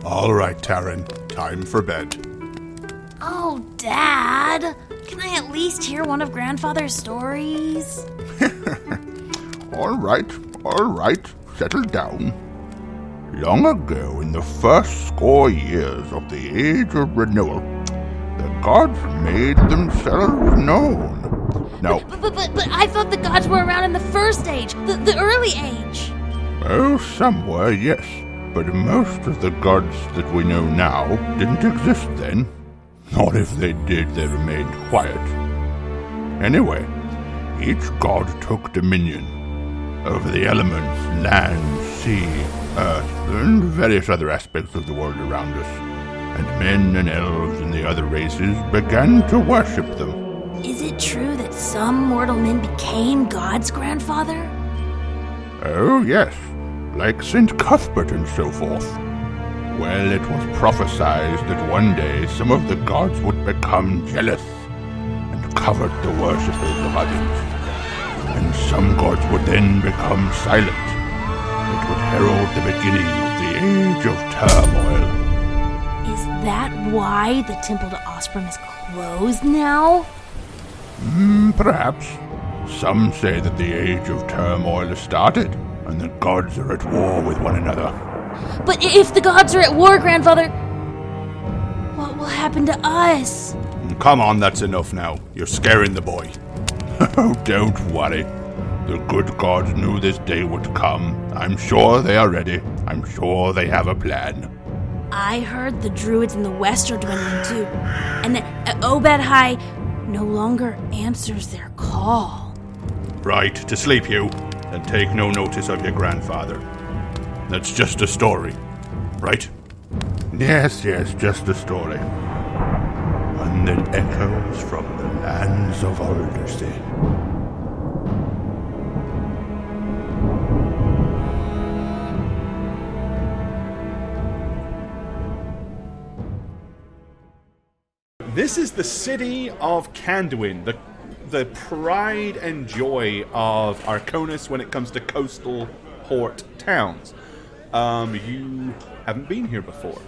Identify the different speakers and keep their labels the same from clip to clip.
Speaker 1: All right, Taryn. Time for bed.
Speaker 2: Oh, Dad! Can I at least hear one of Grandfather's stories?
Speaker 1: All right. Settle down. Long ago, in the first score years of the Age of Renewal, the gods made themselves known. Now,
Speaker 2: But I thought the gods were around in the first age, the early age.
Speaker 1: oh, some were, yes. But most of the gods that we know now didn't exist then. Or if they did, they remained quiet. Anyway, each god took dominion over the elements, land, sea, earth, and various other aspects of the world around us. And men and elves and the other races began to worship them.
Speaker 2: Is it true that some mortal men became gods, Grandfather?
Speaker 1: Oh, yes, like St. Cuthbert and so forth. Well, it was prophesied that one day some of the gods would become jealous and covet the worshippers of others. And some gods would then become silent. It would herald the beginning of the Age of Turmoil.
Speaker 2: Is that why the Temple to Ostrom is closed now?
Speaker 1: Perhaps. Some say that the Age of Turmoil has started, and the gods are at war with one another.
Speaker 2: But if the gods are at war, Grandfather, what will happen to us?
Speaker 1: Come on, that's enough now. You're scaring the boy. Oh, don't worry. The good gods knew this day would come. I'm sure they are ready. I'm sure they have a plan.
Speaker 2: I heard the druids in the west are dwindling too, and that Obed-High no longer answers their call.
Speaker 1: Right, to sleep you, and take no notice of your grandfather. That's just a story, right? Yes, just a story. One that echoes from the lands of Aldersea.
Speaker 3: This is the city of Candalyn, the pride and joy of Arconis when it comes to coastal port towns. You haven't been here before.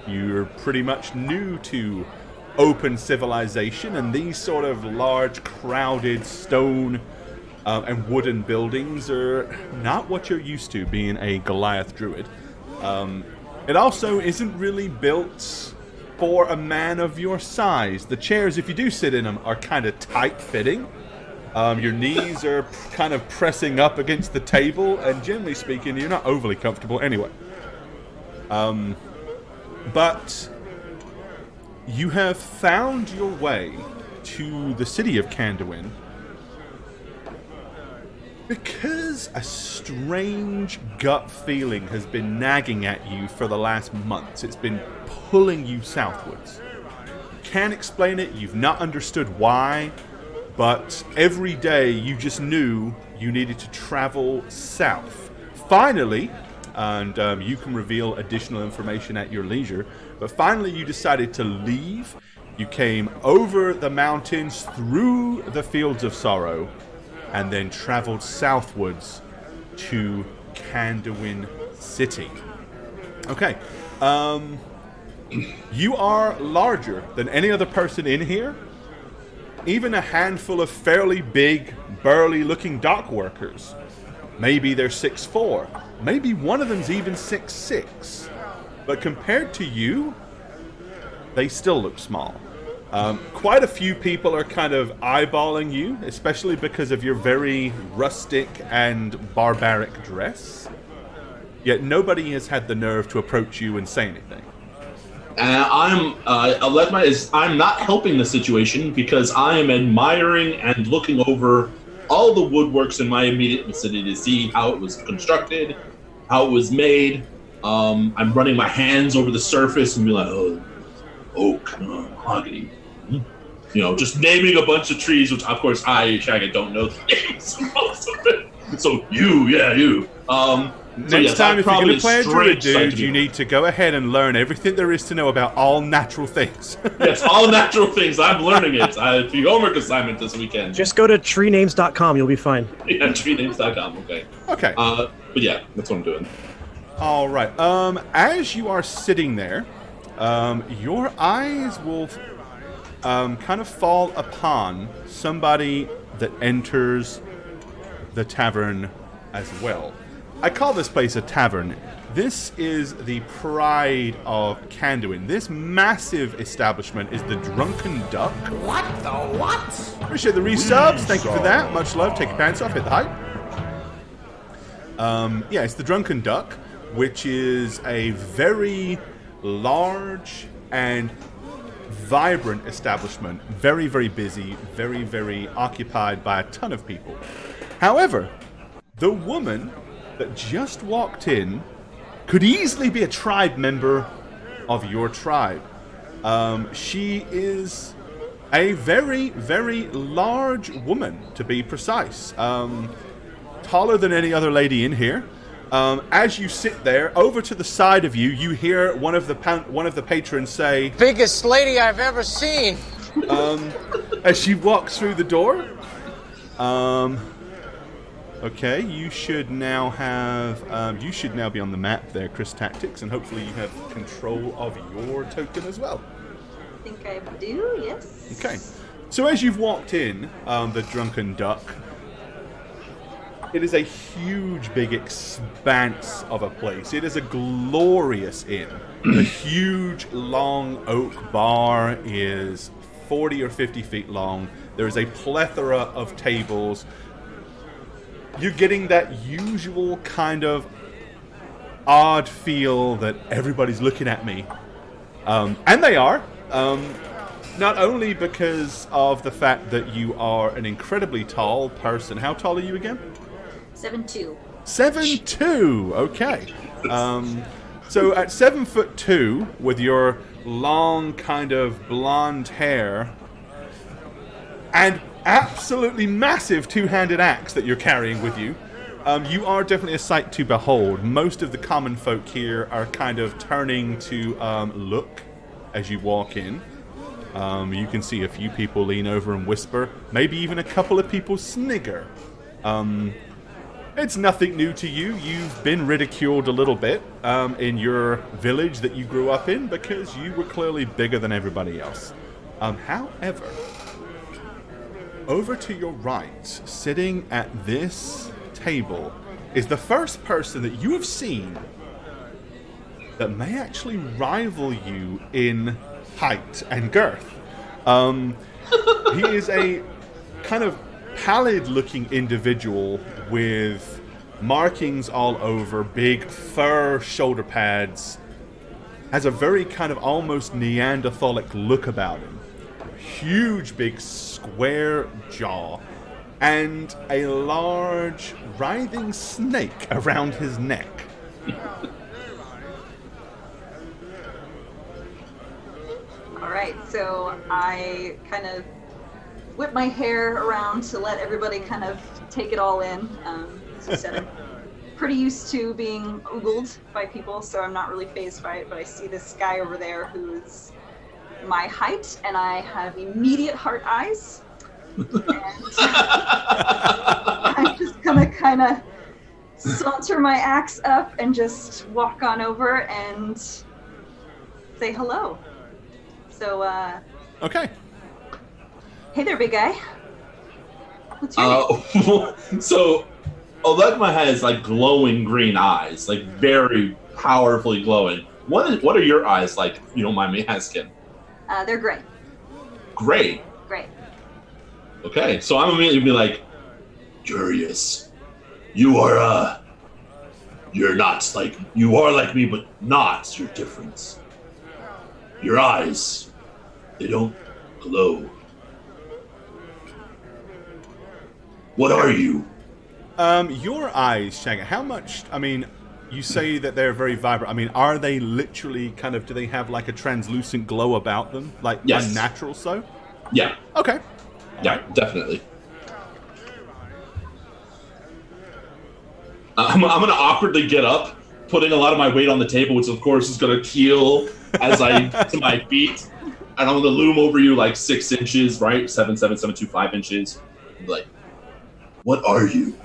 Speaker 3: You're pretty much new to open civilization, and these sort of large, crowded stone and wooden buildings are not what you're used to being a Goliath druid. It also isn't really built for a man of your size. The chairs, if you do sit in them, are kind of tight-fitting. Your knees are kind of pressing up against the table, and generally speaking, you're not overly comfortable anyway. But you have found your way to the city of Candalyn because a strange gut feeling has been nagging at you for the last months. It's been pulling you southwards. Can't explain it, you've not understood why, but every day you just knew you needed to travel south. Finally, and you can reveal additional information at your leisure, but finally you decided to leave. You came over the mountains, through the fields of sorrow, and then traveled southwards to Candalyn City. Okay, you are larger than any other person in here. Even a handful of fairly big, burly-looking dock workers. Maybe they're 6'4". Maybe one of them's even 6'6". But compared to you, they still look small. Quite a few people are kind of eyeballing you, especially because of your very rustic and barbaric dress. Yet nobody has had the nerve to approach you and say anything.
Speaker 4: I'm not helping the situation because I am admiring and looking over all the woodworks in my immediate vicinity to see how it was constructed, how it was made. I'm running my hands over the surface and be like, oak, mahogany. You know, just naming a bunch of trees, which of course I, Shaggy, don't know the names of most of it. So you.
Speaker 3: Next time, if you're going to play a druid, dude, you need to go ahead and learn everything there is to know about all natural things.
Speaker 4: Yes, all natural things. I'm learning it. It's your homework assignment this weekend.
Speaker 5: Just go to treenames.com. You'll be fine.
Speaker 4: Yeah, treenames.com. Okay.
Speaker 3: Okay.
Speaker 4: But yeah, that's what I'm doing.
Speaker 3: All right. As you are sitting there, your eyes will kind of fall upon somebody that enters the tavern as well. I call this place a tavern. This is the pride of Candalyn. This massive establishment is the Drunken Duck.
Speaker 5: What the what?
Speaker 3: Appreciate the resubs. Thank you for that. Much love. Take your pants off. Hit the hype. Yeah, it's the Drunken Duck, which is a very large and vibrant establishment. Very, very busy. Very, very occupied by a ton of people. However, the woman that just walked in could easily be a tribe member of your tribe. She is a very, very large woman, to be precise. Taller than any other lady in here. As you sit there, over to the side of you, you hear one of the patrons say,
Speaker 5: Biggest lady I've ever seen.
Speaker 3: as she walks through the door. Okay, you should now have, you should now be on the map there, Chris Tactics, and hopefully you have control of your token as well.
Speaker 6: I think I do, yes.
Speaker 3: Okay, so as you've walked in, the Drunken Duck, it is a huge, big expanse of a place. It is a glorious inn. The huge, long oak bar is 40 or 50 feet long. There is a plethora of tables. You're getting that usual kind of odd feel that everybody's looking at me. And they are. Not only because of the fact that you are an incredibly tall person. How tall are you again?
Speaker 6: 7'2".
Speaker 3: 7'2", okay. So at 7'2", with your long kind of blonde hair and absolutely massive two-handed axe that you're carrying with you, you are definitely a sight to behold. Most of the common folk here are kind of turning to look as you walk in. You can see a few people lean over and whisper, maybe even a couple of people snigger. It's nothing new to you. You've been ridiculed a little bit in your village that you grew up in because you were clearly bigger than everybody else. However, over to your right, sitting at this table, is the first person that you have seen that may actually rival you in height and girth. He is a kind of pallid-looking individual with markings all over, big fur shoulder pads, has a very kind of almost Neanderthalic look about him. Huge, big, square jaw, and a large, writhing snake around his neck.
Speaker 6: Alright, so I kind of whip my hair around to let everybody kind of take it all in. As you said, I'm pretty used to being oogled by people, so I'm not really fazed by it, but I see this guy over there who's my height, and I have immediate heart eyes. And I'm just gonna kind of saunter my axe up and just walk on over and say hello. So,
Speaker 3: Okay.
Speaker 6: Hey there, big guy. What's your name?
Speaker 4: So, Olegma has like glowing green eyes, like very powerfully glowing. What are your eyes like, if you don't mind me asking?
Speaker 6: They're gray.
Speaker 4: Gray?
Speaker 6: Gray.
Speaker 4: Okay, so I'm immediately be like, curious. You are, you're not like, you are like me, but not. You're different. Your eyes, they don't glow. What are you?
Speaker 3: Your eyes, Shaggy, how much, I mean, you say that they're very vibrant. I mean, are they literally kind of, do they have like a translucent glow about them? Like
Speaker 4: Yes.
Speaker 3: unnatural so?
Speaker 4: Yeah.
Speaker 3: Okay.
Speaker 4: Yeah, definitely. I'm going to awkwardly get up, putting a lot of my weight on the table, which of course is going to keel as I to my feet. And I'm going to loom over you like 6 inches, right? 7.25 inches. I'm like, what are you?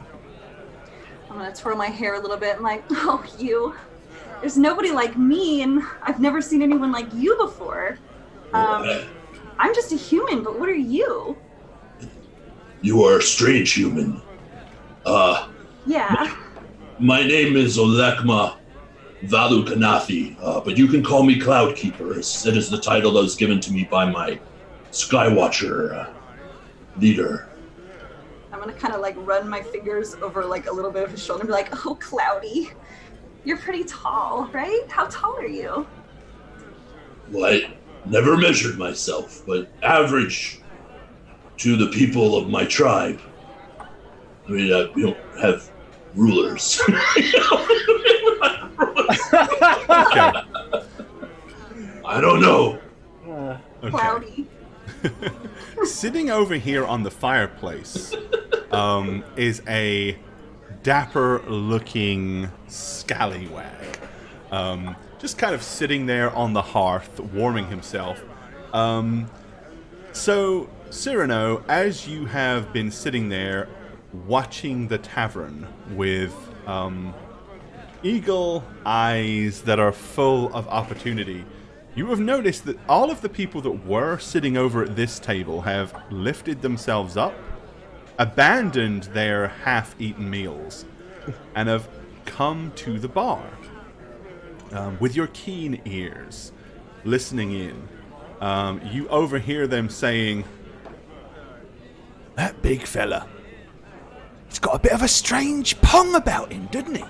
Speaker 6: I'm gonna twirl my hair a little bit. I'm like, oh, you. there's nobody like me, and I've never seen anyone like you before. I'm just a human, but what are you?
Speaker 4: You are a strange human.
Speaker 6: Yeah.
Speaker 4: My name is Olekma Valukanathi, but you can call me Cloudkeeper. It is the title that was given to me by my Skywatcher leader.
Speaker 6: I'm gonna kind of like run my fingers over like a little bit of his shoulder and be like, oh, Cloudy, you're pretty tall, right? How tall are you?
Speaker 4: Well, I never measured myself, but average to the people of my tribe. I mean, we don't have rulers.
Speaker 3: Okay.
Speaker 4: I don't know.
Speaker 3: Okay.
Speaker 6: Cloudy.
Speaker 3: Sitting over here on the fireplace is a dapper-looking scallywag. Just kind of sitting there on the hearth, warming himself. So, Cyrano, as you have been sitting there watching the tavern with eagle eyes that are full of opportunity, you have noticed that all of the people that were sitting over at this table have lifted themselves up, abandoned their half-eaten meals, and have come to the bar. With your keen ears, listening in, you overhear them saying,
Speaker 7: "That big fella, he's got a bit of a strange pong about him, doesn't he?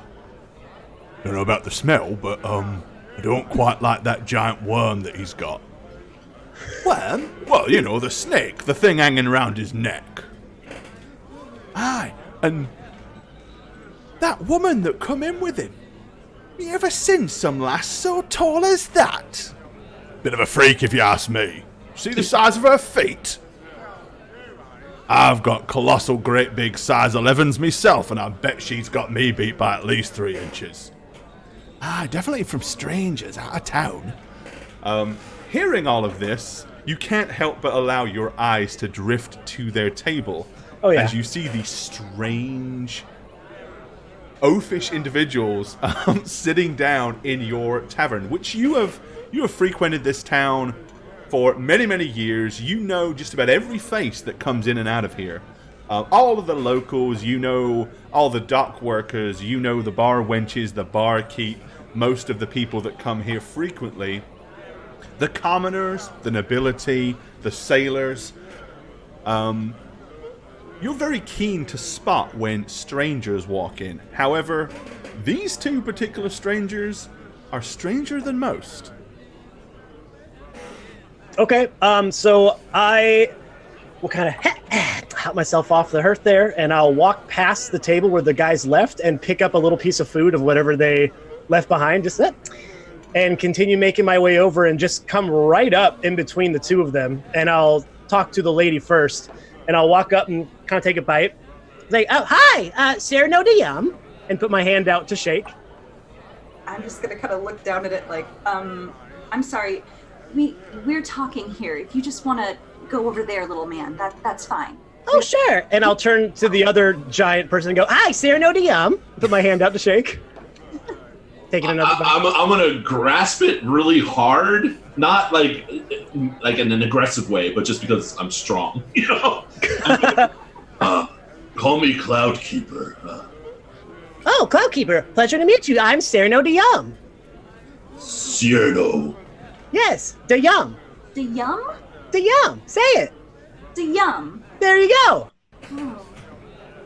Speaker 1: Don't know about the smell, but I don't quite like that giant worm that he's got.
Speaker 7: Worm?
Speaker 1: Well, you know, the snake, the thing hanging around his neck.
Speaker 7: Aye, and that woman that come in with him. You ever seen some lass so tall as that?
Speaker 1: Bit of a freak if you ask me. See the size of her feet? I've got colossal great big size 11s myself, and I bet she's got me beat by at least 3 inches.
Speaker 7: Ah, definitely from strangers out of town.
Speaker 3: hearing all of this, you can't help but allow your eyes to drift to their table as you see these strange, oafish individuals sitting down in your tavern, which you have frequented this town for many, many years. You know just about every face that comes in and out of here. All of the locals, you know all the dock workers, you know the bar wenches, the barkeep, most of the people that come here frequently. The commoners, the nobility, the sailors. You're very keen to spot when strangers walk in. However, these two particular strangers are stranger than most.
Speaker 8: Okay, so I will kind of help myself off the hearth there, and I'll walk past the table where the guys left and pick up a little piece of food of whatever they left behind, just that, and continue making my way over and just come right up in between the two of them, and I'll talk to the lady first, and I'll walk up and kind of take a bite. Like, oh, hi, Sarah no Diyam, and put my hand out to shake.
Speaker 6: I'm just gonna kind of look down at it like, I'm sorry, we're talking here. If you just want to go over there, little man, that's fine.
Speaker 8: Oh, sure. And I'll turn to the other giant person and go, hi, Sarah no Diyam. Put my hand out to shake. Taking another bite.
Speaker 4: I'm gonna grasp it really hard, not like in an aggressive way, but just because I'm strong, you know. Call me Cloudkeeper.
Speaker 8: Oh, Cloudkeeper, pleasure to meet you. I'm Sarah no Diyam.
Speaker 4: Cyrano.
Speaker 8: Yes, Diyam.
Speaker 6: Diyam?
Speaker 8: Diyam. Say it.
Speaker 6: Diyam.
Speaker 8: There you go.
Speaker 6: Oh.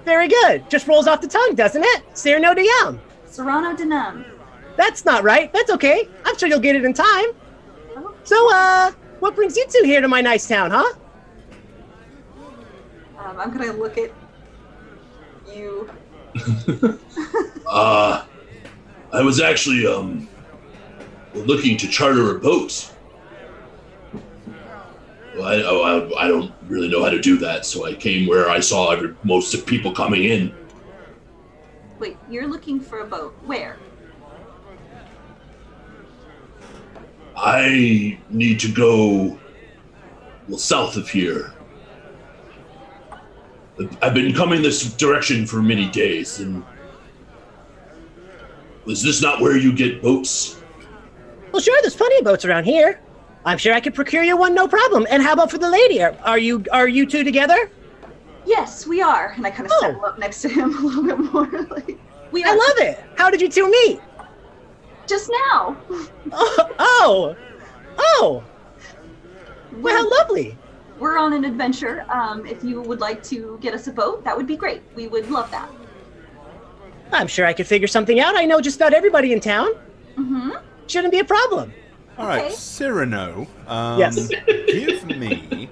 Speaker 8: Very good. Just rolls off the tongue, doesn't it? Sarah no Diyam.
Speaker 6: Serrano Denum.
Speaker 8: That's not right. That's okay. I'm sure you'll get it in time.
Speaker 6: Oh.
Speaker 8: So, what brings you two here to my nice town, huh?
Speaker 6: I'm gonna look at you.
Speaker 4: I was actually looking to charter a boat. Well, I don't really know how to do that, so I came where I saw most of people coming in.
Speaker 6: Wait, you're looking for a boat. Where?
Speaker 4: I need to go, south of here. I've been coming this direction for many days, and Is this not where you get boats?
Speaker 8: Well, sure, there's plenty of boats around here. I'm sure I could procure you one, no problem. And how about for the lady? Are you two together?
Speaker 6: Yes, we are. And I kind of settle up next to him a little bit more. Like, we
Speaker 8: I
Speaker 6: are
Speaker 8: love it. How did you two meet?
Speaker 6: just now.
Speaker 8: Oh. Well, how lovely.
Speaker 6: We're on an adventure. If you would like to get us a boat, that would be great. We would love that.
Speaker 8: I'm sure I could figure something out. I know just about everybody in town.
Speaker 6: Mm-hmm.
Speaker 8: Shouldn't be a problem.
Speaker 3: All right,
Speaker 6: Okay.
Speaker 3: Cyrano.
Speaker 8: Yes.
Speaker 3: Give me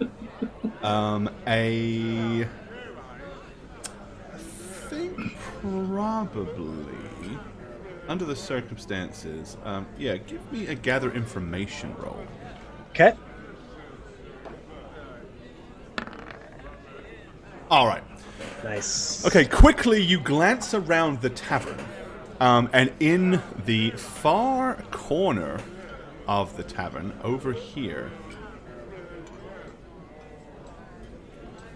Speaker 3: I think probably under the circumstances. Give me a gather information roll.
Speaker 8: Okay.
Speaker 3: All right.
Speaker 8: Nice.
Speaker 3: Okay, quickly you glance around the tavern, and in the far corner of the tavern, over here,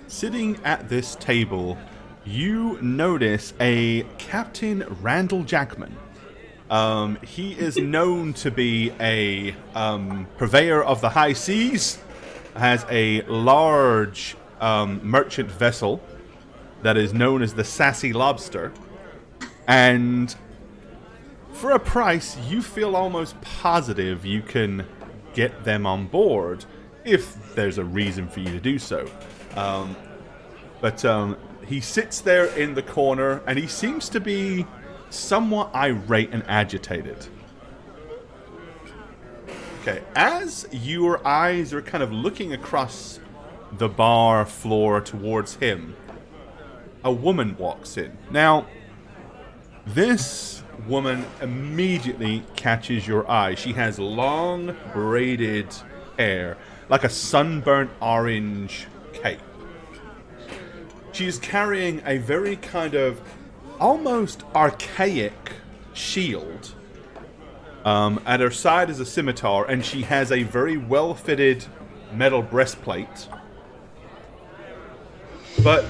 Speaker 3: sitting at this table, you notice a Captain Randall Jackman. He is known to be a purveyor of the high seas, has a large merchant vessel that is known as the Sassy Lobster, and for a price, you feel almost positive you can get them on board if there's a reason for you to do so. But he sits there in the corner, and he seems to be somewhat irate and agitated. Okay, as your eyes are kind of looking across the bar floor towards him, a woman walks in. Now, this woman immediately catches your eye. She has long, braided hair, like a sunburnt orange cape. She's carrying a very kind of almost archaic shield. At her side is a scimitar, and she has a very well-fitted metal breastplate. But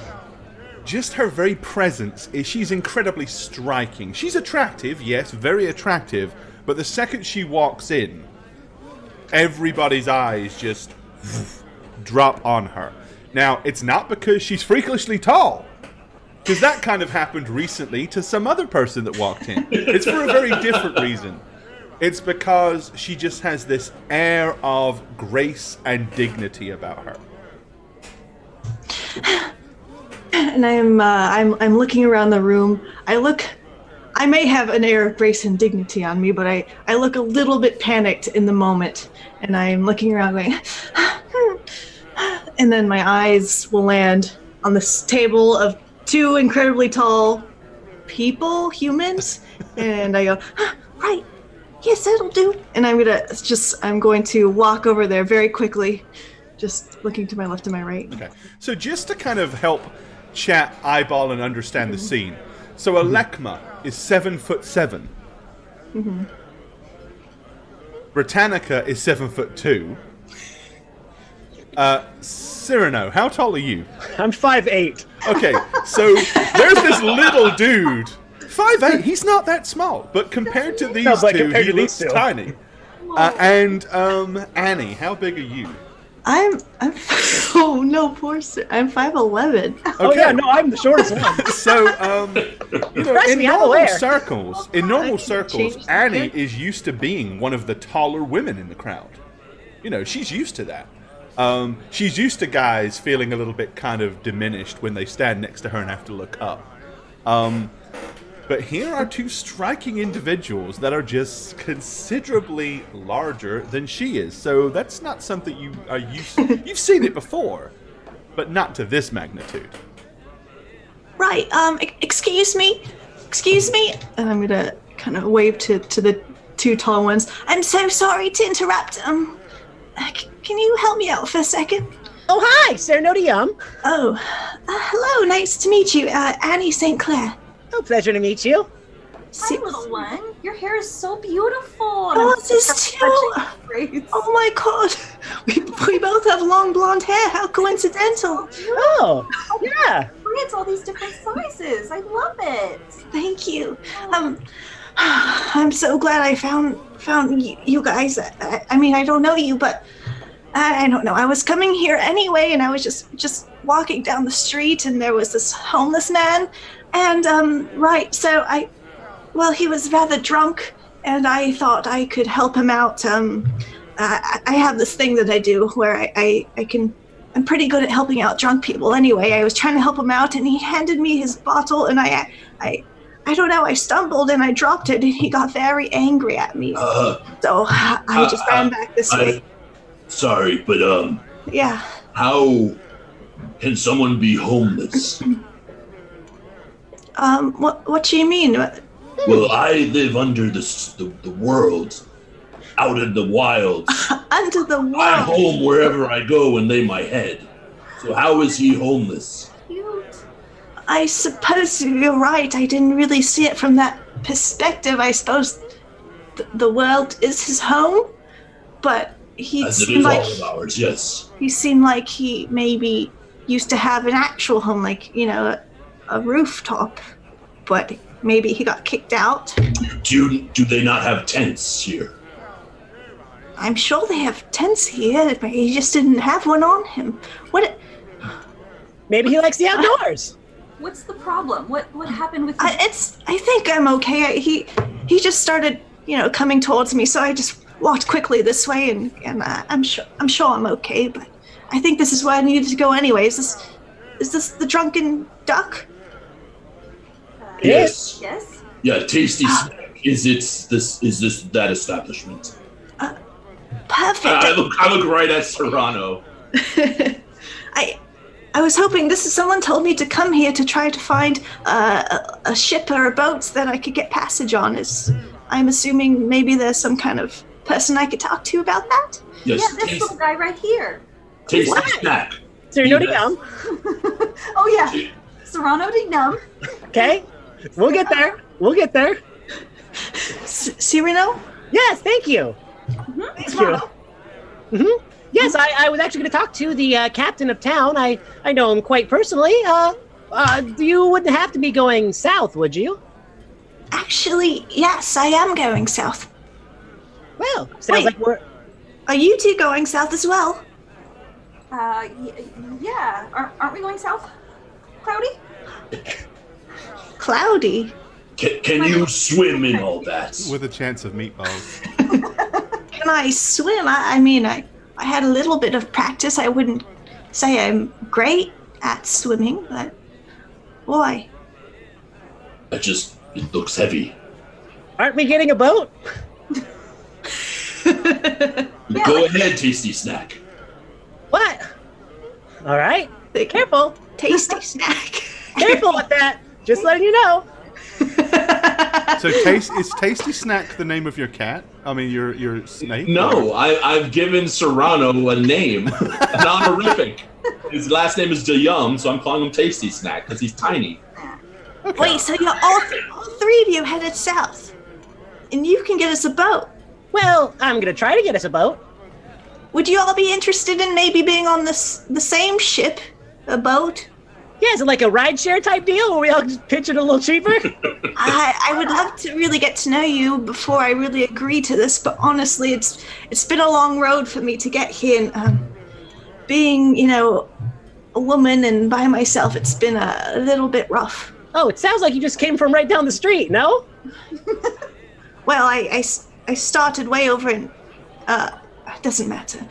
Speaker 3: just her very presence, she's incredibly striking. She's attractive, yes, very attractive, but the second she walks in, everybody's eyes just drop on her. Now, it's not because she's freakishly tall, because that kind of happened recently to some other person that walked in. It's for a very different reason. It's because she just has this air of grace and dignity about her.
Speaker 9: And I'm looking around the room. I may have an air of grace and dignity on me, but I look a little bit panicked in the moment. And I'm looking around going, and then my eyes will land on this table of two incredibly tall humans. And I go, right, yes, that'll do. And I'm going to walk over there very quickly, just looking to my left and my right.
Speaker 3: Okay, so just to kind of help chat, eyeball, and understand the scene. So Alekma is 7'7".
Speaker 9: Mm-hmm.
Speaker 3: Britannica is 7'2". Cyrano, how tall are you?
Speaker 8: I'm 5'8".
Speaker 3: Okay, so there's this little dude, 5'8". He's not that small, but compared to these two, he looks tiny. And Annie, how big are you?
Speaker 9: I'm oh no, poor sir. I'm 5'11".
Speaker 3: Okay.
Speaker 8: Oh yeah, no, I'm the shortest one.
Speaker 3: So, in normal circles,
Speaker 9: Change
Speaker 3: Annie is used to being one of the taller women in the crowd. She's used to that. She's used to guys feeling a little bit kind of diminished when they stand next to her and have to look up. But here are two striking individuals that are just considerably larger than she is. So that's not something you are used to. You've seen it before, but not to this magnitude.
Speaker 9: Right, excuse me. And I'm gonna kind of wave to the two tall ones. I'm so sorry to interrupt. Can you help me out for a second?
Speaker 8: Oh, hi, Cyrano Yum.
Speaker 9: Oh, hello, nice to meet you, Annie St. Clair.
Speaker 8: Oh, pleasure to meet you.
Speaker 6: Hi, little one. Your hair is so beautiful.
Speaker 9: Oh, this too. Oh my god. We both have long blonde hair. How coincidental.
Speaker 8: Oh, yeah.
Speaker 6: It's all these different sizes. I love it.
Speaker 9: Thank you. I'm so glad I found you guys. I mean, I don't know you, but I don't know. I was coming here anyway, and I was just walking down the street, and there was this homeless man, and he was rather drunk, and I thought I could help him out. I have this thing that I do where I'm pretty good at helping out drunk people. Anyway, I was trying to help him out, and he handed me his bottle, and I don't know, I stumbled and I dropped it, and he got very angry at me. So I just ran back this way.
Speaker 4: Sorry, but
Speaker 9: Yeah.
Speaker 4: how can someone be homeless?
Speaker 9: What do you mean?
Speaker 4: Well, I live under the world, out in the wilds.
Speaker 9: Under the world.
Speaker 4: I'm home wherever I go and lay my head. So how is he homeless?
Speaker 9: I suppose you're right. I didn't really see it from that perspective. I suppose the world is his home, but he
Speaker 4: As it
Speaker 9: seemed
Speaker 4: is
Speaker 9: like
Speaker 4: all of ours, yes.
Speaker 9: he seemed like he maybe used to have an actual home, like a rooftop, but maybe he got kicked out.
Speaker 4: Do they not have tents here?
Speaker 9: I'm sure they have tents here, but he just didn't have one on him. What?
Speaker 8: Maybe he likes the outdoors.
Speaker 6: What's the problem? What happened with?
Speaker 9: I think I'm okay. He just started, coming towards me, so I just walked quickly this way, and I'm sure I'm okay. But I think this is where I needed to go anyway. Is this the drunken duck?
Speaker 4: Yes.
Speaker 6: Yes.
Speaker 4: Yeah, Tasty Snack. Is this that establishment?
Speaker 9: Perfect.
Speaker 4: I look right at Serrano.
Speaker 9: I was hoping someone told me to come here to try to find a ship or a boat that I could get passage on. I'm assuming maybe there's some kind of person I could talk to about that?
Speaker 4: Yes.
Speaker 6: Yeah, this little guy right here.
Speaker 4: Tasty Snack.
Speaker 8: Serrano de Gum.
Speaker 6: Oh yeah, Serrano de Gum.
Speaker 8: Okay, we'll get there.
Speaker 9: Cyrano?
Speaker 8: Yes, thank you. Thank you. Mm-hmm. Yes, I was actually going to talk to the captain of town. I know him quite personally. You wouldn't have to be going south, would you?
Speaker 9: Actually, yes, I am going south.
Speaker 8: Well, sounds like we're...
Speaker 9: Are you two going south as well?
Speaker 6: Yeah. Aren't we going south? Cloudy?
Speaker 9: Cloudy?
Speaker 4: Can you swim in all that?
Speaker 3: With a chance of meatballs.
Speaker 9: Can I swim? I mean, I had a little bit of practice. I wouldn't say I'm great at swimming, but boy.
Speaker 4: It looks heavy.
Speaker 8: Aren't we getting a boat?
Speaker 4: Go ahead, Tasty Snack.
Speaker 8: What? All right. Be careful.
Speaker 9: Tasty Snack.
Speaker 8: Careful with that. Just letting you know.
Speaker 3: So, is Tasty Snack the name of your cat? I mean, your snake?
Speaker 4: No, I've given Serrano a name, an honorific. His last name is DeYum, so I'm calling him Tasty Snack because he's tiny.
Speaker 3: Okay.
Speaker 9: Wait, so you're all three of you headed south, and you can get us a boat.
Speaker 8: Well, I'm going to try to get us a boat.
Speaker 9: Would you all be interested in maybe being on the same ship, a boat?
Speaker 8: Yeah, is it like a rideshare type deal where we all just pitch it a little cheaper?
Speaker 9: I would love to really get to know you before I really agree to this, but honestly, it's been a long road for me to get here. And, being, a woman and by myself, it's been a little bit rough.
Speaker 8: Oh, it sounds like you just came from right down the street, no?
Speaker 9: Well, I started way over in, it doesn't matter.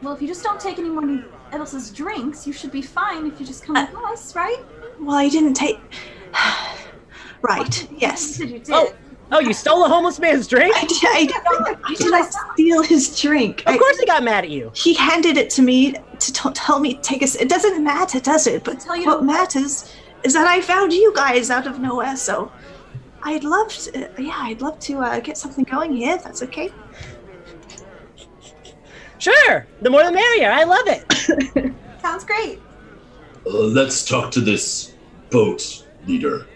Speaker 6: Well, if you just don't take anyone else's drinks, you should be fine if you just come with us, right?
Speaker 9: Well, I didn't take... Right, yes.
Speaker 6: You said you did.
Speaker 8: Oh, you stole a homeless man's drink?
Speaker 9: I did not steal his drink.
Speaker 8: Of course he got mad at you.
Speaker 9: He handed it to me to tell me to take us. It doesn't matter, does it? But what matters is that I found you guys out of nowhere, so I'd love to get something going here, if that's okay.
Speaker 8: Sure, the more the merrier. I love it.
Speaker 6: Sounds great.
Speaker 4: Let's talk to this boat leader.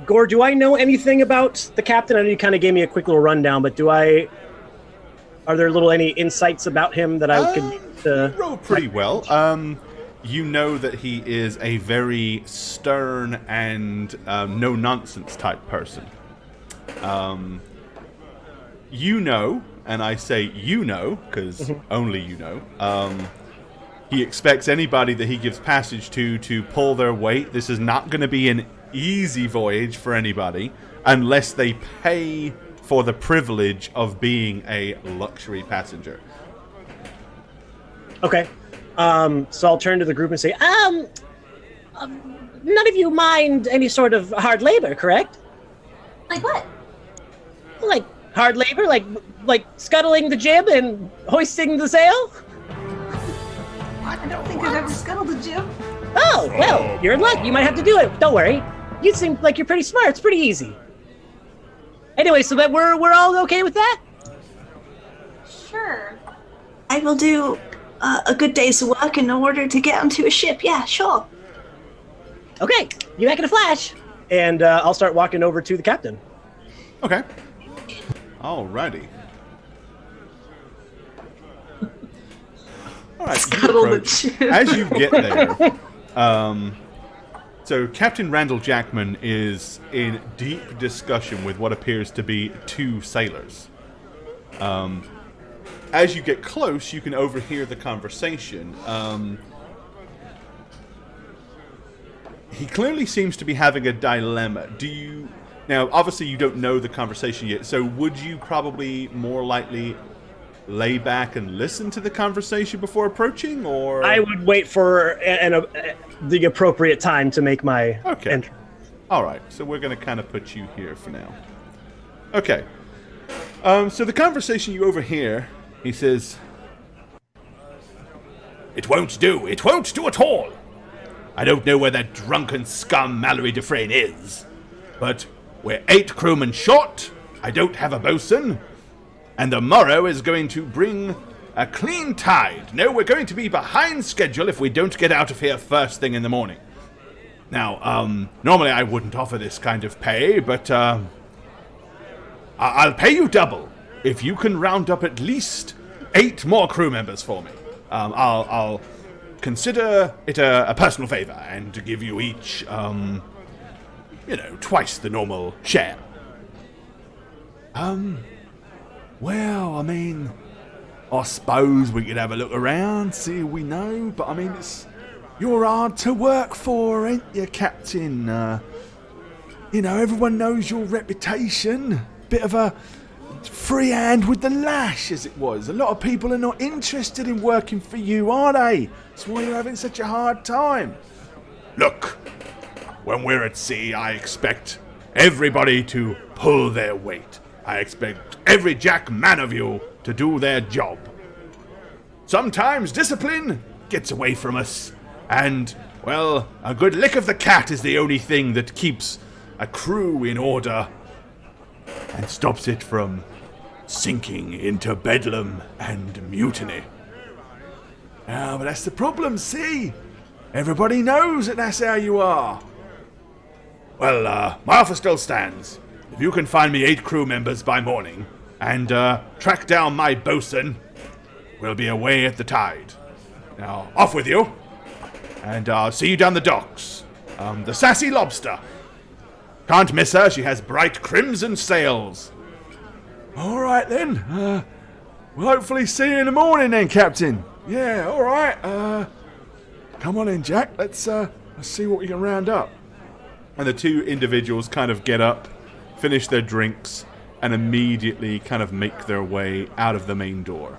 Speaker 8: Gore, do I know anything about the captain? I know you kind of gave me a quick little rundown, but are there any insights about him that I could...
Speaker 3: roll pretty well. You know that he is a very stern and no-nonsense type person. You know, and I say you know, because only you know, he expects anybody that he gives passage to pull their weight. This is not going to be an easy voyage for anybody unless they pay for the privilege of being a luxury passenger.
Speaker 8: Okay. So I'll turn to the group and say, none of you mind any sort of hard labor, correct?
Speaker 6: Like what?
Speaker 8: Like hard labor, like scuttling the jib and hoisting the sail?
Speaker 6: I don't think I've ever scuttled a jib.
Speaker 8: Oh, well, you're in luck. You might have to do it. Don't worry. You seem like you're pretty smart. It's pretty easy. Anyway, so that we're all okay with that?
Speaker 6: Sure.
Speaker 9: I will do a good day's work in order to get onto a ship. Yeah, sure.
Speaker 8: Okay, you back in a flash. And I'll start walking over to the captain.
Speaker 3: Okay. Alrighty. Alright,
Speaker 9: Scuttle the jib.
Speaker 3: as you get there, so Captain Randall Jackman is in deep discussion with what appears to be two sailors. As you get close, you can overhear the conversation. He clearly seems to be having a dilemma. Now, obviously you don't know the conversation yet, so would you probably more likely lay back and listen to the conversation before approaching, or?
Speaker 8: I would wait for the appropriate time to make my entry.
Speaker 3: Alright, so we're going to kind of put you here for now. Okay. So the conversation you overhear, he says, "It won't do. It won't do at all. I don't know where that drunken scum Mallory Dufresne is, but we're 8 crewmen short, I don't have a bosun, and the morrow is going to bring a clean tide. No, we're going to be behind schedule if we don't get out of here first thing in the morning. Now, normally I wouldn't offer this kind of pay, but I'll pay you double if you can round up at least 8 more crew members for me. I'll consider it a personal favor and give you each, twice the normal share." Well, I mean, I suppose we could have a look around, see who we know, but I mean, you're hard to work for, ain't you, Captain? Everyone knows your reputation. Bit of a free hand with the lash, as it was. A lot of people are not interested in working for you, are they? That's why you're having such a hard time. Look, when we're at sea, I expect everybody to pull their weight. I expect every jack man of you to do their job. Sometimes discipline gets away from us, and, well, a good lick of the cat is the only thing that keeps a crew in order and stops it from sinking into bedlam and mutiny. But that's the problem, see? Everybody knows that that's how you are. Well, my offer still stands. If you can find me 8 crew members by morning, and track down my bosun, we'll be away at the tide. Now, off with you, and I'll see you down the docks. The Sassy Lobster. Can't miss her, she has bright crimson sails. Alright then, we'll hopefully see you in the morning then, Captain. Yeah, alright, come on in, Jack, let's see what we can round up. And the two individuals kind of get up, finish their drinks, and immediately kind of make their way out of the main door.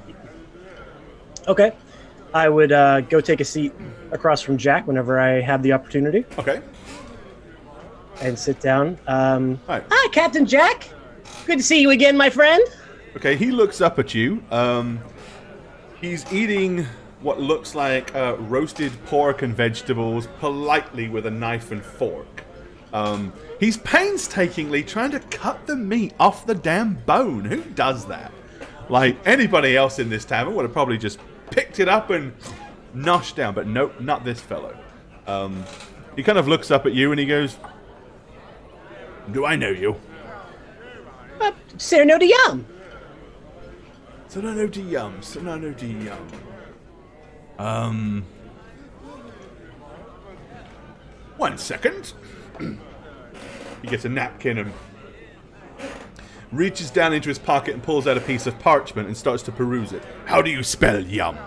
Speaker 3: Okay.
Speaker 8: I would go take a seat across from Jack whenever I have the opportunity.
Speaker 3: Okay.
Speaker 8: And sit down.
Speaker 3: Hi.
Speaker 8: Hi, Captain Jack. Good to see you again, my friend.
Speaker 3: Okay, he looks up at you. He's eating what looks like roasted pork and vegetables politely with a knife and fork. He's painstakingly trying to cut the meat off the damn bone. Who does that? Like, anybody else in this tavern would have probably just picked it up and noshed down, but nope, not this fellow. He kind of looks up at you and he goes, "Do I know you?"
Speaker 8: Cyrano de Yum.
Speaker 3: Cyrano de Yum, Cyrano de Yum. 1 second. He gets a napkin and reaches down into his pocket and pulls out a piece of parchment and starts to peruse it. How do you spell yum?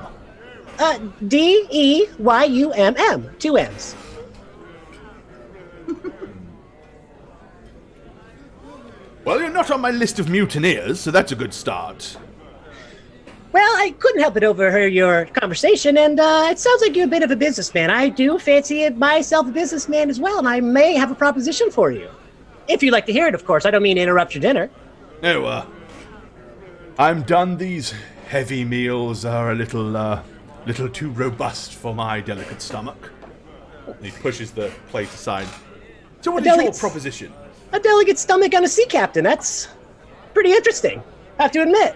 Speaker 8: D-E-Y-U-M-M. 2 M's.
Speaker 3: Well, you're not on my list of mutineers, so that's a good start.
Speaker 8: Well, I couldn't help but overhear your conversation, and it sounds like you're a bit of a businessman. I do fancy myself a businessman as well, and I may have a proposition for you. If you'd like to hear it, of course. I don't mean to interrupt your dinner.
Speaker 3: Oh, I'm done. These heavy meals are a little too robust for my delicate stomach. And he pushes the plate aside. So what is your proposition?
Speaker 8: A delicate stomach on a sea captain. That's pretty interesting, I have to admit.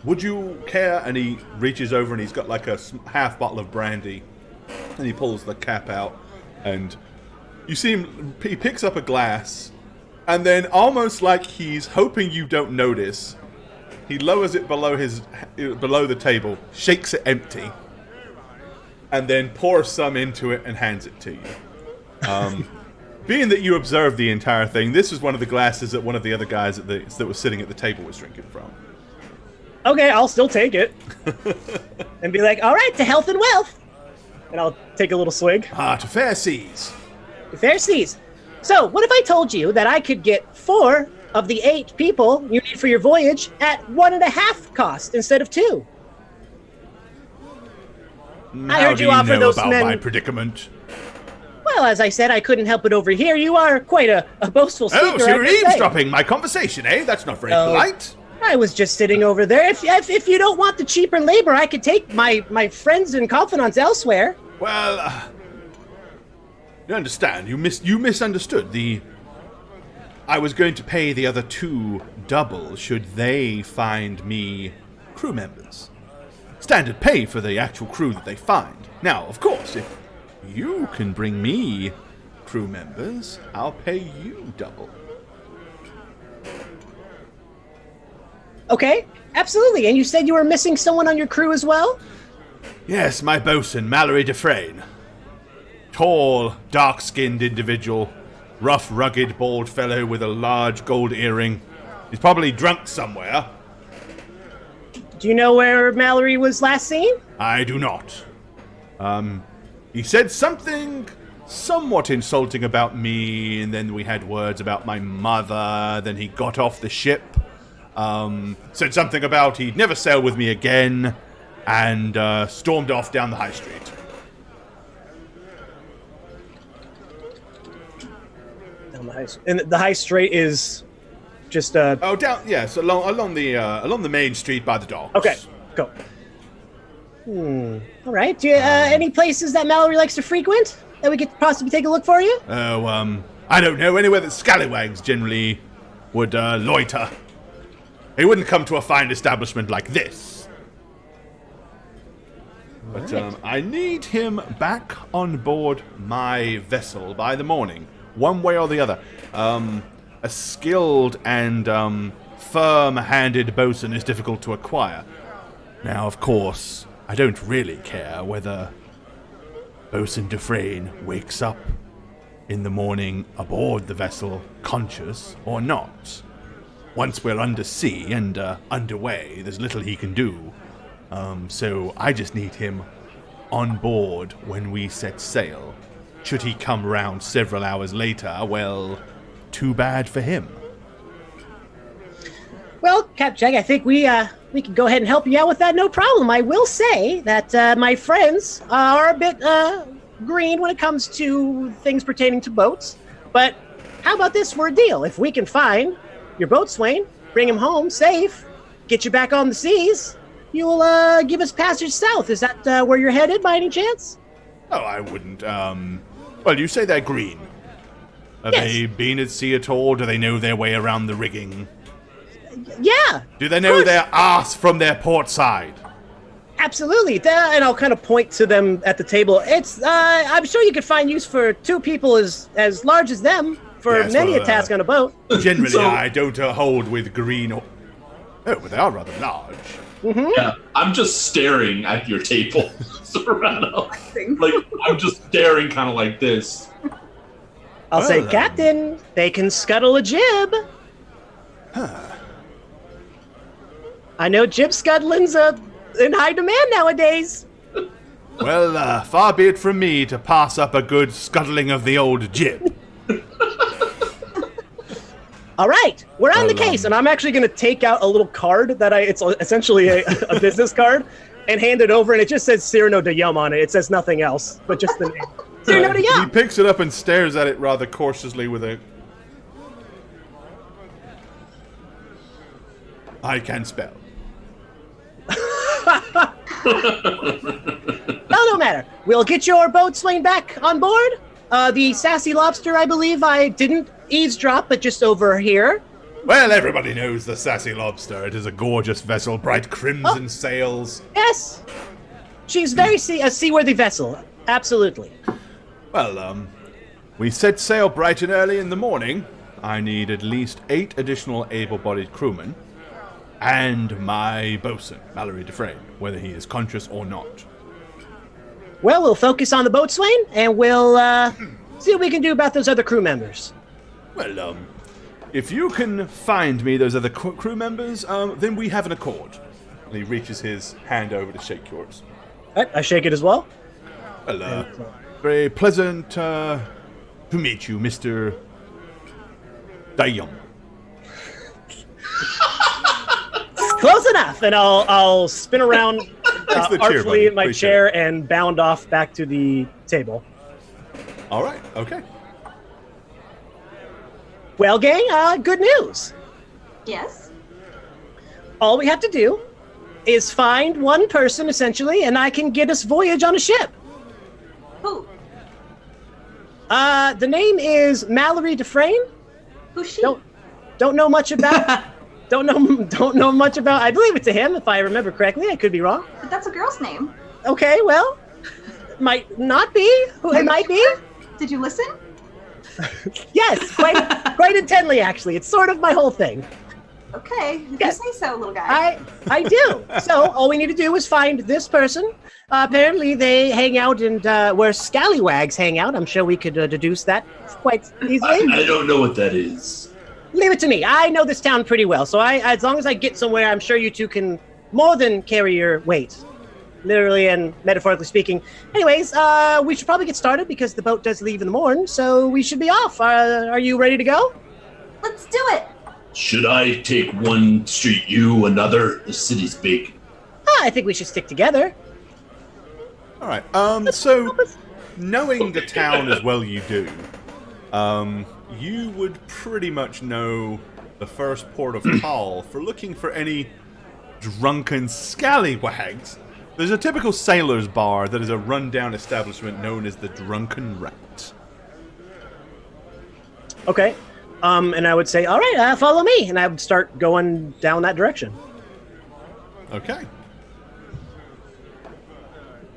Speaker 3: Would you care? And he reaches over and he's got like a half bottle of brandy. And he pulls the cap out. And you see him, he picks up a glass. And then almost like he's hoping you don't notice, he lowers it below the table, shakes it empty. And then pours some into it and hands it to you. Being that you observed the entire thing, this was one of the glasses that one of the other guys that was sitting at the table was drinking from.
Speaker 8: Okay, I'll still take it. And be like, all right, to health and wealth. And I'll take a little swig.
Speaker 3: To fair seas.
Speaker 8: To fair seas. So, what if I told you that I could get 4 of the 8 people you need for your voyage at 1.5 cost instead of 2? I heard you offer those men
Speaker 3: my predicament.
Speaker 8: Well, as I said, I couldn't help but overhear. You are quite a boastful speaker.
Speaker 3: Oh, so you're eavesdropping my conversation, eh? That's not very polite.
Speaker 8: I was just sitting over there. If you don't want the cheaper labor, I could take my friends and confidants elsewhere.
Speaker 3: Well, you understand. You misunderstood. I was going to pay the other 2 double should they find me crew members. Standard pay for the actual crew that they find. Now, of course, if you can bring me crew members, I'll pay you double.
Speaker 8: Okay, absolutely. And you said you were missing someone on your crew as well?
Speaker 3: Yes, my bosun, Mallory Dufresne. Tall, dark-skinned individual. Rough, rugged, bald fellow with a large gold earring. He's probably drunk somewhere.
Speaker 8: Do you know where Mallory was last seen?
Speaker 3: I do not. He said something somewhat insulting about me, and then we had words about my mother, then he got off the ship, said something about he'd never sail with me again, and stormed off down the high street.
Speaker 8: Down the high street. And the high street is just
Speaker 3: along the main street by the docks.
Speaker 8: Okay, go. All right. Do you, any places that Mallory likes to frequent that we could possibly take a look for you?
Speaker 3: I don't know. Anywhere that scallywags generally would loiter. He wouldn't come to a fine establishment like this. But I need him back on board my vessel by the morning, one way or the other. A skilled and firm-handed bosun is difficult to acquire. Now, of course, I don't really care whether Bosun Dufresne wakes up in the morning aboard the vessel conscious or not. Once we're under sea and underway, there's little he can do. So I just need him on board when we set sail. Should he come round several hours later, well, too bad for him.
Speaker 8: Well, Cap Jack, I think we can go ahead and help you out with that, no problem. I will say that my friends are a bit green when it comes to things pertaining to boats. But how about this for a deal? If we can find your boatswain, bring him home safe, get you back on the seas, you'll give us passage south. Is that where you're headed by any chance?
Speaker 3: Oh, I wouldn't. Well, you say they're green. Have they been at sea at all? Do they know their way around the rigging?
Speaker 8: Yeah.
Speaker 3: Do they know their arse from their port side?
Speaker 8: Absolutely. And I'll kind of point to them at the table. It's I'm sure you could find use for 2 people as large as them for many a task on a boat.
Speaker 3: Generally, I don't hold with green. Oh, but they are rather large.
Speaker 8: Mm-hmm.
Speaker 4: Yeah, I'm just staring at your table, Serrano. Like, I'm just staring kind of like this.
Speaker 8: I'll say, Captain, they can scuttle a jib. I know jib scuttling's in high demand nowadays.
Speaker 3: Well, far be it from me to pass up a good scuttling of the old jib.
Speaker 8: All right, we're on the case, and I'm actually going to take out a little card it's essentially a business card, and hand it over, and it just says Cyrano de Yum on it. It says nothing else, but just the name. Cyrano de Yum!
Speaker 3: He picks it up and stares at it rather cautiously with a... I can spell.
Speaker 8: No matter. We'll get your boatswain back on board. The Sassy Lobster, I believe I didn't eavesdrop, but just over here.
Speaker 3: Well, everybody knows the Sassy Lobster. It is a gorgeous vessel, bright crimson sails.
Speaker 8: Yes. She's very a seaworthy vessel. Absolutely.
Speaker 3: Well, we set sail bright and early in the morning. I need at least 8 additional able-bodied crewmen. And my bosun, Mallory Dufresne, whether he is conscious or not.
Speaker 8: Well, we'll focus on the boatswain, and we'll see what we can do about those other crew members.
Speaker 3: Well, if you can find me those other crew members, then we have an accord. And he reaches his hand over to shake yours.
Speaker 8: All right, I shake it as well.
Speaker 3: Well, very pleasant to meet you, Mr. Dayum.
Speaker 8: Close enough, and I'll spin around artfully in my
Speaker 3: Appreciate
Speaker 8: chair and bound off back to the table.
Speaker 3: All right, okay.
Speaker 8: Well, gang, good news.
Speaker 6: Yes.
Speaker 8: All we have to do is find one person, essentially, and I can get us voyage on a ship.
Speaker 6: Who?
Speaker 8: The name is Mallory Dufresne.
Speaker 6: Who's she?
Speaker 8: Don't know much about. Don't know much about. I believe it's a him, if I remember correctly. I could be wrong.
Speaker 6: But that's a girl's name.
Speaker 8: Okay, well, might not be. Who it might be?
Speaker 6: Did you listen?
Speaker 8: Yes, quite intently, actually. It's sort of my whole thing.
Speaker 6: Okay,
Speaker 8: Yes.
Speaker 6: you say so, little guy.
Speaker 8: I do. So all we need to do is find this person. Apparently, they hang out and where scallywags hang out. I'm sure we could deduce that quite easily.
Speaker 4: I don't know what that is.
Speaker 8: Leave it to me. I know this town pretty well, so as long as I get somewhere, I'm sure you two can more than carry your weight, literally and metaphorically speaking. Anyways, we should probably get started because the boat does leave in the morning, so we should be off. Are you ready to go?
Speaker 6: Let's do it.
Speaker 4: Should I take one street, you another? The city's big.
Speaker 8: I think we should stick together.
Speaker 3: All right. So, knowing the town as well you do, you would pretty much know the first port of call for looking for any drunken scallywags. There's a typical sailor's bar that is a rundown establishment known as the Drunken Rat.
Speaker 8: Okay. And I would say, all right, follow me. And I would start going down that direction.
Speaker 3: Okay.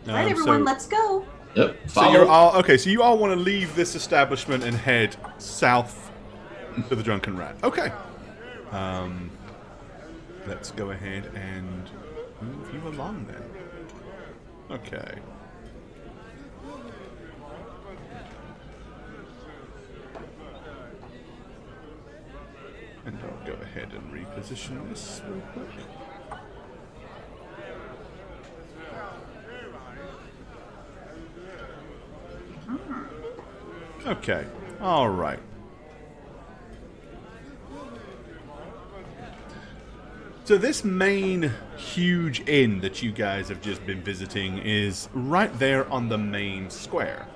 Speaker 6: All right, everyone, let's go.
Speaker 4: Yep.
Speaker 3: So you're all okay. So you all want to leave this establishment and head south to the Drunken Rat. Okay. Let's go ahead and move you along then. Okay. And I'll go ahead and reposition this real quick. Okay, alright. So this main huge inn that you guys have just been visiting is right there on the main square.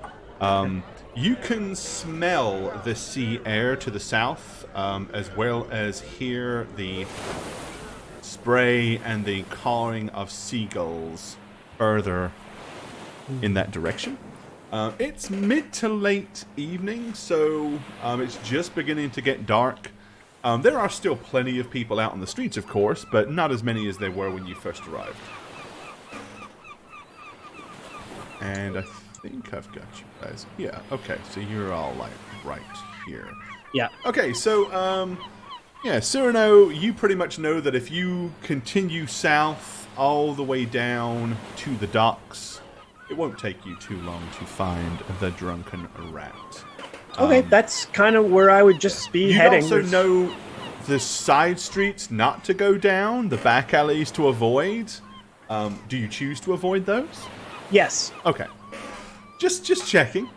Speaker 3: You can smell the sea air to the south, as well as hear the spray and the cawing of seagulls further in that direction. It's mid to late evening, so it's just beginning to get dark. There are still plenty of people out on the streets, of course, but not as many as there were when you first arrived. And I think I've got you guys. Yeah, okay, so you're all like right here.
Speaker 8: Yeah.
Speaker 3: Okay, so, yeah, Cyrano, you pretty much know that if you continue south all the way down to the docks, it won't take you too long to find the Drunken Rat.
Speaker 8: Okay, that's kind of where I would just be
Speaker 3: You
Speaker 8: heading.
Speaker 3: also know the side streets not to go down, the back alleys to avoid. Do you choose to avoid those?
Speaker 8: Yes.
Speaker 3: Okay. Just checking.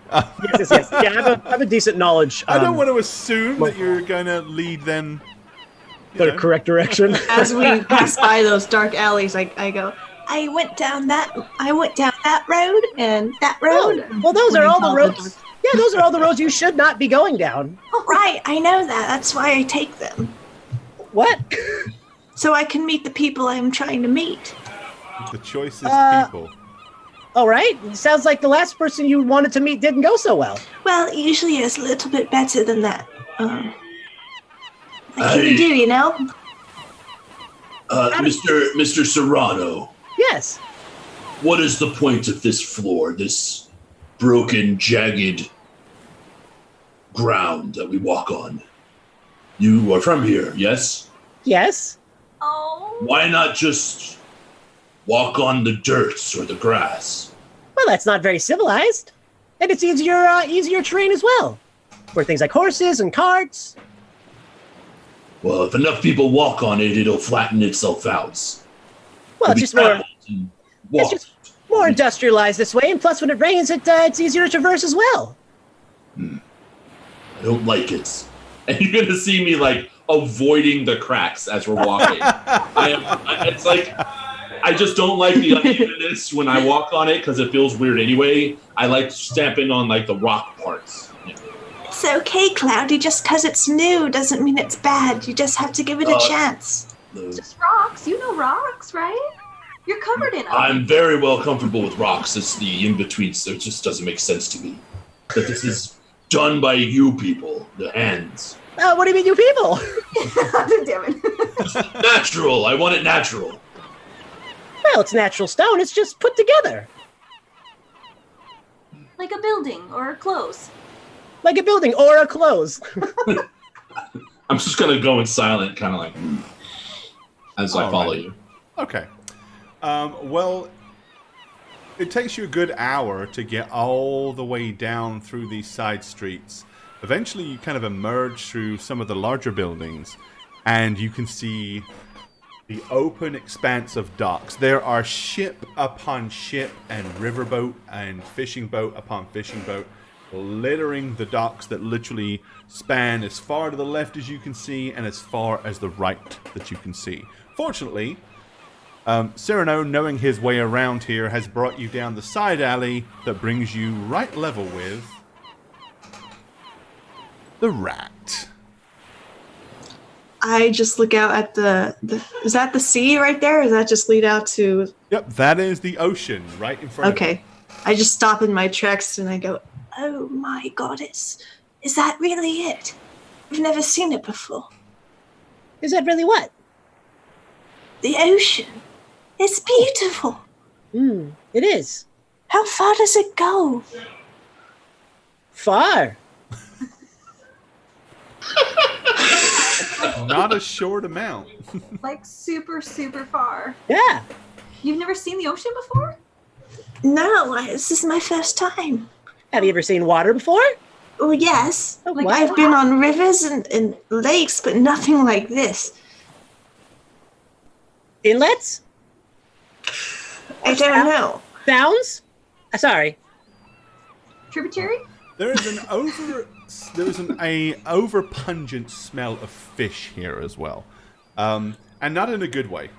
Speaker 8: Yes. Yeah, I have a decent knowledge.
Speaker 3: I don't want to assume that you're going to lead them
Speaker 8: the correct direction.
Speaker 9: As we pass by those dark alleys, I go, I went down that road and that road.
Speaker 8: Well, those are all the roads. Yeah, those are all the roads you should not be going down.
Speaker 9: Oh, right, I know that. That's why I take them.
Speaker 8: What?
Speaker 9: So I can meet the people I'm trying to meet.
Speaker 3: The choice is people.
Speaker 8: All right. Sounds like the last person you wanted to meet didn't go so well.
Speaker 9: Well, usually it's a little bit better than that. What can you do, you know?
Speaker 4: Mr. Serrano.
Speaker 8: Yes.
Speaker 4: What is the point of this floor, this broken, jagged ground that we walk on? You are from here, yes?
Speaker 8: Yes.
Speaker 6: Oh.
Speaker 4: Why not just walk on the dirt or the grass?
Speaker 8: Well, that's not very civilized. And it's easier terrain as well. For things like horses and carts.
Speaker 4: Well, if enough people walk on it, it'll flatten itself out.
Speaker 8: Well, it's
Speaker 4: Walk.
Speaker 8: just more industrialized this way, and plus when it rains, it's easier to traverse as well.
Speaker 4: I don't like it. And you're gonna see me like avoiding the cracks as we're walking. It's like I just don't like the unevenness when I walk on it because it feels weird anyway. I like stamping on like the rock parts. Yeah.
Speaker 9: It's okay, Cloudy. Just because it's new doesn't mean it's bad. You just have to give it a chance.
Speaker 6: Just rocks. You know rocks, right? You're covered in them.
Speaker 4: I'm very well comfortable with rocks. It's the in-betweens that just doesn't make sense to me. That this is done by you people, the hands.
Speaker 8: What do you mean, you people?
Speaker 6: Damn it.
Speaker 4: Natural. I want it natural.
Speaker 8: Well, it's natural stone. It's just put together.
Speaker 6: Like a building or clothes.
Speaker 8: Like a building or a clothes.
Speaker 4: I'm just going to go in silent, kind of like, as I follow you.
Speaker 3: Okay. Well, it takes you a good hour to get all the way down through these side streets. Eventually, you kind of emerge through some of the larger buildings, and you can see the open expanse of docks. There are ship upon ship and riverboat and fishing boat upon fishing boat littering the docks that literally span as far to the left as you can see and as far as the right that you can see. Fortunately, Cyrano, knowing his way around here, has brought you down the side alley that brings you right level with the rat.
Speaker 9: I just look out at the is that the sea right there? Or does that just lead out to...
Speaker 3: Yep, that is the ocean right in front of you.
Speaker 9: Okay. I just stop in my tracks and I go, oh my goddess. Is that really it? I've never seen it before.
Speaker 8: Is that really what?
Speaker 9: The ocean. It's beautiful.
Speaker 8: It is.
Speaker 9: How far does it go?
Speaker 8: Far.
Speaker 3: Not a short amount.
Speaker 6: Like super, super far.
Speaker 8: Yeah.
Speaker 6: You've never seen the ocean before?
Speaker 9: No, this is my first time.
Speaker 8: Have you ever seen water before?
Speaker 9: Oh, yes.
Speaker 8: Oh,
Speaker 9: Like
Speaker 8: wow.
Speaker 9: I've been on rivers and lakes, but nothing like this.
Speaker 8: Inlets?
Speaker 9: I don't know.
Speaker 8: Sounds? Sorry.
Speaker 6: Tributary?
Speaker 3: There is an over pungent smell of fish here as well, and not in a good way.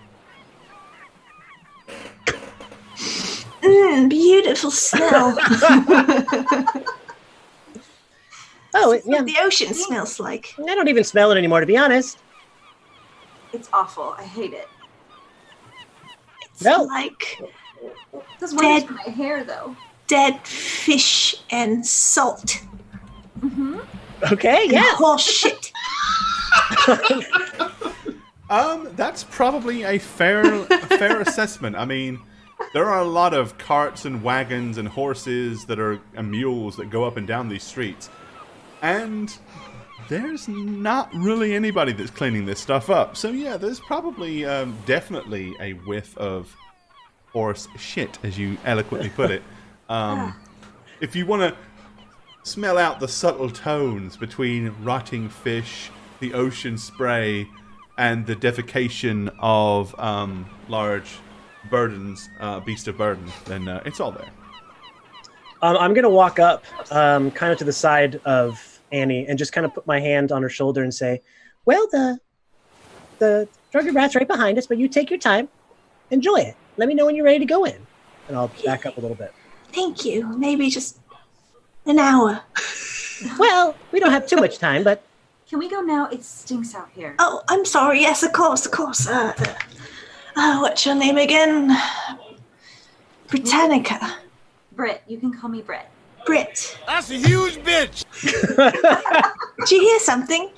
Speaker 9: Beautiful smell.
Speaker 8: Oh,
Speaker 9: That's
Speaker 8: yeah.
Speaker 9: what the ocean smells like.
Speaker 8: I don't even smell it anymore, to be honest.
Speaker 6: It's awful. I hate it.
Speaker 9: It's
Speaker 8: No.
Speaker 9: like
Speaker 6: This is wonders for my hair, though.
Speaker 9: dead fish and salt.
Speaker 8: Okay, yeah.
Speaker 9: Horse shit.
Speaker 3: That's probably a fair assessment. I mean, there are a lot of carts and wagons and horses and mules that go up and down these streets, and there's not really anybody that's cleaning this stuff up. So yeah, there's probably definitely a whiff of horse shit, as you eloquently put it. If you want to smell out the subtle tones between rotting fish, the ocean spray, and the defecation of large burdens, beast of burden, then it's all there.
Speaker 8: I'm going to walk up kind of to the side of Annie and just kind of put my hand on her shoulder and say, well, the drugged rat's right behind us, but you take your time. Enjoy it. Let me know when you're ready to go in. And I'll back up a little bit.
Speaker 9: Thank you. Maybe just an hour.
Speaker 8: Well, we don't have too much time, but...
Speaker 6: Can we go now? It stinks out here.
Speaker 9: Oh, I'm sorry. Yes, of course. What's your name again? Britannica.
Speaker 6: Britt. You can call me Britt.
Speaker 9: Brit.
Speaker 5: That's a huge bitch.
Speaker 9: Did you hear something?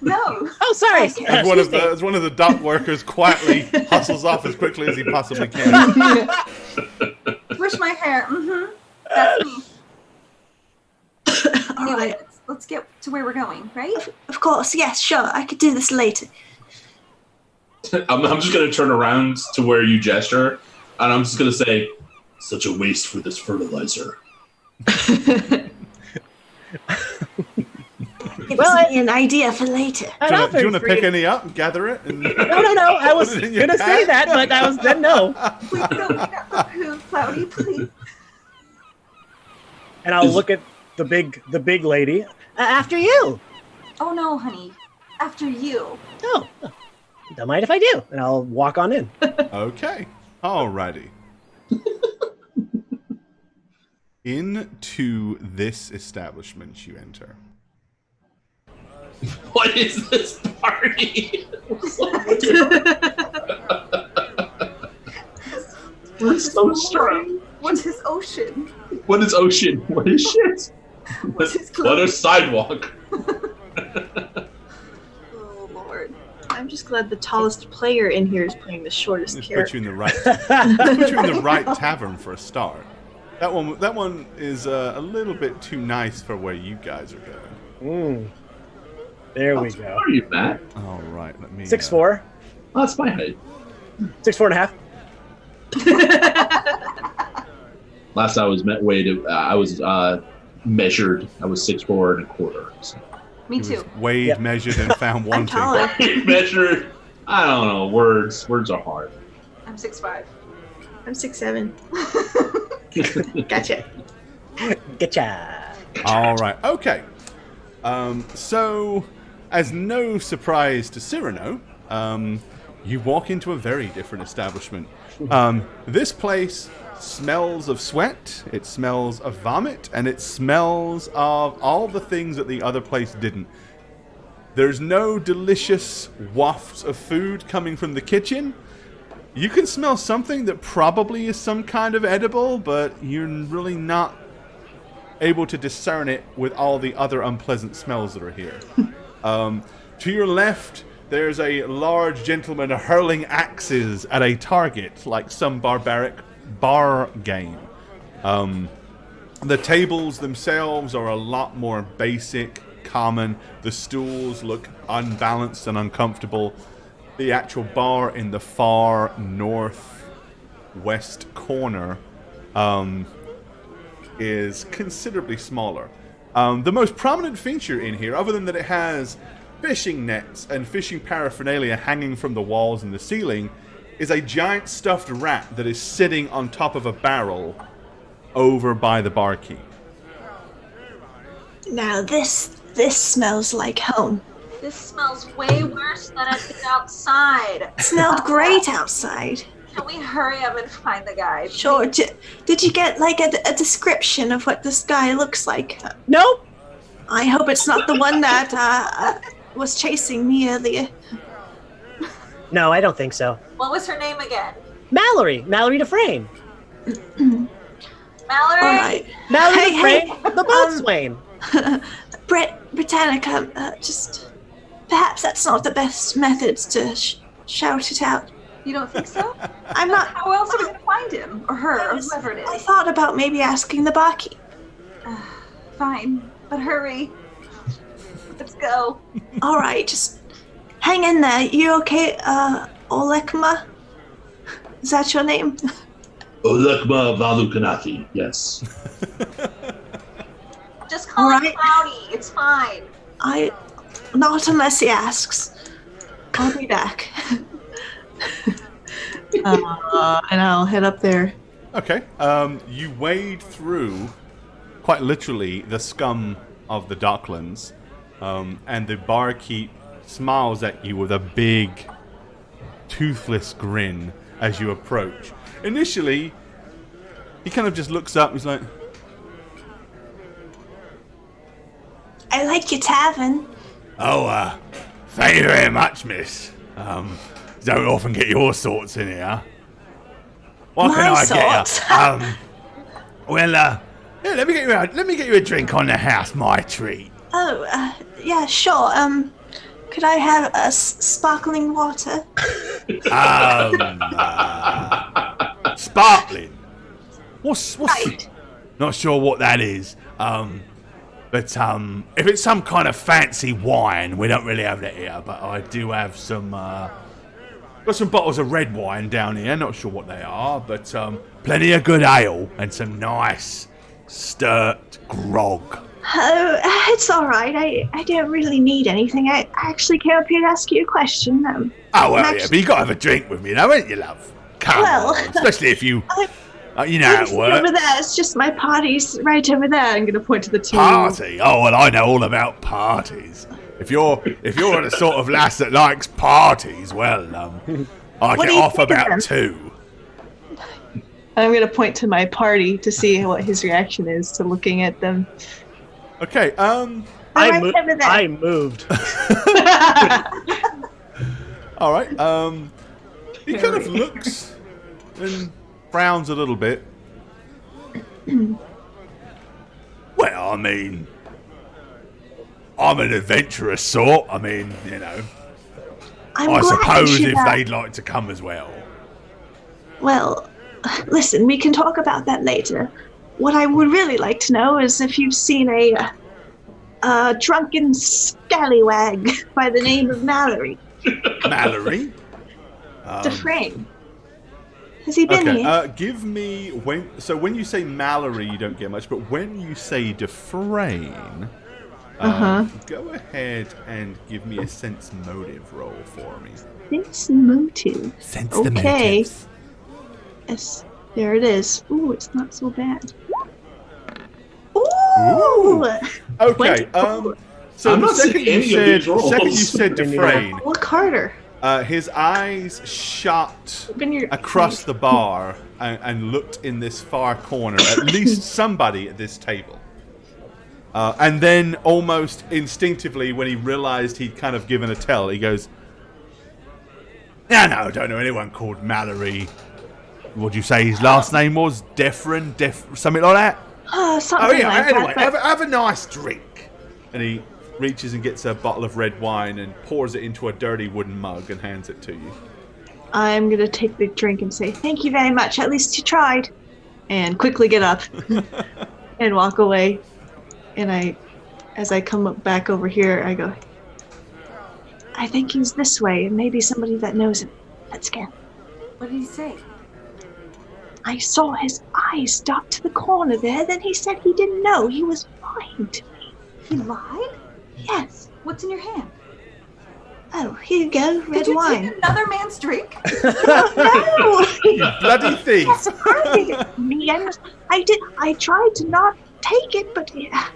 Speaker 6: No.
Speaker 8: Oh, sorry.
Speaker 9: Okay.
Speaker 3: As one of the dock workers quietly hustles off as quickly as he possibly can.
Speaker 6: Brush my hair. That's me.
Speaker 9: All
Speaker 6: Anyway,
Speaker 9: right.
Speaker 6: let's get to where we're going, right?
Speaker 9: Of course. Yes, sure. I could do this later.
Speaker 4: I'm just going to turn around to where you gesture, and I'm just going to say, such a waste for this fertilizer.
Speaker 9: It was an idea for later.
Speaker 3: Do you want to pick any up and gather it? And
Speaker 8: No. I was
Speaker 3: put it in
Speaker 8: going
Speaker 3: your
Speaker 8: to say
Speaker 3: pack?
Speaker 8: that, but I was then no.
Speaker 6: Please don't pick up the poo, Cloudy, please.
Speaker 8: And I'll look at the big lady. After you.
Speaker 6: Oh no, honey. After you.
Speaker 8: Oh, don't mind if I do. And I'll walk on in.
Speaker 3: Okay. Alrighty. Into this establishment you enter.
Speaker 4: What is this party? What's so strange?
Speaker 6: What is ocean?
Speaker 4: What is ocean? What is shit?
Speaker 6: What is
Speaker 4: What is sidewalk?
Speaker 6: Oh Lord.
Speaker 9: I'm just glad the tallest player in here is playing the shortest
Speaker 3: Let's put
Speaker 9: character.
Speaker 3: you in the right tavern for a start. That one is a little bit too nice for where you guys are going.
Speaker 8: There we
Speaker 4: How
Speaker 8: go.
Speaker 4: are you, Matt?
Speaker 3: All right, let me
Speaker 8: 6'4".
Speaker 4: Oh, that's my height.
Speaker 8: 6'4.5".
Speaker 4: Last I was measured. I was 6'4.25". So.
Speaker 6: Me too.
Speaker 3: weighed,
Speaker 8: Yep.
Speaker 3: measured, and found one
Speaker 9: I'm
Speaker 3: thing.
Speaker 9: taller.
Speaker 4: Measured. I don't know. Words are hard.
Speaker 6: I'm 6'5".
Speaker 9: I'm 6'7". Gotcha.
Speaker 8: Getcha.
Speaker 3: All right, okay. So, as no surprise to Cyrano, you walk into a very different establishment. This place smells of sweat, it smells of vomit, and it smells of all the things that the other place didn't. There's no delicious wafts of food coming from the kitchen. You can smell something that probably is some kind of edible, but you're really not able to discern it with all the other unpleasant smells that are here. To your left, there's a large gentleman hurling axes at a target, like some barbaric bar game. The tables themselves are a lot more basic, common. The stools look unbalanced and uncomfortable. The actual bar in the far northwest corner is considerably smaller. The most prominent feature in here, other than that it has fishing nets and fishing paraphernalia hanging from the walls and the ceiling, is a giant stuffed rat that is sitting on top of a barrel over by the barkeep.
Speaker 9: Now this smells like home.
Speaker 6: This smells way worse than it did outside.
Speaker 9: It smelled great outside.
Speaker 6: Can we hurry up and find the guy?
Speaker 9: Sure. Did you get like a description of what this guy looks like?
Speaker 8: Nope.
Speaker 9: I hope it's not the one that was chasing me earlier.
Speaker 8: No, I don't think so.
Speaker 6: What was her name again?
Speaker 8: Mallory Dufresne.
Speaker 6: Mallory?
Speaker 9: All right.
Speaker 8: Mallory
Speaker 9: Hey,
Speaker 8: Dufresne, the boatswain.
Speaker 9: Britannica, just perhaps that's not the best methods to shout it out.
Speaker 6: You don't think so?
Speaker 9: I'm not.
Speaker 6: How else are we going to find him? Or her, or whoever it
Speaker 9: I
Speaker 6: is?
Speaker 9: thought about maybe asking the barkeep.
Speaker 6: Fine, but hurry. Let's go.
Speaker 9: All right, just hang in there. You okay, Olekma? Is that your name?
Speaker 4: Olekma Valukanati, yes.
Speaker 6: Just call it
Speaker 9: Alright.
Speaker 6: cloudy. It's fine.
Speaker 9: Not unless he asks. I'll be back. And I'll head up there.
Speaker 3: Okay. You wade through, quite literally, the scum of the docklands, and the barkeep smiles at you with a big, toothless grin as you approach. Initially, he kind of just looks up and he's like,
Speaker 9: I like your tavern.
Speaker 1: Oh, thank you very much, miss. Don't often get your sorts in here. What
Speaker 9: My
Speaker 1: can I
Speaker 9: sorts?
Speaker 1: get you? Well, yeah, let me get you a drink on the house, my treat.
Speaker 9: Oh, yeah, sure. Could I have a sparkling water?
Speaker 1: Sparkling. What's
Speaker 9: Right.
Speaker 1: not sure what that is. But if it's some kind of fancy wine, we don't really have that here. But I do have some. Got some bottles of red wine down here. Not sure what they are, but plenty of good ale and some nice sturt grog.
Speaker 9: Oh, it's all right. I don't really need anything. I actually came up here to ask you a question.
Speaker 1: Oh well, yeah, but you got to have a drink with me, though, ain't you, love? Come
Speaker 9: Well,
Speaker 1: on, especially if you. You know how it
Speaker 9: Over
Speaker 1: works.
Speaker 9: there, it's just my party's right over there. I'm gonna point to the two.
Speaker 1: Party? Oh well, I know all about parties. If you're the sort of lass that likes parties, well, I
Speaker 9: What
Speaker 1: get
Speaker 9: do you
Speaker 1: off
Speaker 9: think of
Speaker 1: about
Speaker 9: them?
Speaker 1: 2.
Speaker 9: I'm gonna point to my party to see what his reaction is to looking at them.
Speaker 3: okay,
Speaker 8: I moved.
Speaker 3: all right. He kind of looks and frowns a little bit.
Speaker 1: Well, I mean, I'm an adventurous sort. I mean, you know,
Speaker 9: I'm
Speaker 1: I
Speaker 9: glad
Speaker 1: suppose
Speaker 9: you
Speaker 1: if
Speaker 9: should,
Speaker 1: they'd like to come as well.
Speaker 9: Well, listen, we can talk about that later. What I would really like to know is if you've seen a drunken scallywag by the name of Mallory
Speaker 1: Mallory?
Speaker 9: Dufresne. Has he been
Speaker 3: Okay,
Speaker 9: here?
Speaker 3: give me when you say Mallory, you don't get much, but when you say Dufresne, go ahead and give me a sense motive roll for me.
Speaker 9: Sense motive.
Speaker 1: Sense the
Speaker 9: Okay.
Speaker 1: motives.
Speaker 9: Yes, there it is. Ooh, it's not so bad. Ooh!
Speaker 3: Okay,
Speaker 9: 24.
Speaker 3: so
Speaker 4: I'm
Speaker 3: the
Speaker 4: not
Speaker 3: second
Speaker 4: seeing any of these rolls.
Speaker 3: you said Dufresne,
Speaker 9: Look harder.
Speaker 3: his eyes shot
Speaker 9: Open your
Speaker 3: across the bar and looked in this far corner, at least somebody at this table. And then almost instinctively, when he realized he'd kind of given a tell, he goes,
Speaker 1: No, I don't know anyone called Mallory. What'd you say his last name was? Defrin? Something like that?
Speaker 9: Something
Speaker 1: Oh, yeah,
Speaker 9: like
Speaker 1: anyway,
Speaker 9: that. but-
Speaker 3: have a nice drink. And he reaches and gets a bottle of red wine and pours it into a dirty wooden mug and hands it to you.
Speaker 9: I'm gonna take the drink and say, thank you very much, at least you tried. And quickly get up and walk away. And as I come back over here, I go, I think he's this way, and maybe somebody that knows him. Let's go.
Speaker 6: What did he say?
Speaker 9: I saw his eyes dart to the corner there, then he said he didn't know. He was lying to me.
Speaker 6: He lied?
Speaker 9: Yes.
Speaker 6: What's in your hand?
Speaker 9: Oh, here you go, red
Speaker 6: Did you
Speaker 9: wine.
Speaker 6: take another man's drink?
Speaker 9: Oh, no!
Speaker 3: You bloody thief!
Speaker 9: I tried to not take it, but yeah,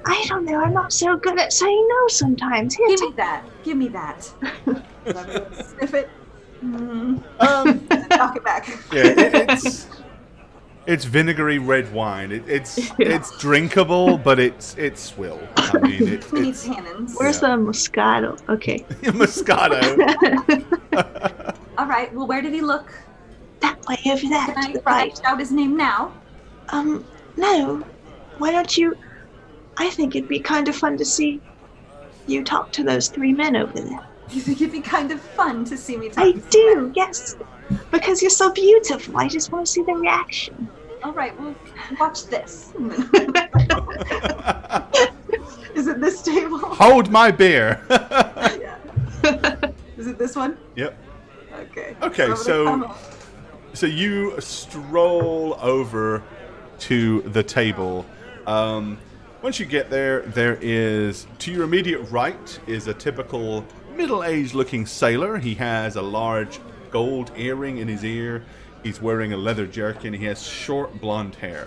Speaker 9: I don't know. I'm not so good at saying no sometimes. Here,
Speaker 6: Give me that. Give me that. Let me sniff it. And knock it back.
Speaker 3: Yeah, it's vinegary red wine. It's drinkable, but it's swill. I mean,
Speaker 6: Who needs
Speaker 3: it's
Speaker 6: tannins?
Speaker 9: where's the Moscato? Okay,
Speaker 3: Moscato.
Speaker 6: All right. Well, where did he look?
Speaker 9: that way over there
Speaker 6: Can
Speaker 9: to
Speaker 6: I
Speaker 9: the right.
Speaker 6: shout his name now?
Speaker 9: No. Why don't you? I think it'd be kind of fun to see you talk to those 3 men over there.
Speaker 6: You think it'd be kind of fun to see me talk
Speaker 9: I
Speaker 6: to someone?
Speaker 9: do, yes. Because you're so beautiful. I just want to see the reaction.
Speaker 6: All right. Well, watch this. Is it this table?
Speaker 3: Hold my beer.
Speaker 6: Yeah. Is it this one?
Speaker 3: Yep.
Speaker 6: Okay.
Speaker 3: Okay,
Speaker 6: I'm gonna come up.
Speaker 3: So you stroll over to the table. Once you get there, there is, to your immediate right, is a typical middle-aged looking sailor. He has a large gold earring in his ear. He's wearing a leather jerkin. He has short blonde hair.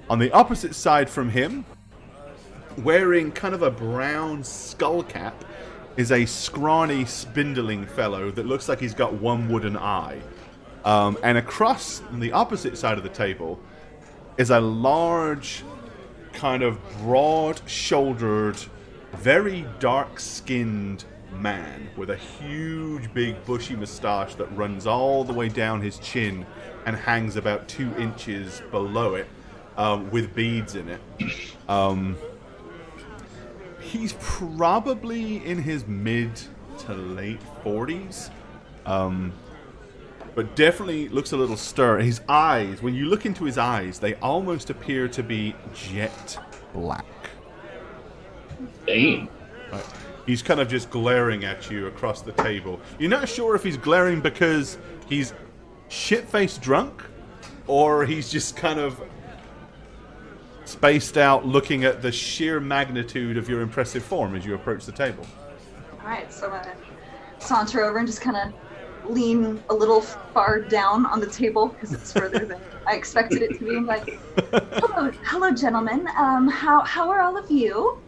Speaker 3: On the opposite side from him, wearing kind of a brown skull cap, is a scrawny, spindling fellow that looks like he's got one wooden eye. And across on the opposite side of the table is a large, kind of broad-shouldered, very dark-skinned man with a huge, big, bushy moustache that runs all the way down his chin and hangs about 2 inches below it, with beads in it. He's probably in his mid to late 40s, but definitely looks a little stern. His eyes, when you look into his eyes, they almost appear to be jet black.
Speaker 4: Damn.
Speaker 3: Right. He's kind of just glaring at you across the table. You're not sure if he's glaring because he's shit-faced drunk, or he's just kind of spaced out looking at the sheer magnitude of your impressive form as you approach the table.
Speaker 6: Alright, so I'm going to saunter over and just kind of lean a little far down on the table because it's further than I expected it to be. I'm like, hello, gentlemen. How are all of you?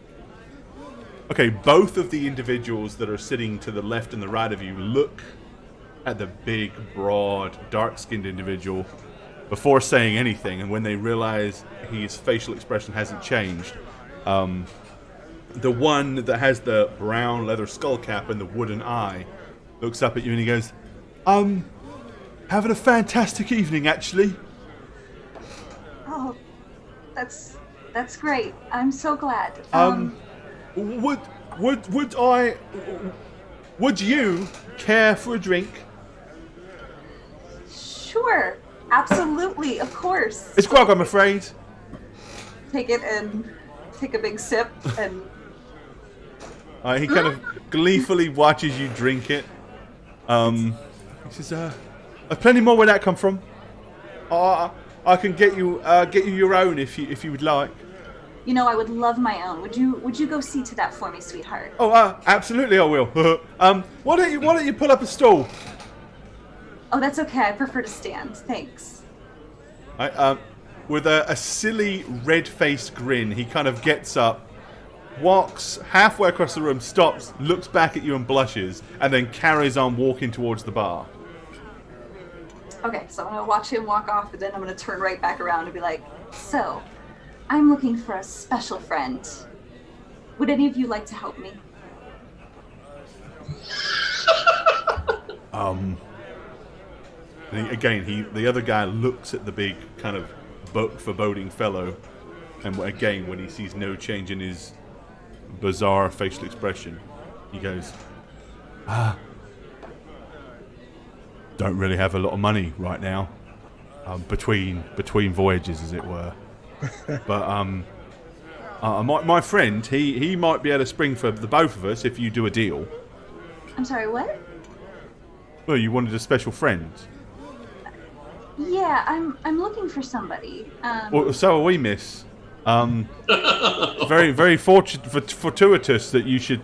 Speaker 3: Okay, both of the individuals that are sitting to the left and the right of you look at the big, broad, dark-skinned individual before saying anything, and when they realize his facial expression hasn't changed, the one that has the brown leather skull cap and the wooden eye looks up at you and he goes, having a fantastic evening, actually.
Speaker 6: Oh, that's great. I'm so glad.
Speaker 3: Would you care for a drink?
Speaker 6: Sure. Absolutely. Of course.
Speaker 3: It's grog, I'm afraid.
Speaker 6: Take it and take a big sip and...
Speaker 3: He kind of gleefully watches you drink it. He says, plenty more where that come from. I can get you your own if you would like.
Speaker 6: You know, I would love my own. Would you go see to that for me, sweetheart?
Speaker 3: Oh, absolutely I will. Why don't you pull up a stool?
Speaker 6: Oh, that's okay. I prefer to stand. Thanks.
Speaker 3: With a silly red-faced grin, he kind of gets up, walks halfway across the room, stops, looks back at you and blushes, and then carries on walking towards the bar.
Speaker 6: Okay, so I'm going to watch him walk off, and then I'm going to turn right back around and be like, so, I'm looking for a special friend. Would any of you like to help me?
Speaker 3: The other guy looks at the big kind of foreboding fellow, and again, when he sees no change in his bizarre facial expression, he goes, don't really have a lot of money right now, between voyages, as it were. But my friend, he might be able to spring for the both of us if you do a deal.
Speaker 6: I'm sorry, what?
Speaker 3: Well, you wanted a special friend.
Speaker 6: Yeah, I'm looking for somebody.
Speaker 3: Well, so are we, miss. Very, very fortuitous that you should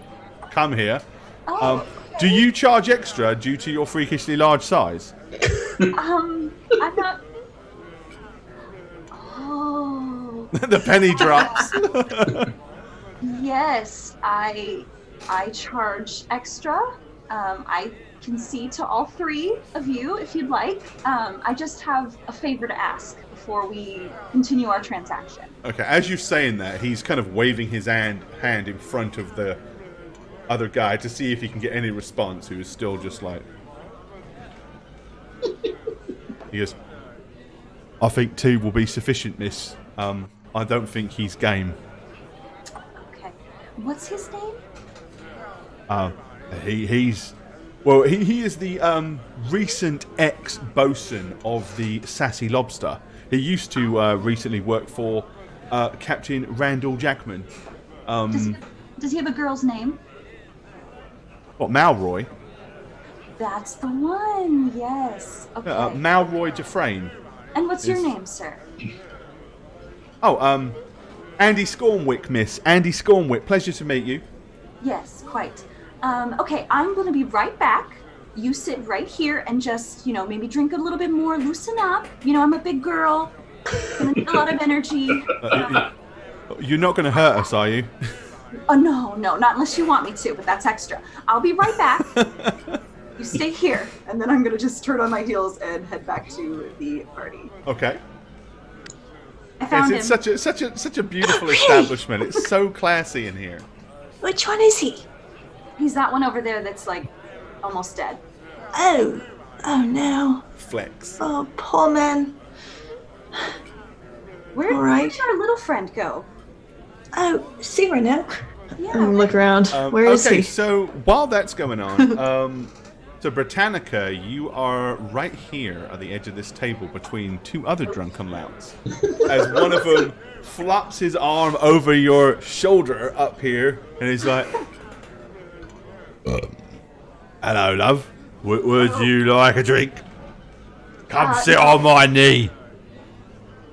Speaker 3: come here.
Speaker 6: Okay.
Speaker 3: Do you charge extra due to your freakishly large size?
Speaker 6: I'm not... Oh...
Speaker 3: The penny drops.
Speaker 6: Yes, I charge extra. I can see to all 3 of you if you'd like. I just have a favor to ask before we continue our transaction.
Speaker 3: Okay, as you're saying that, he's kind of waving his hand in front of the other guy to see if he can get any response, who is still just like... He goes, I think 2 will be sufficient, miss. I don't think he's game.
Speaker 6: Okay. What's his name?
Speaker 3: He is the recent ex-bosun of the Sassy Lobster. He used to recently work for Captain Randall Jackman.
Speaker 6: Does he have a girl's name?
Speaker 3: What, Malroy?
Speaker 6: That's the one, yes. Okay.
Speaker 3: Malroy Dufresne.
Speaker 6: And what's your name, sir?
Speaker 3: Oh, Andy Scornwick, miss. Andy Scornwick. Pleasure to meet you.
Speaker 6: Yes, quite. Okay, I'm gonna be right back. You sit right here and just, maybe drink a little bit more, loosen up. I'm a big girl. Gonna need a lot of energy.
Speaker 3: You're not going to hurt us, are you?
Speaker 6: Oh, no, not unless you want me to, but that's extra. I'll be right back. You stay here, and then I'm gonna just turn on my heels and head back to the party.
Speaker 3: Okay.
Speaker 6: I found him.
Speaker 3: It's such a beautiful establishment. It's so classy in here.
Speaker 9: Which one is he?
Speaker 6: He's that one over there that's like almost dead.
Speaker 9: Oh no.
Speaker 3: Flex.
Speaker 9: Oh, poor man.
Speaker 6: Where'd
Speaker 9: Right.
Speaker 6: our little friend go?
Speaker 9: Oh, Cyrano.
Speaker 6: Yeah.
Speaker 9: Look around. Where is
Speaker 3: okay,
Speaker 9: he?
Speaker 3: so while that's going on, so Britannica, you are right here at the edge of this table between two other drunken louts. As one of them flops his arm over your shoulder up here, and he's like, "Hello, love. Would you like a drink? Come sit on my knee."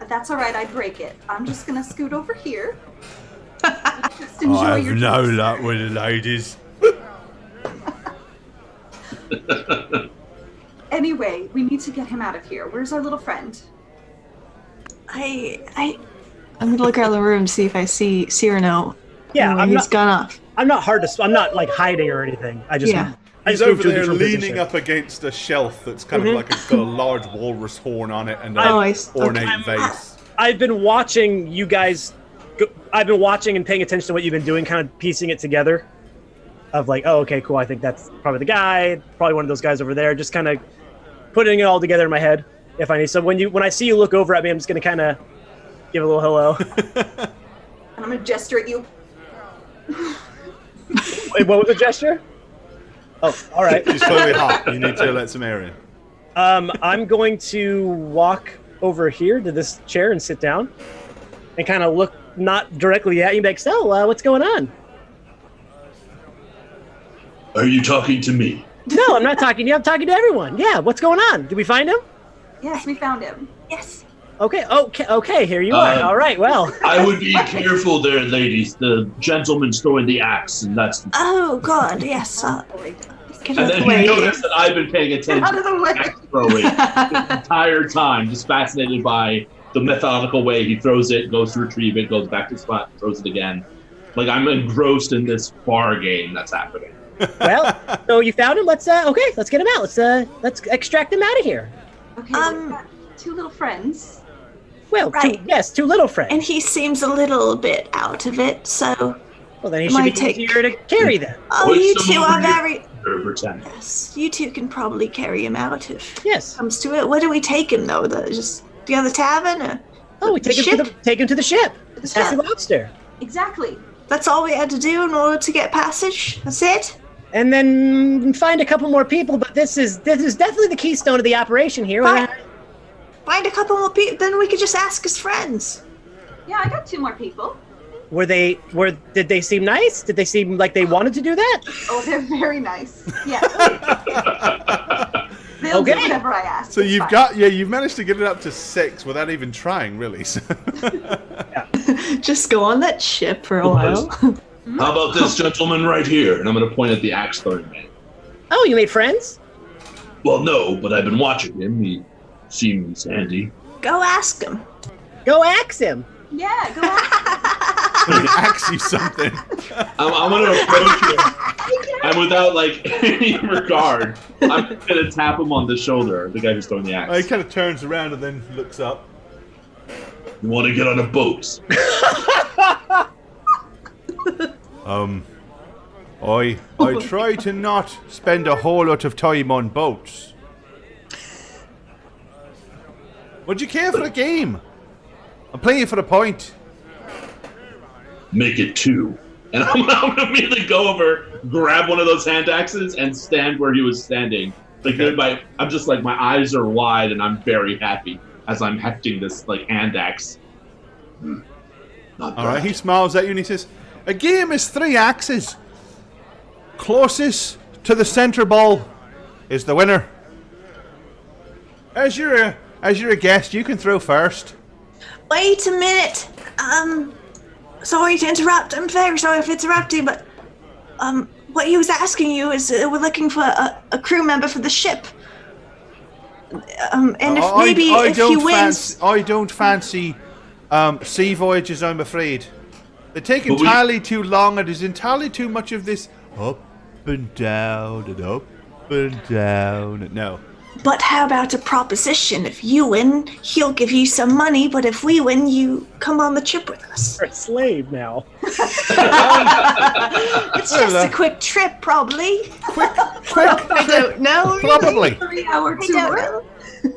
Speaker 6: That's all right. I break it. I'm just gonna scoot over here. Just enjoy
Speaker 3: I have
Speaker 6: your
Speaker 3: no
Speaker 6: juice.
Speaker 3: luck with the ladies.
Speaker 6: Anyway, we need to get him out of here. Where's our little friend?
Speaker 9: I'm gonna look around the room, see if I see Cyrano.
Speaker 8: Yeah,
Speaker 9: Anyway, he's gone off.
Speaker 8: I'm not I'm not like hiding or anything. I just
Speaker 9: Yeah.
Speaker 8: I
Speaker 3: He's
Speaker 8: just moved
Speaker 3: over
Speaker 8: to a
Speaker 3: there
Speaker 8: different
Speaker 3: leaning
Speaker 8: position.
Speaker 3: up against a shelf that's kind of like got a large walrus horn on it and an
Speaker 9: I see.
Speaker 3: ornate
Speaker 9: Okay.
Speaker 3: vase.
Speaker 8: I've been watching you guys. I've been watching and paying attention to what you've been doing, kind of piecing it together. Of like, oh, okay, cool. I think that's probably the guy, probably one of those guys over there. Just kind of putting it all together in my head, if I need. So when I see you look over at me, I'm just gonna kind of give a little hello.
Speaker 6: And I'm gonna gesture at you.
Speaker 8: Wait, what was the gesture? Oh, all right.
Speaker 3: She's totally hot. You need to let some air in.
Speaker 8: I'm going to walk over here to this chair and sit down, and kind of look not directly at you, but like, so what's going on?
Speaker 4: Are you talking to me?
Speaker 8: No, I'm not talking to you. I'm talking to everyone. Yeah, what's going on? Did we find him?
Speaker 6: Yes, we found him.
Speaker 9: Yes.
Speaker 8: Okay. Here you are. All right. Well,
Speaker 4: I would be careful there, ladies. The gentleman's throwing the axe, and that's.
Speaker 9: Oh God, yes.
Speaker 6: Boy.
Speaker 9: Get
Speaker 4: And
Speaker 9: out of
Speaker 4: then
Speaker 9: the way.
Speaker 4: you notice that I've been paying attention
Speaker 6: Out of the way.
Speaker 4: to axe throwing the entire time, just fascinated by the methodical way he throws it, goes to retrieve it, goes back to the spot, throws it again. Like I'm engrossed in this bar game that's happening.
Speaker 8: well. So you found him. Let's get him out. Let's extract him out of here.
Speaker 6: Okay, we've got two little friends.
Speaker 8: Well,
Speaker 9: Right.
Speaker 8: two little friends.
Speaker 9: And he seems a little bit out of it, so.
Speaker 8: Well, then he should
Speaker 9: might
Speaker 8: be
Speaker 9: take-
Speaker 8: easier to carry then.
Speaker 9: Oh,
Speaker 4: Put
Speaker 9: you
Speaker 4: some
Speaker 9: two
Speaker 4: over
Speaker 9: are
Speaker 4: here.
Speaker 9: very.
Speaker 4: Pretend.
Speaker 9: Yes, you two can probably carry him out if
Speaker 8: Yes.
Speaker 9: comes to it. Where do we take him though? Just the other tavern? Or
Speaker 8: Oh, we take him to the ship.
Speaker 9: The
Speaker 8: That's the
Speaker 9: ship.
Speaker 8: lobster.
Speaker 6: Exactly.
Speaker 9: That's all we had to do in order to get passage. That's it.
Speaker 8: And then find a couple more people, but this is definitely the keystone of the operation here.
Speaker 9: Fine. Find a couple more people, then we could just ask his friends.
Speaker 6: Yeah, I got two more people.
Speaker 8: Did they seem nice? Did they seem like they wanted to do that?
Speaker 6: Oh, they're very nice. Yeah. They'll
Speaker 8: Okay.
Speaker 6: do whatever I ask.
Speaker 3: So
Speaker 6: It's
Speaker 3: you've
Speaker 6: fine.
Speaker 3: you've managed to get it up to 6 without even trying, really. So
Speaker 9: Just go on that ship for a while.
Speaker 4: How about this gentleman right here? And I'm going to point at the axe throwing man.
Speaker 8: Oh, you made friends?
Speaker 4: Well, no, but I've been watching him. He seems handy.
Speaker 9: Go ask him.
Speaker 8: Go axe him.
Speaker 6: Yeah, go ask.
Speaker 3: he asks you something.
Speaker 4: I'm going to approach him, and without like any regard, I'm going to tap him on the shoulder. The guy who's throwing the
Speaker 3: He
Speaker 4: axe.
Speaker 3: kind of turns around and then looks up.
Speaker 4: You want to get on a boat?
Speaker 3: I try to not spend a whole lot of time on boats. Would you care for a game? I'm playing for the point.
Speaker 4: Make it 2. And I'm going to immediately go over, grab one of those hand axes, and stand where he was standing. Like I'm just like my eyes are wide, and I'm very happy as I'm hefting this like hand axe. Not
Speaker 3: All
Speaker 4: bad.
Speaker 3: right, he smiles at you and he says, "A game is 3 axes. Closest to the center ball is the winner. As you're a guest, you can throw first."
Speaker 9: Wait a minute. sorry to interrupt. I'm very sorry for interrupting, but what he was asking you is we're looking for a crew member for the ship. And if he wins,
Speaker 7: I don't fancy sea voyages. I'm afraid they take entirely too long, and there's entirely too much of this up and down and up and down. No.
Speaker 9: But how about a proposition? If you win, he'll give you some money, but if we win, you come on the trip with us.
Speaker 8: You're a slave now.
Speaker 9: It's just a quick trip, probably.
Speaker 7: Quick.
Speaker 9: I don't know.
Speaker 7: Probably.
Speaker 6: 3-hour
Speaker 9: I
Speaker 6: tour.
Speaker 9: don't know.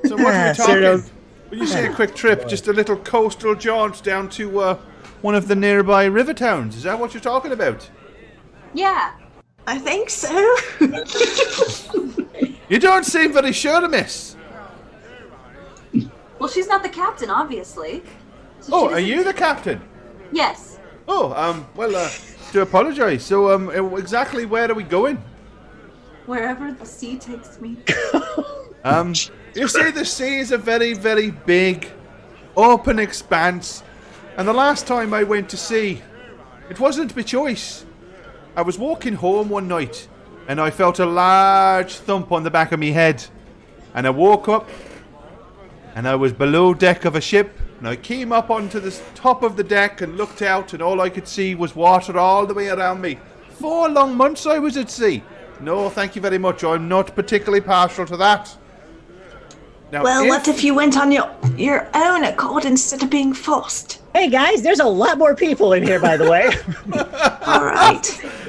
Speaker 7: So what are we talking?
Speaker 8: Serious.
Speaker 7: When you say a quick trip, just a little coastal jaunt down to one of the nearby river towns. Is that what you're talking about?
Speaker 6: Yeah.
Speaker 9: I think so.
Speaker 7: You don't seem very sure, miss.
Speaker 6: Well, she's not the captain, obviously. So
Speaker 7: Oh,
Speaker 6: she
Speaker 7: are you the captain?
Speaker 6: Yes.
Speaker 7: Oh, do apologise. So, exactly where are we going?
Speaker 6: Wherever the sea takes me.
Speaker 7: You see, the sea is a very, very big, open expanse. And the last time I went to sea, it wasn't my choice. I was walking home one night, and I felt a large thump on the back of my head. And I woke up, and I was below deck of a ship, and I came up onto the top of the deck and looked out, and all I could see was water all the way around me. 4 long months I was at sea. No, thank you very much. I'm not particularly partial to that. Now,
Speaker 9: Well, what if you went on your own accord instead of being forced?
Speaker 8: Hey guys, there's a lot more people in here, by the way.
Speaker 9: All right.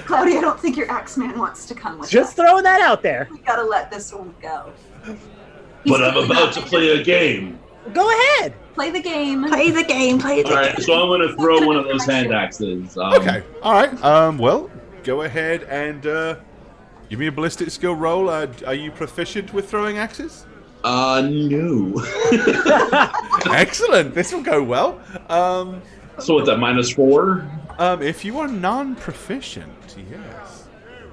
Speaker 6: Claudia, I don't think your Axeman wants to come with
Speaker 8: Just
Speaker 6: us.
Speaker 8: throwing that out there.
Speaker 6: We gotta let this one go.
Speaker 4: But I'm about to play a game.
Speaker 8: Go ahead.
Speaker 6: Play the game.
Speaker 9: Play the game.
Speaker 4: Alright, so I'm going to throw one of those hand axes.
Speaker 7: Okay, alright. Well, go ahead and give me a ballistic skill roll. Are you proficient with throwing axes?
Speaker 4: No.
Speaker 7: Excellent. This will go well.
Speaker 4: So what's that, -4?
Speaker 7: If you are non-proficient, yes.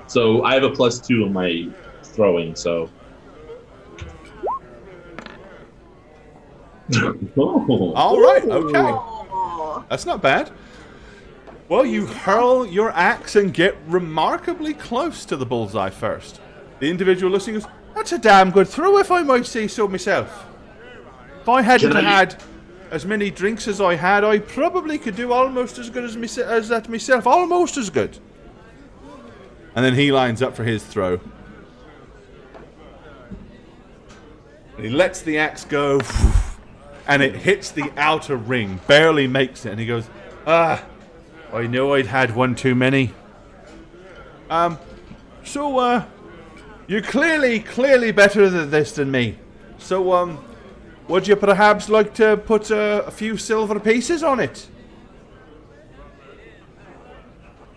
Speaker 4: So I have a +2 on my throwing, so. Oh.
Speaker 7: Alright, okay.
Speaker 6: Oh.
Speaker 7: That's not bad. Well, you hurl your axe and get remarkably close to the bullseye first. The individual listening goes, "That's a damn good throw, if I might say so myself. If I hadn't had as many drinks as I had, I probably could do almost as good as that myself. Almost as good." And then he lines up for his throw. And he lets the axe go, and it hits the outer ring, barely makes it, and he goes, I know I'd had one too many. You're clearly better at this than me. So, would you perhaps like to put a few silver pieces on it?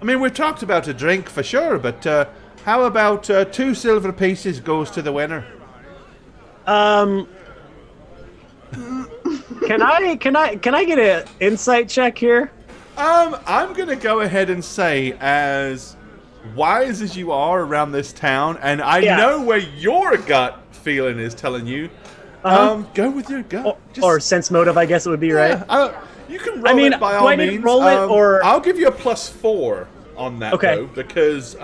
Speaker 7: I mean, we've talked about a drink for sure, but how about 2 silver pieces goes to the winner?
Speaker 8: Can I get an insight check here?
Speaker 7: I'm gonna go ahead and say, as wise as you are around this town, and I know where your gut feeling is telling you, go with your gut.
Speaker 8: Or sense motive, I guess it would be, right?
Speaker 7: You can roll it by all
Speaker 8: do I need
Speaker 7: means.
Speaker 8: to roll it, or
Speaker 7: I'll give you a +4 on that, though, because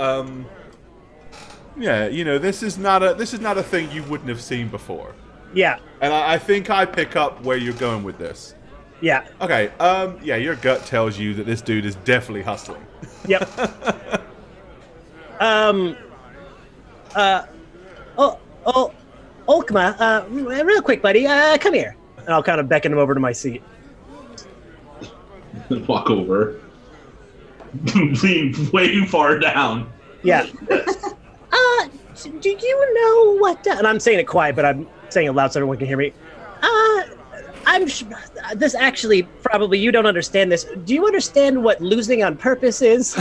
Speaker 7: this is not a thing you wouldn't have seen before.
Speaker 8: Yeah.
Speaker 7: And I think I pick up where you're going with this.
Speaker 8: Yeah.
Speaker 7: Okay. Your gut tells you that this dude is definitely hustling.
Speaker 8: Yep. Olkma, real quick, buddy, come here. And I'll kind of beckon him over to my seat.
Speaker 4: Walk over. Lean way far down.
Speaker 8: Yeah. Do you know what? And I'm saying it quiet, but I'm saying it loud so everyone can hear me. This actually, probably you don't understand this. Do you understand what losing on purpose is?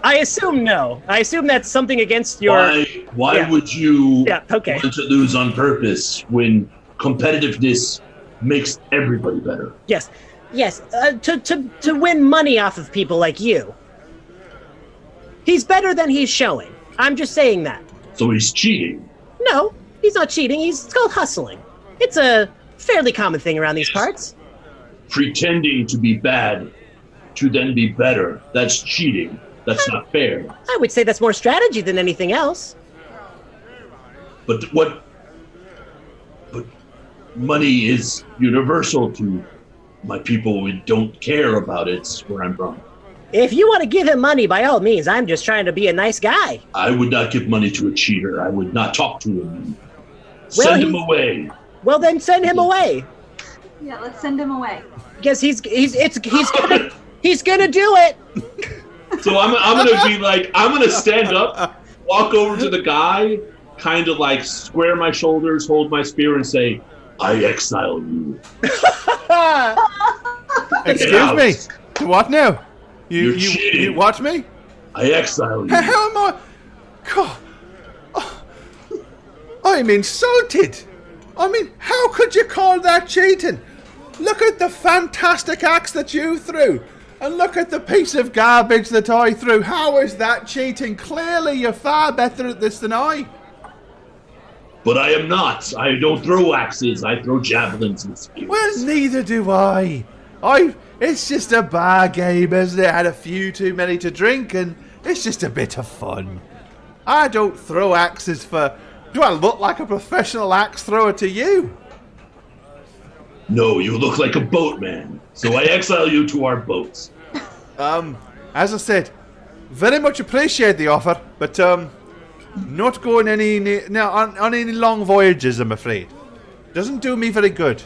Speaker 8: I assume no. I assume that's something against your...
Speaker 4: Why would you
Speaker 8: want
Speaker 4: to lose on purpose when competitiveness makes everybody better?
Speaker 8: Yes. To win money off of people like you. He's better than he's showing. I'm just saying that.
Speaker 4: So he's cheating?
Speaker 8: No, he's not cheating. It's called hustling. It's a fairly common thing around these parts.
Speaker 4: pretending to be bad to then be better. That's cheating. That's not fair.
Speaker 8: I would say that's more strategy than anything else.
Speaker 4: But money is universal to my people who don't care about it where I'm from.
Speaker 8: If you want to give him money, by all means. I'm just trying to be a nice guy.
Speaker 4: I would not give money to a cheater. I would not talk to him. Send him away.
Speaker 8: Well, then send him away.
Speaker 6: Yeah, let's send him away.
Speaker 8: Because he's gonna do it.
Speaker 4: So I'm gonna be like, I'm gonna stand up, walk over to the guy, kind of like square my shoulders, hold my spear, and say, "I exile you."
Speaker 7: Excuse me. What now?
Speaker 4: You're
Speaker 7: You
Speaker 4: cheating.
Speaker 7: watch me?
Speaker 4: I exile you.
Speaker 7: How am I? God. Oh, I'm insulted. I mean, how could you call that cheating? Look at the fantastic axe that you threw. And look at the piece of garbage that I threw. How is that cheating? Clearly, you're far better at this than I.
Speaker 4: But I am not. I don't throw axes. I throw javelins and spears.
Speaker 7: Well, neither do I. It's just a bar game, isn't it? I had a few too many to drink, and it's just a bit of fun. I don't throw axes for... Do I look like a professional axe thrower to you?
Speaker 4: No, you look like a boatman. So I exile you to our boats.
Speaker 7: As I said, very much appreciate the offer, but not going on any long voyages, I'm afraid. Doesn't do me very good.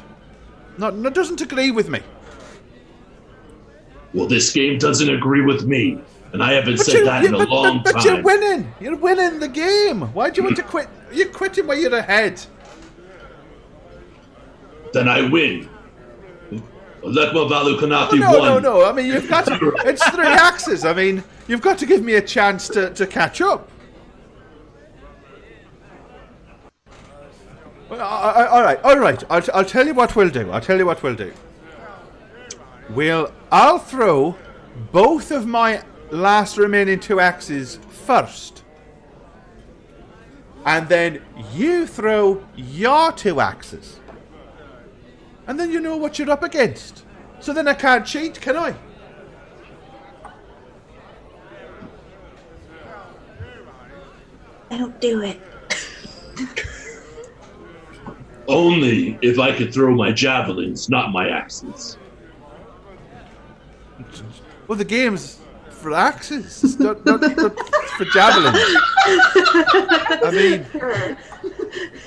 Speaker 7: Doesn't agree with me.
Speaker 4: Well, this game doesn't agree with me, and I haven't said that in a long time.
Speaker 7: But you're winning. You're winning the game. Why do you want to quit? You're quitting while you're ahead.
Speaker 4: Then I win. Lekma Valu Kanati won.
Speaker 7: No. I mean, you've got to... It's 3 axes. I mean, you've got to give me a chance to catch up. Well, all right. I'll tell you what we'll do. I'll throw both of my last remaining 2 axes first. And then you throw your 2 axes. And then you know what you're up against. So then I can't cheat, can I?
Speaker 9: I don't do it.
Speaker 4: Only if I could throw my javelins, not my axes.
Speaker 7: Well, the game's for axes, it's not for javelins. I mean,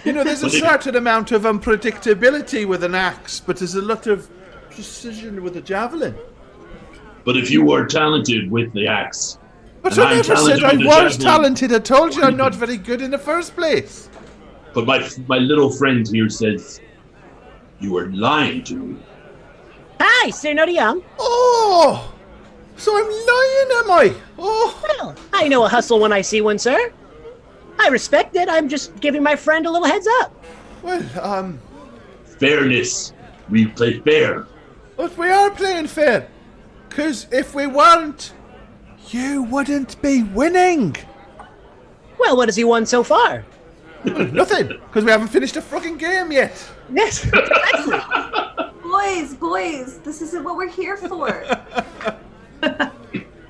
Speaker 7: there's a certain amount of unpredictability with an axe, but there's a lot of precision with a javelin.
Speaker 4: But if you were talented with the axe,
Speaker 7: but
Speaker 4: and
Speaker 7: I never said I was talented. I told you I'm not very good in the first place.
Speaker 4: But my little friend here says you were lying to me.
Speaker 8: Hi, Sir Nodiam.
Speaker 7: Oh, so I'm lying, am I? Oh.
Speaker 8: Well, I know a hustle when I see one, sir. I respect it. I'm just giving my friend a little heads up.
Speaker 7: Well,
Speaker 4: Fairness. We play fair.
Speaker 7: But we are playing fair. Because if we weren't, you wouldn't be winning.
Speaker 8: Well, what has he won so far?
Speaker 7: Well, nothing, because we haven't finished a fucking game yet.
Speaker 8: Yes, exactly.
Speaker 6: Boys, this isn't what we're here for. I'm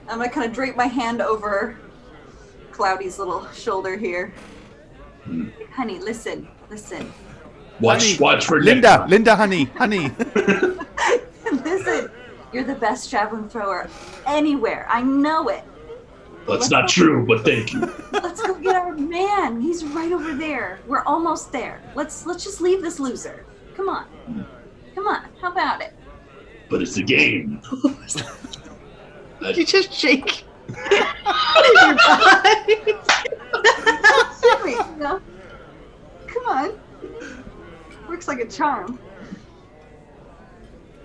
Speaker 6: gonna kind of drape my hand over Cloudy's little shoulder here. Honey, listen.
Speaker 4: Watch for
Speaker 7: Linda, honey.
Speaker 6: Listen, you're the best javelin thrower anywhere. I know it.
Speaker 4: That's not true, but thank you.
Speaker 6: Let's go get our man. He's right over there. We're almost there. Let's just leave this loser. Come on. How about it?
Speaker 4: But it's a game.
Speaker 9: You just shake.
Speaker 6: Silly, no. Come on. Works like a charm.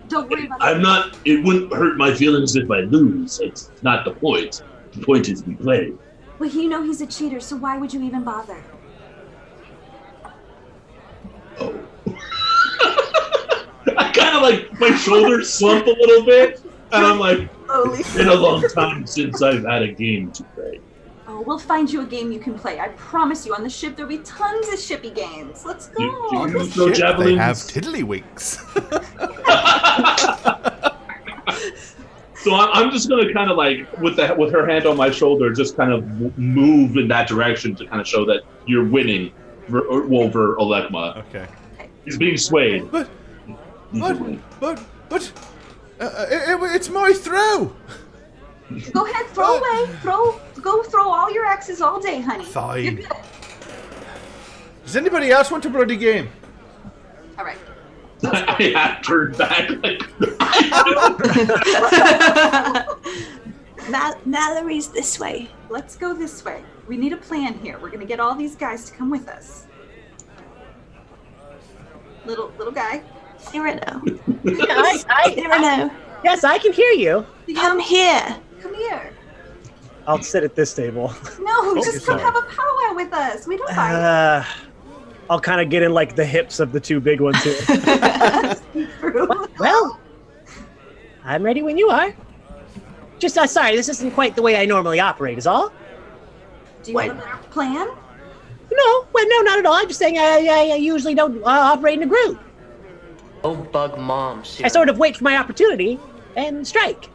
Speaker 6: Don't worry about it.
Speaker 4: It wouldn't hurt my feelings if I lose. It's not the point. The point is we play.
Speaker 6: Well, you know he's a cheater, so why would you even bother?
Speaker 4: Oh. I kind of my shoulders slump a little bit, and I'm like,
Speaker 6: Holy
Speaker 4: it's been a long time since I've had a game to play.
Speaker 6: Oh, we'll find you a game you can play. I promise you, on the ship there'll be tons of shippy games. Let's go.
Speaker 4: You
Speaker 3: On the
Speaker 4: throw
Speaker 3: ship, they
Speaker 4: javelins.
Speaker 3: have tiddlywinks.
Speaker 4: So I'm just gonna kind of like with her hand on my shoulder, just kind of move in that direction to kind of show that you're winning over Olegma.
Speaker 3: Okay.
Speaker 4: He's being swayed.
Speaker 7: But it's my throw.
Speaker 6: Go ahead, throw away. Go throw all your X's all day, honey.
Speaker 7: Fine.
Speaker 6: You're good.
Speaker 7: Does anybody else want a bloody game?
Speaker 6: All right.
Speaker 4: I have turned back.
Speaker 9: Mallory's this way.
Speaker 6: Let's go this way. We need a plan here. We're gonna get all these guys to come with us. Little guy.
Speaker 9: Cyrano.
Speaker 8: I
Speaker 9: Cyrano.
Speaker 8: yes, I can hear you.
Speaker 9: Come here.
Speaker 6: Come here.
Speaker 8: I'll sit at this table.
Speaker 6: No, just come
Speaker 3: sorry.
Speaker 6: have a powwow with us. We don't fight.
Speaker 8: I'll kind of get in like the hips of the two big ones here. Well, I'm ready when you are. Just sorry, this isn't quite the way I normally operate. Is all?
Speaker 6: Do you have a better plan?
Speaker 8: No, well, no, not at all. I'm just saying I usually don't operate in a group.
Speaker 5: Oh, bug mom.
Speaker 8: I sort of wait for my opportunity and strike.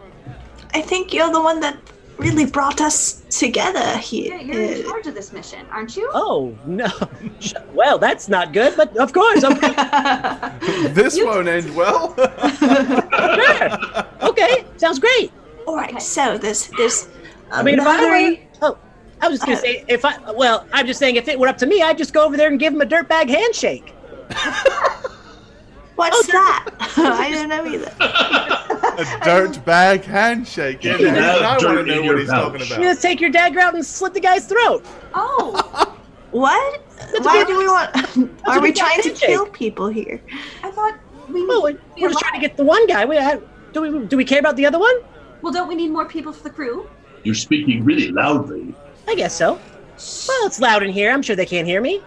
Speaker 9: I think you're the one that really brought us together here.
Speaker 6: Yeah, you're in charge of this mission, aren't you?
Speaker 8: Oh no! Well, that's not good. But of course, okay.
Speaker 7: This won't end well.
Speaker 8: Sure. Okay, sounds great.
Speaker 9: All right,
Speaker 6: Okay.
Speaker 9: so there's
Speaker 8: I mean, if I
Speaker 9: Mallory.
Speaker 8: were, I was just gonna say I'm just saying if it were up to me, I'd just go over there and give him a dirtbag handshake.
Speaker 9: What's that? I don't know either.
Speaker 7: A dirt bag handshake. Yeah,
Speaker 4: You have
Speaker 7: I want
Speaker 4: dirt
Speaker 7: to
Speaker 4: in
Speaker 7: know
Speaker 4: your
Speaker 7: what he's
Speaker 4: pouch.
Speaker 7: talking
Speaker 8: You
Speaker 7: about.
Speaker 8: just take your dagger out and slit the guy's throat.
Speaker 6: Oh,
Speaker 9: What?
Speaker 8: That's
Speaker 9: Why
Speaker 8: what
Speaker 9: do we want? Are
Speaker 8: what
Speaker 9: we
Speaker 8: we got
Speaker 9: trying to
Speaker 8: handshake.
Speaker 9: kill people here?
Speaker 6: I thought we
Speaker 8: Well,
Speaker 6: need to be
Speaker 8: we're just trying to
Speaker 6: alive.
Speaker 8: get the one guy. Do we care about the other one?
Speaker 6: Well, don't we need more people for the crew?
Speaker 4: You're speaking really loudly.
Speaker 8: I guess so. Well, it's loud in here. I'm sure they can't hear me.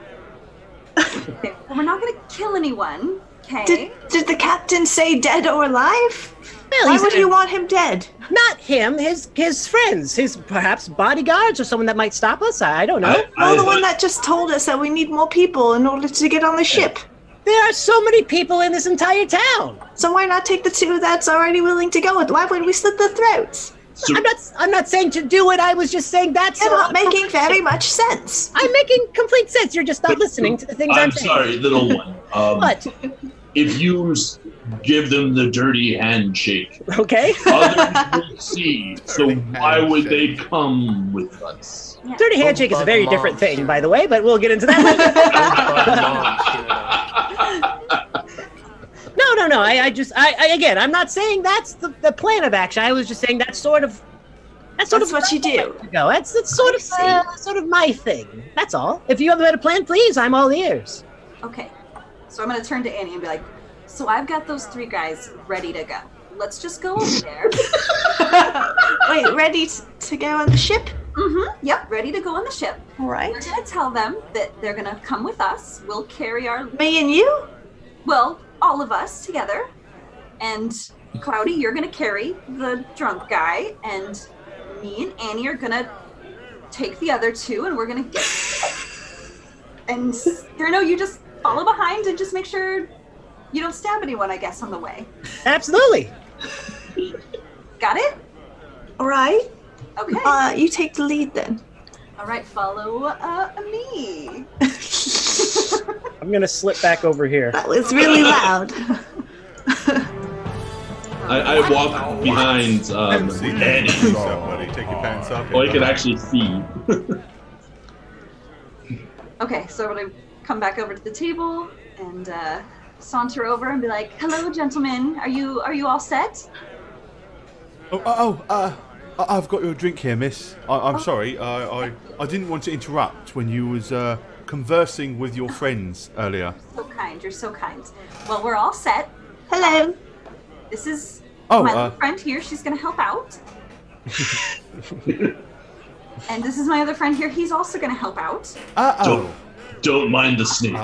Speaker 6: Okay, well, we're not going to kill anyone, okay?
Speaker 9: Did the captain say dead or alive?
Speaker 8: Well,
Speaker 9: Why
Speaker 8: he's
Speaker 9: would you want him dead?
Speaker 8: not him. His friends, his perhaps bodyguards or someone that might stop us. I don't know.
Speaker 9: You're the one that just told us that we need more people in order to get on the ship.
Speaker 8: There are so many people in this entire town.
Speaker 9: So why not take the two that's already willing to go? Why would we slit their throats?
Speaker 4: So,
Speaker 8: I'm not saying to do it. I was just saying that's
Speaker 9: You're not making very much sense.
Speaker 8: I'm making complete sense. You're just not listening to the things I'm saying.
Speaker 4: sorry, little one.
Speaker 8: What?
Speaker 4: If you give them the dirty handshake,
Speaker 8: Okay.
Speaker 4: others will see. So why would they come with us?
Speaker 6: Yeah.
Speaker 8: Dirty handshake is a very different thing, by the way, but we'll get into that later. No. Again, I'm not saying that's the plan of action. I was just saying that's sort of
Speaker 9: That's what you do.
Speaker 8: go. That's sort of my thing. That's all. If you have a better plan, please, I'm all ears.
Speaker 6: Okay, so I'm going to turn to Annie and be like, so I've got those 3 guys ready to go. Let's just go over there.
Speaker 9: Wait, ready to go on the ship?
Speaker 6: Mm-hmm. Yep, ready to go on the ship.
Speaker 9: All right.
Speaker 6: We're going to tell them that they're going to come with us. We'll carry our,
Speaker 9: Me and you?
Speaker 6: well, all of us together. And Cloudy, you're going to carry the drunk guy. And me and Annie are going to take the other 2, and we're going to get... And, you just follow behind and just make sure you don't stab anyone, I guess, on the way.
Speaker 8: Absolutely.
Speaker 6: Got it?
Speaker 9: All right.
Speaker 6: Okay.
Speaker 9: You take the lead then.
Speaker 6: All right, follow me.
Speaker 8: I'm gonna slip back over here.
Speaker 9: That was really loud.
Speaker 4: I walk behind Annie.
Speaker 3: Somebody take your pants off.
Speaker 4: Oh, I can actually see.
Speaker 6: Okay, so I'm gonna come back over to the table and saunter over and be like, "Hello, gentlemen. Are you all set?"
Speaker 7: I've got your drink here, miss. I'm sorry. I didn't want to interrupt when you was conversing with your friends earlier.
Speaker 6: So kind. You're so kind. Well, we're all set.
Speaker 9: Hello.
Speaker 6: This is
Speaker 7: Oh,
Speaker 6: my little friend here. She's gonna help out. And this is my other friend here. He's also gonna help out.
Speaker 4: Don't mind the snake.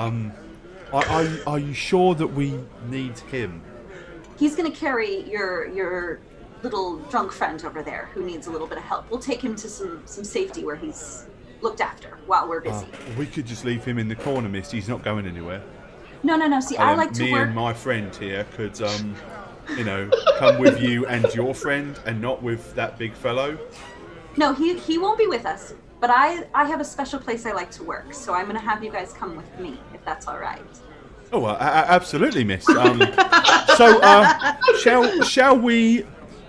Speaker 7: Are you sure that we need him?
Speaker 6: He's gonna carry your little drunk friend over there who needs a little bit of help. We'll take him to some safety where he's looked after while we're busy.
Speaker 7: We could just leave him in the corner, miss. He's not going anywhere.
Speaker 6: No. See, I like to
Speaker 7: me
Speaker 6: work.
Speaker 7: and my friend here could, come with you and your friend, and not with that big fellow.
Speaker 6: No, he won't be with us. But I have a special place I like to work, so I'm going to have you guys come with me, if that's all right.
Speaker 7: Oh, absolutely, miss.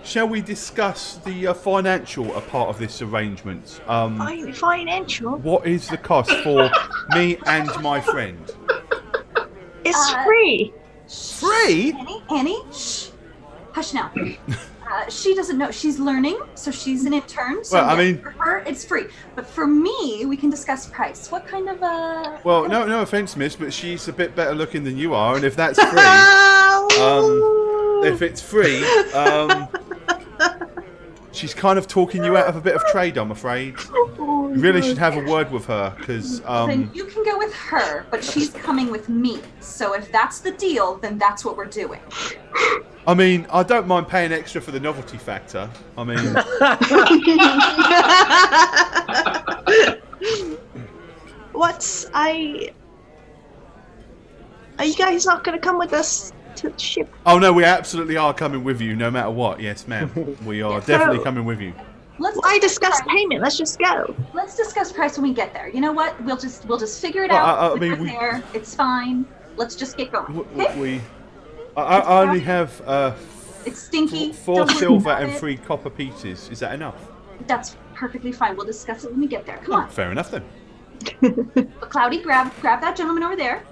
Speaker 7: Shall we discuss the financial part of this arrangement?
Speaker 9: Financial?
Speaker 7: What is the cost for me and my friend?
Speaker 9: It's free.
Speaker 7: Free?
Speaker 6: Annie, shh. Hush now. She doesn't know. She's learning, so she's an intern. So for her, it's free. But for me, we can discuss price. What kind of
Speaker 7: Well, no offense, miss, but she's a bit better looking than you are, and if that's free, if it's free, she's kind of talking you out of a bit of trade, I'm afraid. You really should have a word with her, because
Speaker 6: Then you can go with her, but she's coming with me. So if that's the deal, then that's what we're doing.
Speaker 7: I mean, I don't mind paying extra for the novelty factor. I mean...
Speaker 9: Are you guys not going to come with us to the ship?
Speaker 7: Oh, no, we absolutely are coming with you, no matter what. Yes, ma'am. We are definitely coming with you.
Speaker 9: Why discuss payment? Let's just go.
Speaker 6: Let's discuss price when we get there. You know what? We'll just figure it out. When we're there. It's fine. Let's just get going. Okay?
Speaker 7: I only have
Speaker 6: it's stinky.
Speaker 7: 4 silver and 3 copper pieces. Is that enough?
Speaker 6: That's perfectly fine. We'll discuss it when we get there. Come on.
Speaker 7: Fair enough then.
Speaker 6: But Cloudy, grab that gentleman over there.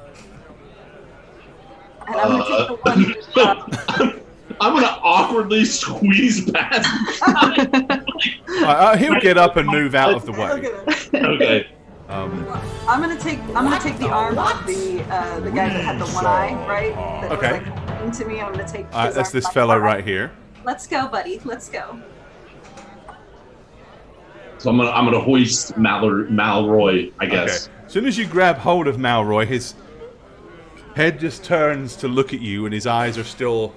Speaker 6: And I'm gonna take the one.
Speaker 4: I'm gonna awkwardly squeeze past.
Speaker 7: He'll get up and move out of the way.
Speaker 4: Okay.
Speaker 6: I'm gonna take the arm of the guy that had the one eye, right? That was, like, into me. I'm gonna take.
Speaker 7: Alright, that's this fellow right here.
Speaker 6: Let's go, buddy. Let's go.
Speaker 4: So I'm gonna hoist Malroy, I guess.
Speaker 7: Okay. As soon as you grab hold of Malroy, his head just turns to look at you, and his eyes are still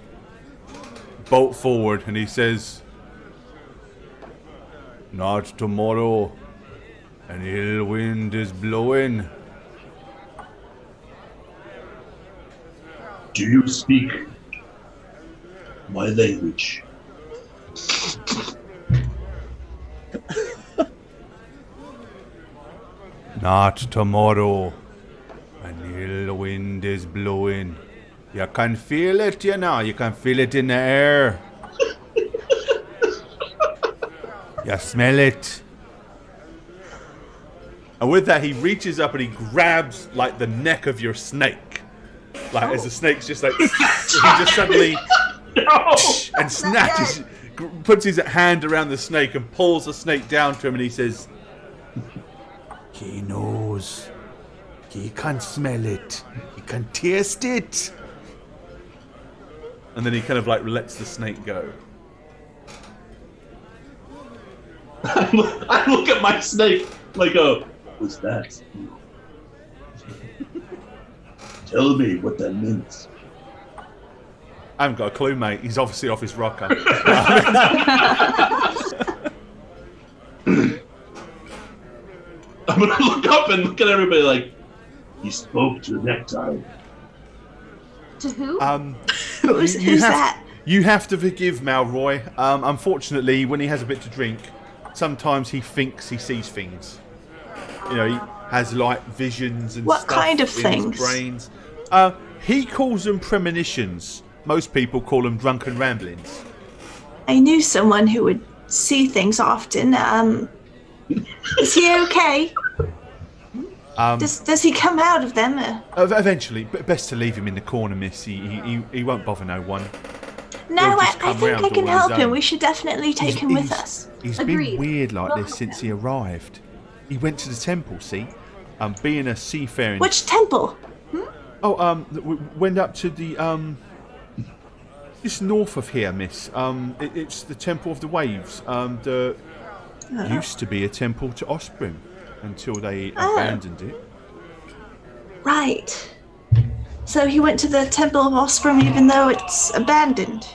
Speaker 7: bolt forward, and he says, "Not tomorrow. An ill wind is blowing."
Speaker 4: Do you speak my language?
Speaker 7: Not tomorrow. An ill wind is blowing. You can feel it, you know. You can feel it in the air. You smell it. And with that, he reaches up and he grabs, like, the neck of your snake. Like, as the snake's just like... he just suddenly... and snatches... puts his hand around the snake and pulls the snake down to him, and he says... He knows. He can smell it. He can taste it. And then he kind of, like, lets the snake go.
Speaker 4: I look at my snake like a... What's that? Tell me what that means.
Speaker 7: I haven't got a clue, mate. He's obviously off his rocker.
Speaker 4: I'm gonna look up and look at everybody like, he spoke to Necktie.
Speaker 6: To who?
Speaker 9: Who's that?
Speaker 7: You have to forgive Malroy. Unfortunately, when he has a bit to drink, sometimes he thinks he sees things. You know, he has light visions and
Speaker 9: what
Speaker 7: stuff
Speaker 9: kind of
Speaker 7: in
Speaker 9: things?
Speaker 7: his brains. He calls them premonitions. Most people call them drunken ramblings.
Speaker 9: I knew someone who would see things often. Is he okay? Does he come out of them?
Speaker 7: Eventually, but best to leave him in the corner, miss. He won't bother no one.
Speaker 9: No, I think I can help him. We should definitely take him with us.
Speaker 7: He's
Speaker 6: Agreed.
Speaker 7: been weird like this since he arrived. He went to the temple, see? Being a seafaring...
Speaker 9: Which temple?
Speaker 7: We went up to the, just north of here, miss. It's the Temple of the Waves. Used to be a temple to Osprey until they abandoned it.
Speaker 9: Right. So he went to the Temple of Osprey even though it's abandoned?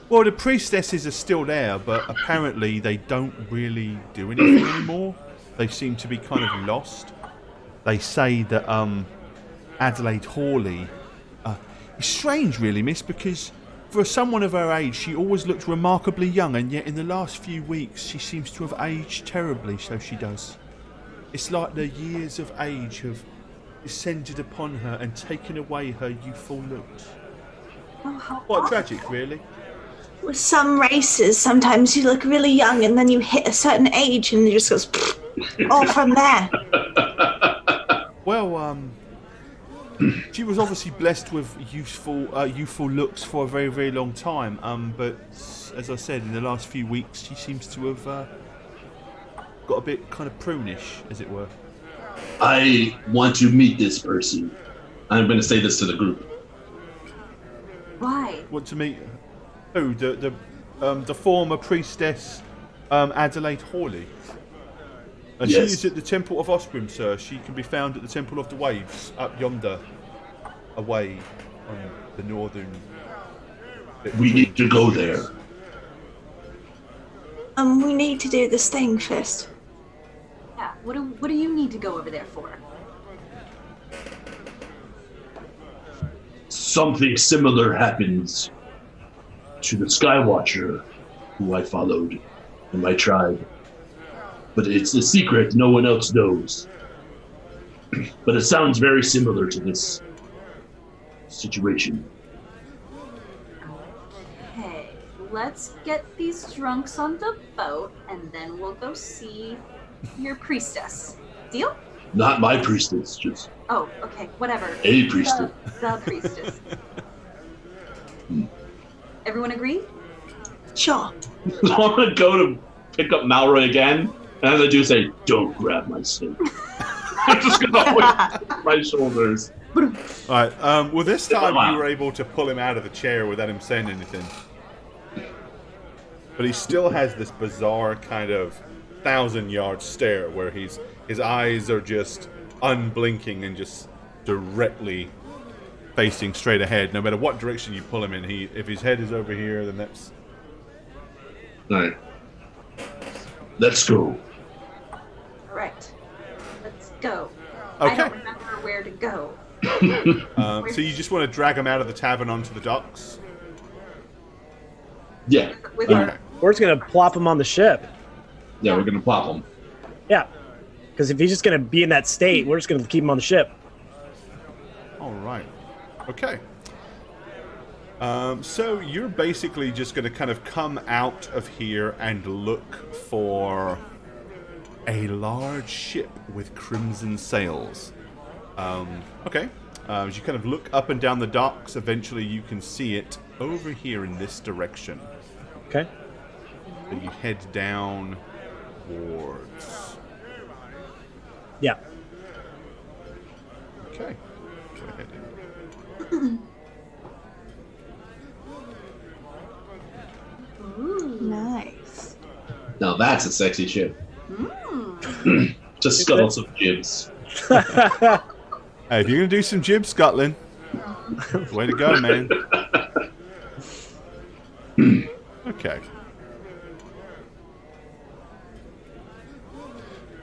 Speaker 7: Well, the priestesses are still there, but apparently they don't really do anything anymore. They seem to be kind of lost. They say that Adelaide Hawley... it's strange, really, miss, because for someone of her age, she always looked remarkably young, and yet in the last few weeks, she seems to have aged terribly, so she does. It's like the years of age have descended upon her and taken away her youthful looks.
Speaker 6: Oh, how
Speaker 7: Quite
Speaker 6: awful.
Speaker 7: tragic, really.
Speaker 9: With some races, sometimes you look really young and then you hit a certain age and it just goes all from there.
Speaker 7: Well, she was obviously blessed with youthful looks for a very, very long time. But as I said, in the last few weeks, she seems to have got a bit kind of prunish, as it were.
Speaker 4: I want to meet this person. I'm going to say this to the group.
Speaker 6: Why?
Speaker 7: Want to meet who? The former priestess Adelaide Hawley.
Speaker 4: Yes.
Speaker 7: She is at the Temple of Osgrim, sir. She can be found at the Temple of the Waves, up yonder, away on the northern...
Speaker 4: We need to go there.
Speaker 9: We need to do this thing first.
Speaker 6: Yeah. What do you need to go over there for?
Speaker 4: Something similar happens to the Skywatcher who I followed in my tribe. But it's a secret no one else knows. But it sounds very similar to this situation.
Speaker 6: Okay, let's get these drunks on the boat, and then we'll go see your priestess. Deal?
Speaker 4: Not my priestess, just
Speaker 6: Oh, okay, whatever.
Speaker 4: a priestess.
Speaker 6: The priestess. Everyone agree?
Speaker 9: Sure.
Speaker 4: I'm gonna go to pick up Malroy again, and as I do say, don't grab my snake. I'm just gonna wait my shoulders.
Speaker 7: Alright, well this time you were able to pull him out of the chair without him saying anything. But he still has this bizarre kind of 1,000-yard stare where his eyes are just unblinking and just directly facing straight ahead. No matter what direction you pull him in, if his head is over here, then that's...
Speaker 4: Alright. Let's go.
Speaker 6: Alright. Let's go.
Speaker 7: Okay.
Speaker 6: I don't remember where to go.
Speaker 7: So you just want to drag him out of the tavern onto the docks?
Speaker 4: Yeah.
Speaker 6: With
Speaker 7: Okay.
Speaker 8: We're just gonna plop him on the ship.
Speaker 4: Yeah, we're gonna plop him.
Speaker 8: Yeah, because if he's just gonna be in that state, we're just gonna keep him on the ship.
Speaker 7: All right. Okay. So you're basically just going to kind of come out of here and look for a large ship with crimson sails. Okay. As you kind of look up and down the docks, eventually you can see it over here in this direction.
Speaker 8: Okay.
Speaker 7: So you head down towards...
Speaker 8: Yeah.
Speaker 7: Okay. Go ahead and...
Speaker 9: Nice.
Speaker 4: Now that's a sexy ship. Just scuttle some jibs.
Speaker 7: Hey, if you're going to do some jibs, Scotland, way to go, man. Okay.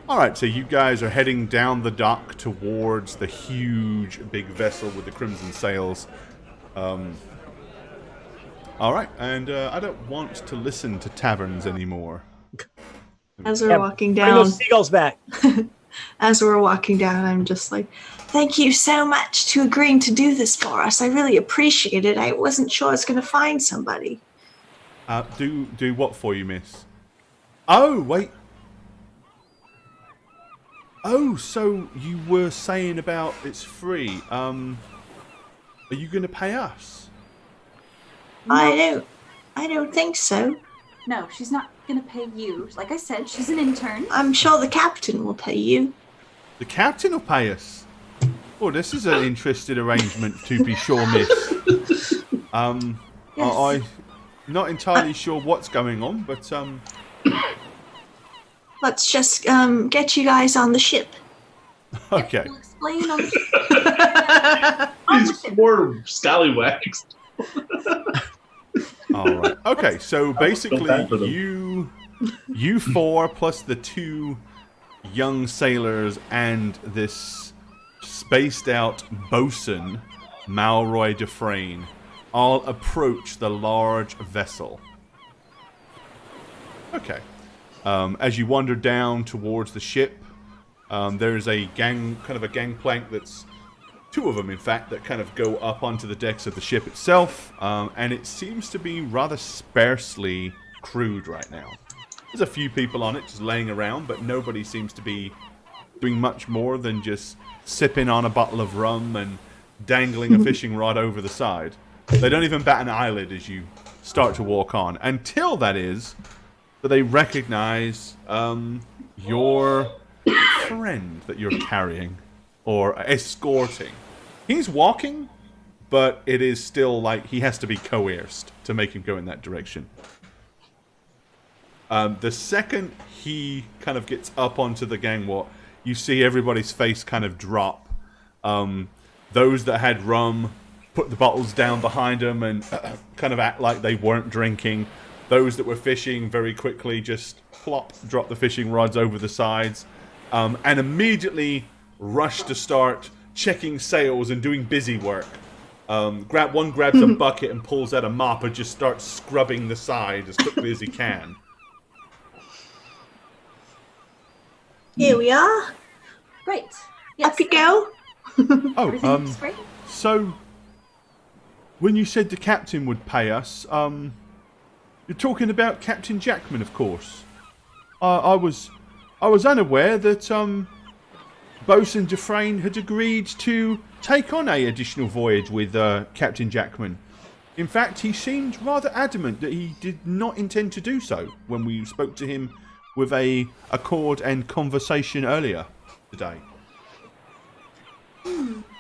Speaker 7: Alright, so you guys are heading down the dock towards the huge big vessel with the crimson sails. Alright, and I don't want to listen to taverns anymore.
Speaker 9: As we're
Speaker 8: Yeah,
Speaker 9: walking
Speaker 8: Bring
Speaker 9: down,
Speaker 8: those seagulls back.
Speaker 9: as we're walking down, I'm just like, thank you so much to agreeing to do this for us. I really appreciate it. I wasn't sure I was going to find somebody.
Speaker 7: Do what for you, miss? Oh, wait. Oh, so you were saying about it's free. Are you going to pay us?
Speaker 9: I don't think so.
Speaker 6: No, she's not gonna pay you. Like I said, she's an intern.
Speaker 9: I'm sure the captain will pay you.
Speaker 7: The captain will pay us. Oh, this is an interesting arrangement, to be sure, miss. I'm not entirely sure what's going on, but
Speaker 9: Let's just get you guys on the ship.
Speaker 7: okay.
Speaker 6: We'll explain on the
Speaker 4: These poor scallywags.
Speaker 3: All right. Okay, so basically
Speaker 4: bad for them.
Speaker 3: you four plus the two young sailors and this spaced out bosun, Malroy Dufresne, all approach the large vessel. Okay. As you wander down towards the ship, there's a gangplank that's two of them, in fact, that kind of go up onto the decks of the ship itself, and it seems to be rather sparsely crewed right now. There's a few people on it just laying around, but nobody seems to be doing much more than just sipping on a bottle of rum and dangling a fishing rod over the side. They don't even bat an eyelid as you start to walk on, until that is that they recognize your friend that you're carrying or escorting. He's walking, but it is still like he has to be coerced to make him go in that direction. The second he kind of gets up onto the gangwalk, you see everybody's face kind of drop. Those that had rum put the bottles down behind them and kind of act like they weren't drinking. Those that were fishing very quickly just plop, drop the fishing rods over the sides, and immediately rush to start checking sails and doing busy work. One grabs a bucket and pulls out a mop and just starts scrubbing the side as quickly as he can.
Speaker 9: Here we are.
Speaker 6: Great. Yes.
Speaker 9: Up you go.
Speaker 6: Everything's great.
Speaker 3: So, when you said the captain would pay us, you're talking about Captain Jackman, of course. I was unaware that Bosun Dufresne had agreed to take on a additional voyage with Captain Jackman. In fact, he seemed rather adamant that he did not intend to do so when we spoke to him with a accord and conversation earlier today.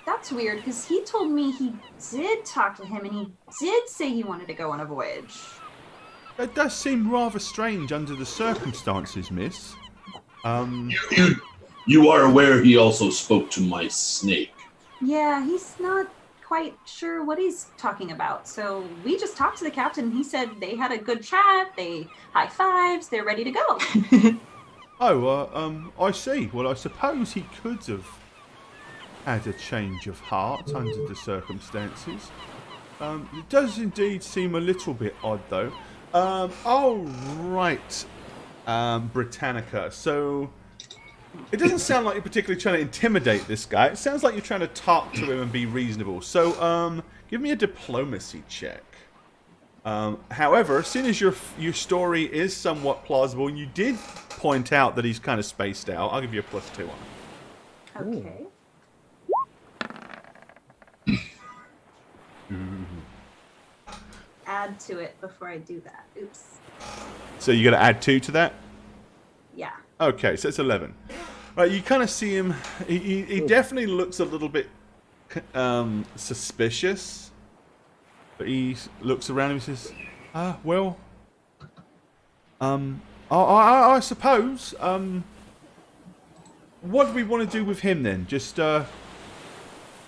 Speaker 6: That's weird, because he told me he did talk to him and he did say he wanted to go on a voyage.
Speaker 3: That does seem rather strange under the circumstances, miss.
Speaker 4: You are aware he also spoke to my snake.
Speaker 6: Yeah, he's not quite sure what he's talking about. So we just talked to the captain. He said they had a good chat. They high fives. They're ready to go.
Speaker 3: I see. Well, I suppose he could have had a change of heart under the circumstances. It does indeed seem a little bit odd, though. Right, Britannica. So, it doesn't sound like you're particularly trying to intimidate this guy. It sounds like you're trying to talk to him and be reasonable. So, give me a diplomacy check. However, as soon as your story is somewhat plausible, and you did point out that he's kind of spaced out, I'll give you a +2 on it.
Speaker 6: Okay. Add to it before I do that. Oops.
Speaker 3: So you got to add 2 to that?
Speaker 6: Yeah.
Speaker 3: Okay, so it's 11. Right, you kind of see him. He definitely looks a little bit suspicious. But he looks around and he says, well, I suppose, what do we want to do with him then? Just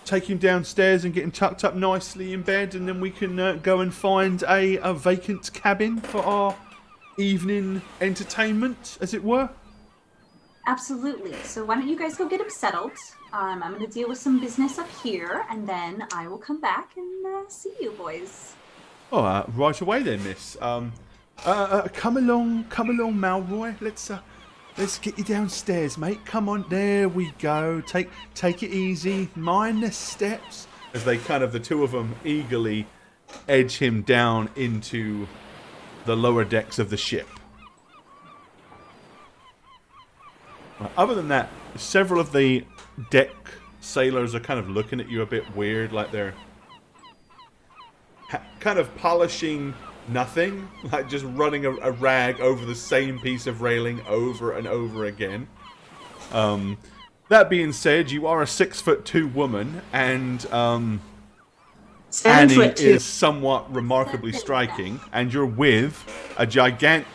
Speaker 3: take him downstairs and get him tucked up nicely in bed, and then we can go and find a vacant cabin for our evening entertainment, as it were?
Speaker 6: Absolutely. So why don't you guys go get him settled? I'm going to deal with some business up here, and then I will come back and see you boys.
Speaker 3: Oh, right away then, miss. Come along, Malroy. Let's get you downstairs, mate. Come on, there we go. Take it easy. Mind the steps. As the two of them eagerly edge him down into the lower decks of the ship. Other than that, several of the deck sailors are kind of looking at you a bit weird, like they're kind of polishing nothing, like just running a rag over the same piece of railing over and over again. That being said, you are a 6'2" woman, and Annie is somewhat remarkably striking, and you're with a gigantic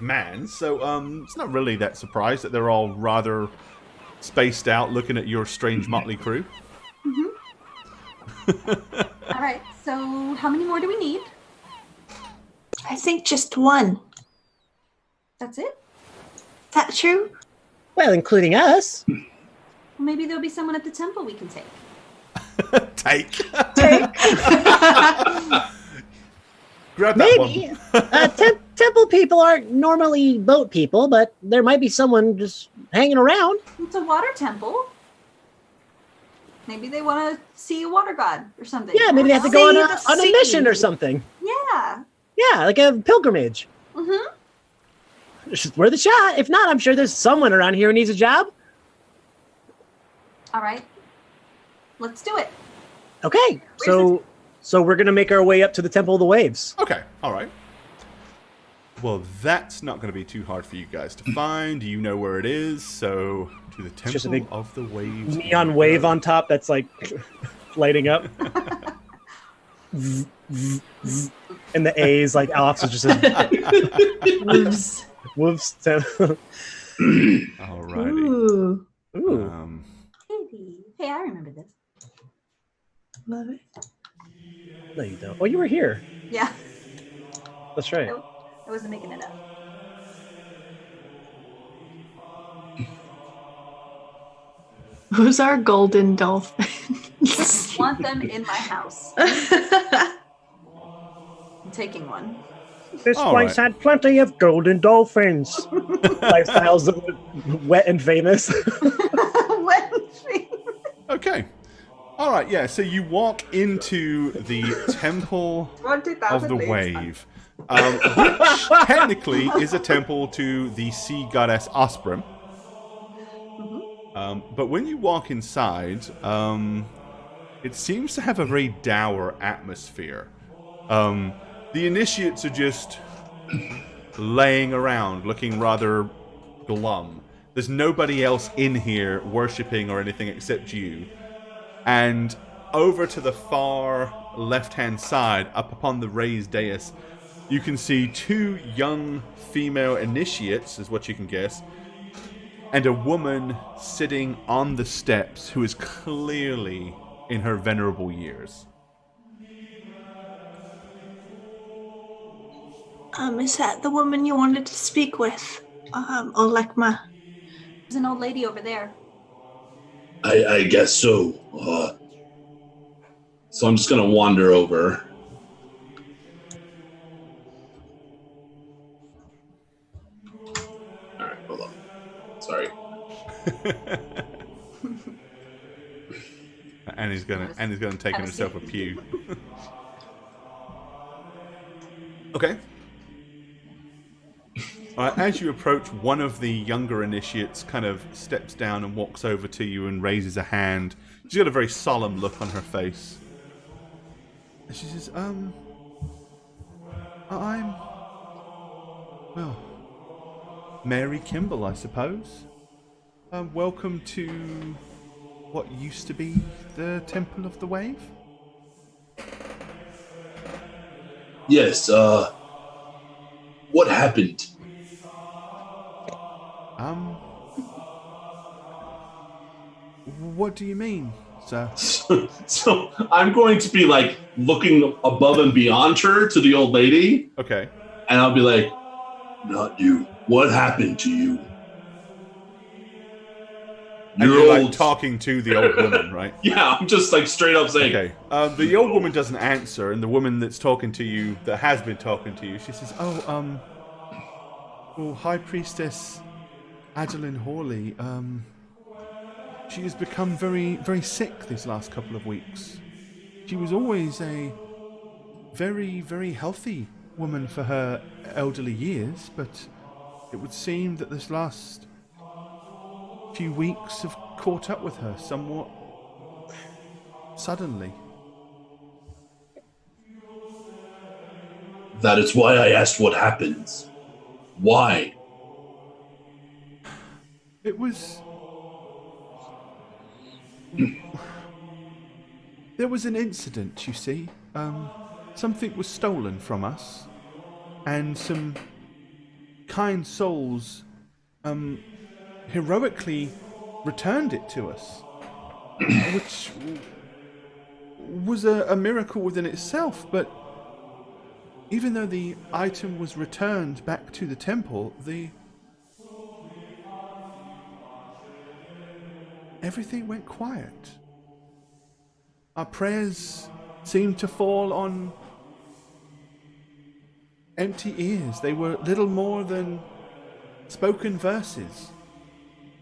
Speaker 3: man, so it's not really that surprised that they're all rather spaced out looking at your strange motley crew.
Speaker 6: All right, so how many more do we need?
Speaker 9: I think just one.
Speaker 6: That's it?
Speaker 9: That true?
Speaker 8: Well, including us.
Speaker 6: Well, maybe there'll be someone at the temple we can take.
Speaker 3: Take. Grab that
Speaker 8: Maybe.
Speaker 3: one.
Speaker 8: Temple people aren't normally boat people, but there might be someone just hanging around.
Speaker 6: It's a water temple. Maybe they want to see a water god or something.
Speaker 8: Yeah, maybe they have to go
Speaker 9: See
Speaker 8: on
Speaker 9: the
Speaker 8: a mission or
Speaker 9: sea.
Speaker 8: something.
Speaker 6: Yeah.
Speaker 8: Yeah, like a pilgrimage.
Speaker 6: Mm-hmm.
Speaker 8: Just worth a shot. If not, I'm sure there's someone around here who needs a job.
Speaker 6: All right. Let's do it.
Speaker 8: Okay, so we're gonna make our way up to the Temple of the Waves.
Speaker 3: Okay, all right. Well, that's not going to be too hard for you guys to find. You know where it is, so to the
Speaker 8: just a
Speaker 3: Temple
Speaker 8: big
Speaker 3: of the Waves.
Speaker 8: Neon wave on top that's like lighting up. And the A's like Alex is just
Speaker 9: Wolves.
Speaker 8: wolves.
Speaker 3: All righty.
Speaker 9: Ooh.
Speaker 8: Ooh.
Speaker 6: Hey, I remember this.
Speaker 9: Love it.
Speaker 8: No, you don't. Oh, you were here.
Speaker 6: Yeah.
Speaker 8: That's right.
Speaker 6: I wasn't making it up.
Speaker 9: Who's our golden dolphins?
Speaker 6: Want them in my house. I'm taking one.
Speaker 8: This
Speaker 3: All
Speaker 8: place
Speaker 3: right.
Speaker 8: had plenty of golden dolphins. Lifestyles of wet and famous.
Speaker 3: Okay. All right, yeah, so you walk into the Temple of the Wave, which technically is a temple to the sea goddess Osprey. But when you walk inside, it seems to have a very dour atmosphere. The initiates are just laying around, looking rather glum. There's nobody else in here worshipping or anything except you. And over to the far left-hand side, up upon the raised dais, you can see two young female initiates, is what you can guess, and a woman sitting on the steps who is clearly in her venerable years.
Speaker 9: Is that the woman you wanted to speak with? Olekma.
Speaker 6: There's an old lady over there.
Speaker 4: I guess so. So I'm just gonna wander over. All right, hold on. Sorry.
Speaker 3: Annie's gonna take
Speaker 6: Have a
Speaker 3: herself a
Speaker 6: seat.
Speaker 3: pew. Okay. As you approach, one of the younger initiates kind of steps down and walks over to you and raises a hand. She's got a very solemn look on her face. And she says, Mary Kimball, I suppose. Welcome to what used to be the Temple of the Wave?
Speaker 4: Yes, what happened?
Speaker 3: What do you mean, sir?
Speaker 4: So I'm going to be like looking above and beyond her to the old lady,
Speaker 3: Okay.
Speaker 4: and I'll be like, not you. What happened to you?
Speaker 3: And you're like talking to the old woman, right?
Speaker 4: Yeah, I'm just like straight up saying,
Speaker 3: Okay. The old woman doesn't answer, and the woman that's talking to you, that has been talking to you, she says, High Priestess Adeline Hawley, she has become very, very sick these last couple of weeks. She was always a very, very healthy woman for her elderly years, but it would seem that this last few weeks have caught up with her somewhat suddenly.
Speaker 4: that is why I asked what happens. Why?
Speaker 3: It was... There was an incident, you see. Something was stolen from us, and some kind souls heroically returned it to us, which was a miracle within itself, but
Speaker 7: even though the item was returned back to the temple, everything went quiet. Our prayers seemed to fall on empty ears. They were little more than spoken verses.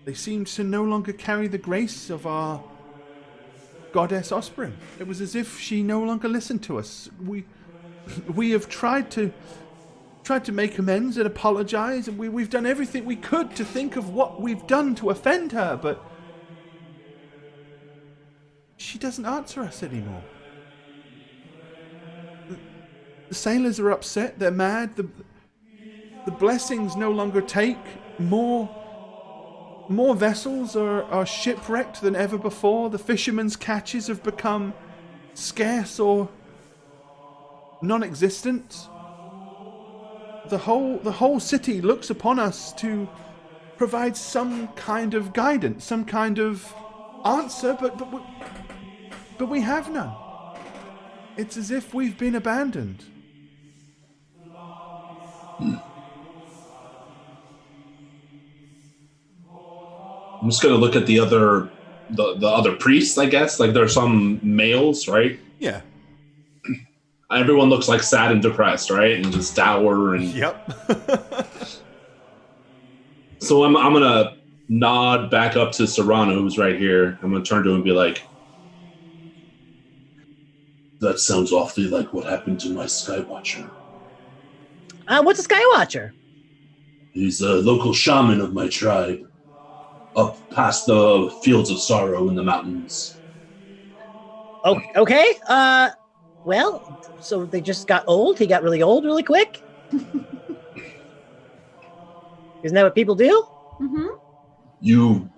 Speaker 7: They seemed to no longer carry the grace of our goddess Osprey. It was as if she no longer listened to us. We have tried to make amends and apologize, and we've done everything we could to think of what we've done to offend her, but she doesn't answer us anymore. The sailors are upset, they're mad, the blessings no longer take. More vessels are shipwrecked than ever before. The fishermen's catches have become scarce or non-existent. The whole city looks upon us to provide some kind of guidance, some kind of answer, but we have none. It's as if we've been abandoned.
Speaker 4: I'm just gonna look at the other priests, I guess. Like there's some males, right?
Speaker 7: Yeah.
Speaker 4: Everyone looks like sad and depressed, right? And just dour and.
Speaker 7: Yep.
Speaker 4: So I'm gonna nod back up to Serrano, who's right here. I'm gonna turn to him and be like, "That sounds awfully like what happened to my Skywatcher."
Speaker 8: What's a Skywatcher?
Speaker 4: He's a local shaman of my tribe, up past the fields of sorrow in the mountains.
Speaker 8: Oh, okay. Well, so they just got old? He got really old really quick? Isn't that what people do?
Speaker 6: Mm-hmm.
Speaker 4: You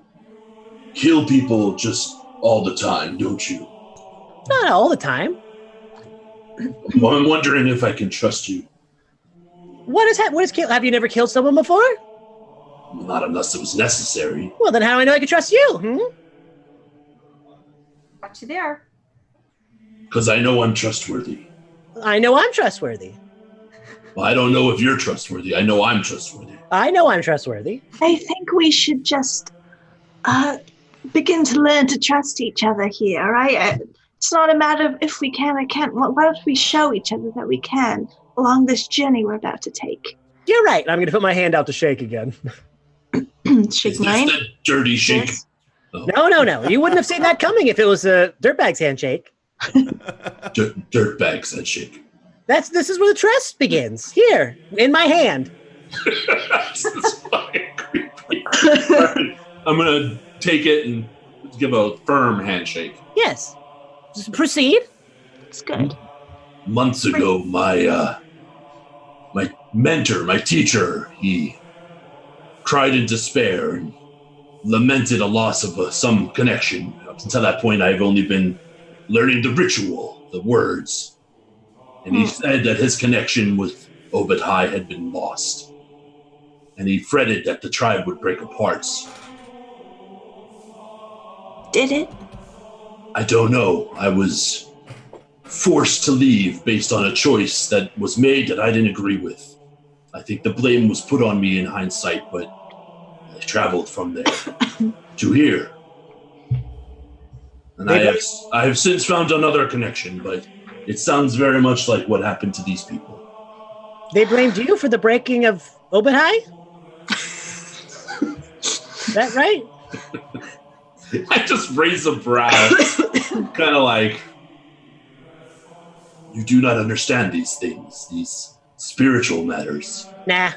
Speaker 4: kill people just all the time, don't you?
Speaker 8: Not all the time.
Speaker 4: Well, I'm wondering if I can trust you.
Speaker 8: What is kill? Have you never killed someone before?
Speaker 4: Well, not unless it was necessary.
Speaker 8: Well, then how do I know I can trust you?
Speaker 6: Got you there.
Speaker 4: Because I know I'm trustworthy.
Speaker 8: I know I'm trustworthy.
Speaker 4: Well, I don't know if you're trustworthy. I know I'm trustworthy.
Speaker 8: I know I'm trustworthy.
Speaker 9: I think we should just begin to learn to trust each other here, right? It's not a matter of if we can or can't. Why don't we show each other that we can along this journey we're about to take?
Speaker 8: You're right. I'm going to put my hand out to shake again.
Speaker 9: Shake
Speaker 4: Is
Speaker 9: mine?
Speaker 4: this the dirty shake?
Speaker 9: Yes.
Speaker 4: Oh.
Speaker 8: No. You wouldn't have seen that coming if it was a dirtbag's handshake.
Speaker 4: Dirtbag said shake.
Speaker 8: This is where the trust begins. Here, in my hand.
Speaker 4: This is fucking creepy. I'm gonna take it and give a firm handshake.
Speaker 8: Yes. Just proceed.
Speaker 9: It's good.
Speaker 4: Months ago, my mentor, my teacher, he cried in despair and lamented a loss of some connection. Up until that point, I've only been learning the ritual, the words. And he said that his connection with Obed High had been lost. And he fretted that the tribe would break apart.
Speaker 9: Did it?
Speaker 4: I don't know. I was forced to leave based on a choice that was made that I didn't agree with. I think the blame was put on me in hindsight, but I traveled from there to here. And I have since found another connection, but it sounds very much like what happened to these people.
Speaker 8: They blamed you for the breaking of Obed High? Is that right?
Speaker 4: I just raise a brow, kind of like, you do not understand these things, these spiritual matters.
Speaker 8: Nah.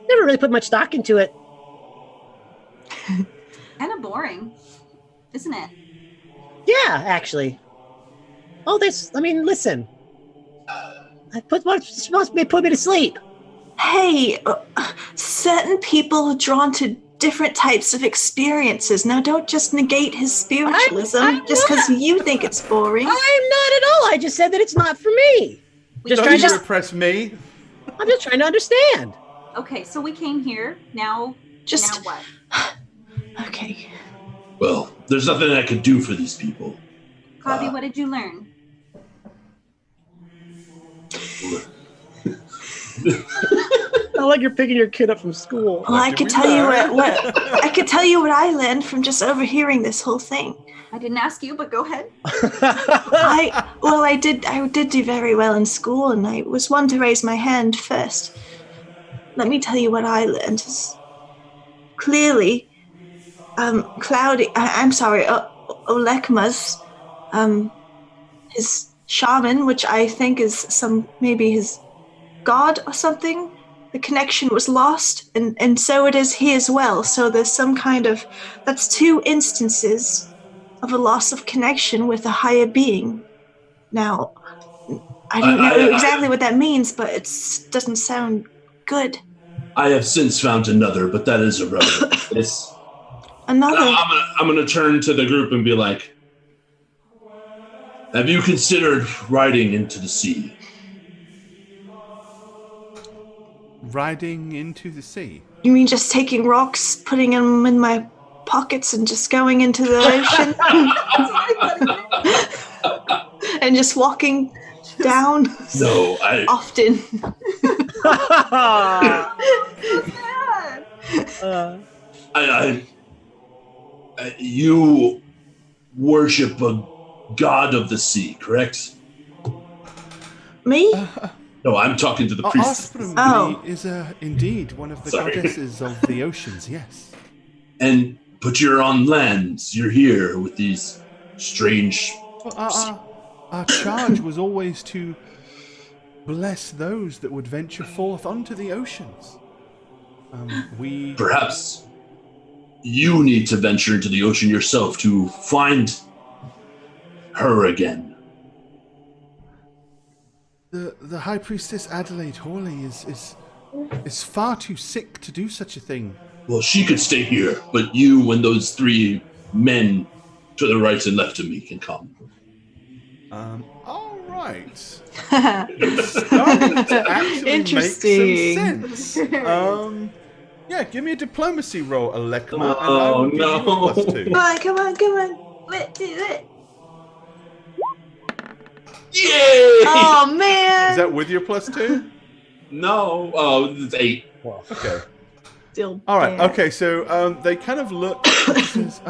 Speaker 8: Never really put much stock into it.
Speaker 6: Kind of boring, isn't it?
Speaker 8: Yeah, actually. Oh, listen. Put me to sleep.
Speaker 9: Hey, certain people are drawn to different types of experiences. Now, don't just negate his spiritualism
Speaker 8: I'm
Speaker 9: just because you think it's boring.
Speaker 8: I'm not at all. I just said that it's not for me.
Speaker 7: Don't
Speaker 8: trying
Speaker 7: you
Speaker 8: to
Speaker 7: impress me.
Speaker 8: I'm just trying to understand.
Speaker 6: Okay, so we came here. Now what?
Speaker 9: Okay.
Speaker 4: Well, there's nothing I could do for these people.
Speaker 6: Claudia, what did you learn?
Speaker 8: Not like you're picking your kid up from school.
Speaker 9: Well, I could tell you what I could tell you what I learned from just overhearing this whole thing.
Speaker 6: I didn't ask you, but go ahead.
Speaker 9: I did do very well in school, and I was one to raise my hand first. Let me tell you what I learned. Clearly, Olekma's, his shaman, which I think is maybe his god or something, the connection was lost, and so it is he as well. So there's some kind of, that's 2 instances of a loss of connection with a higher being. Now, I don't know exactly what that means, but it doesn't sound good.
Speaker 4: I have since found another, but that is irrelevant.
Speaker 9: Another?
Speaker 4: I'm gonna turn to the group and be like, have you considered riding into the sea?
Speaker 7: Riding into the sea?
Speaker 9: You mean just taking rocks, putting them in my pockets, and just going into the ocean? And just walking down?
Speaker 4: No,
Speaker 9: often.
Speaker 4: You worship a god of the sea, correct?
Speaker 9: Me?
Speaker 4: No, I'm talking to the priest.
Speaker 7: Osprey is indeed one of the goddesses of the oceans, yes.
Speaker 4: But you're on land. You're here with these strange...
Speaker 7: Our charge was always to bless those that would venture forth onto the oceans.
Speaker 4: Perhaps you need to venture into the ocean yourself to find her again.
Speaker 7: The High Priestess Adelaide Hawley is far too sick to do such a thing.
Speaker 4: Well, she could stay here, but you and those 3 men to the right and left of me can come.
Speaker 7: All right. It's starting to actually make some sense. Yeah, give me a diplomacy roll, Alekma, and I will give you a +2.
Speaker 9: Come on. Let's do it.
Speaker 4: Yay!
Speaker 9: Oh, man.
Speaker 7: Is that with your +2?
Speaker 4: No. Oh, it's 8.
Speaker 7: Well, okay.
Speaker 9: Still
Speaker 7: all right.
Speaker 9: bad.
Speaker 7: Okay. So they kind of look. Says,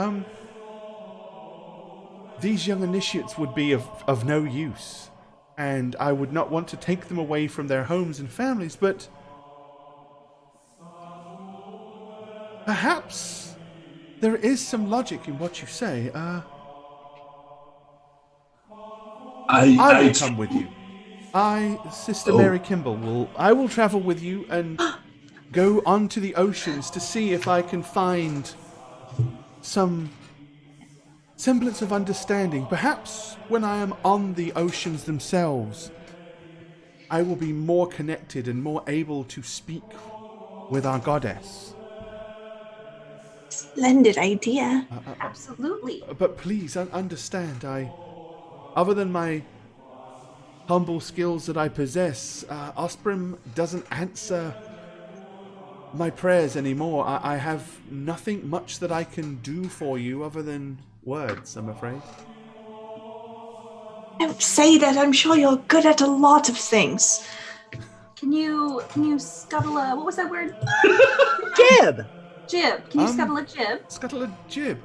Speaker 7: these young initiates would be of no use, and I would not want to take them away from their homes and families. But perhaps there is some logic in what you say. I will come with you. Sister Mary Kimball, I will travel with you and go onto the oceans to see if I can find some semblance of understanding. Perhaps when I am on the oceans themselves, I will be more connected and more able to speak with our goddess.
Speaker 9: Splendid idea.
Speaker 6: Absolutely.
Speaker 7: But please understand, other than my humble skills that I possess, Osprey doesn't answer my prayers anymore. I have nothing much that I can do for you other than words, I'm afraid.
Speaker 9: Don't say that. I'm sure you're good at a lot of things.
Speaker 6: Can you scuttle a, what was that word?
Speaker 8: Jib.
Speaker 6: Jib. Can you scuttle a jib?
Speaker 7: Scuttle a jib?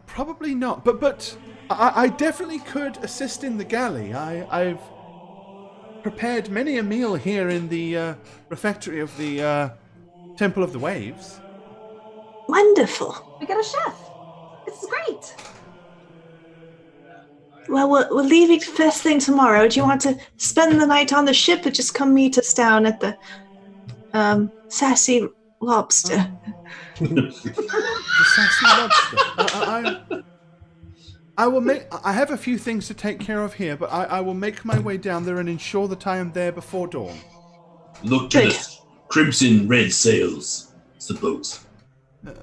Speaker 7: Probably not. But I definitely could assist in the galley. I've prepared many a meal here in the refectory of the Temple of the Waves.
Speaker 9: Wonderful.
Speaker 6: We got a chef. This is great.
Speaker 9: Well, we're leaving first thing tomorrow. Do you want to spend the night on the ship or just come meet us down at the Sassy Lobster?
Speaker 7: The Sassy Lobster. I have a few things to take care of here, but I will make my way down there and ensure that I am there before dawn.
Speaker 4: Look to the crimson red sails. It's the boat.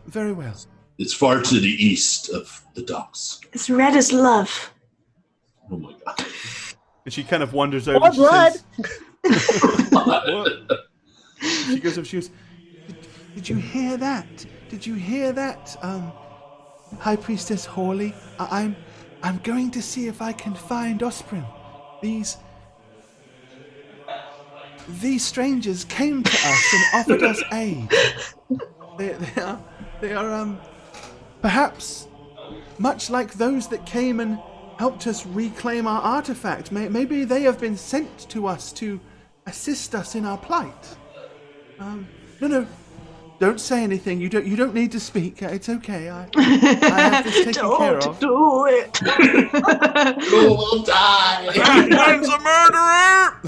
Speaker 7: Very well.
Speaker 4: It's far to the east of the docks.
Speaker 9: As red as love.
Speaker 4: Oh my god.
Speaker 7: And she kind of wanders over.
Speaker 8: More blood.
Speaker 7: She goes up. She goes, "Did you hear that? Did you hear that, High Priestess Hawley? I'm going to see if I can find Osprey. these strangers came to us and offered us aid. They are perhaps much like those that came and helped us reclaim our artifact. Maybe they have been sent to us to assist us in our plight. No, don't say anything. You don't need to speak. It's okay. I have this taken care of.
Speaker 9: Do it.
Speaker 4: You will die.
Speaker 7: Catlin's a murderer.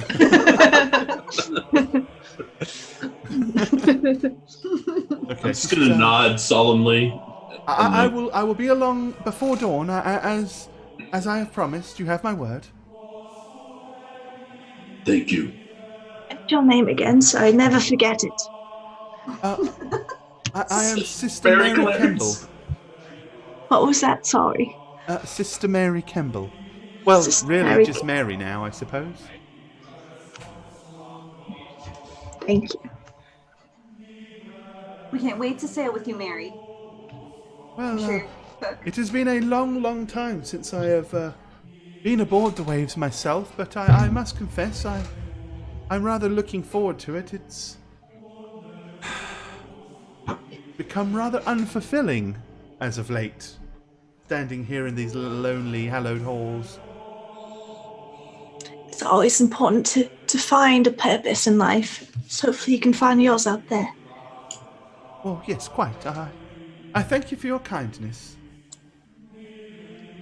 Speaker 7: Okay,
Speaker 4: I'm just gonna nod solemnly.
Speaker 7: I will be along before dawn, as I have promised. You have my word.
Speaker 4: Thank you.
Speaker 9: What's your name again, so I never forget it?
Speaker 7: I am Sister
Speaker 4: Mary
Speaker 7: Mary
Speaker 4: Clarence.
Speaker 7: Kemble.
Speaker 9: What was that? Sorry.
Speaker 7: Sister Mary Kemble. Well,
Speaker 9: Sister
Speaker 7: really,
Speaker 9: Mary
Speaker 7: just Mary now, I suppose.
Speaker 9: Thank you.
Speaker 6: We can't wait to sail with you, Mary.
Speaker 7: Well,
Speaker 6: Sure. Cook.
Speaker 7: it has been a long time since I have been aboard the waves myself, but I must confess I'm rather looking forward to it. It's become rather unfulfilling as of late, standing here in these little lonely, hallowed halls.
Speaker 9: It's always important to find a purpose in life. So hopefully you can find yours out there.
Speaker 7: Well, yes, quite. I thank you for your kindness.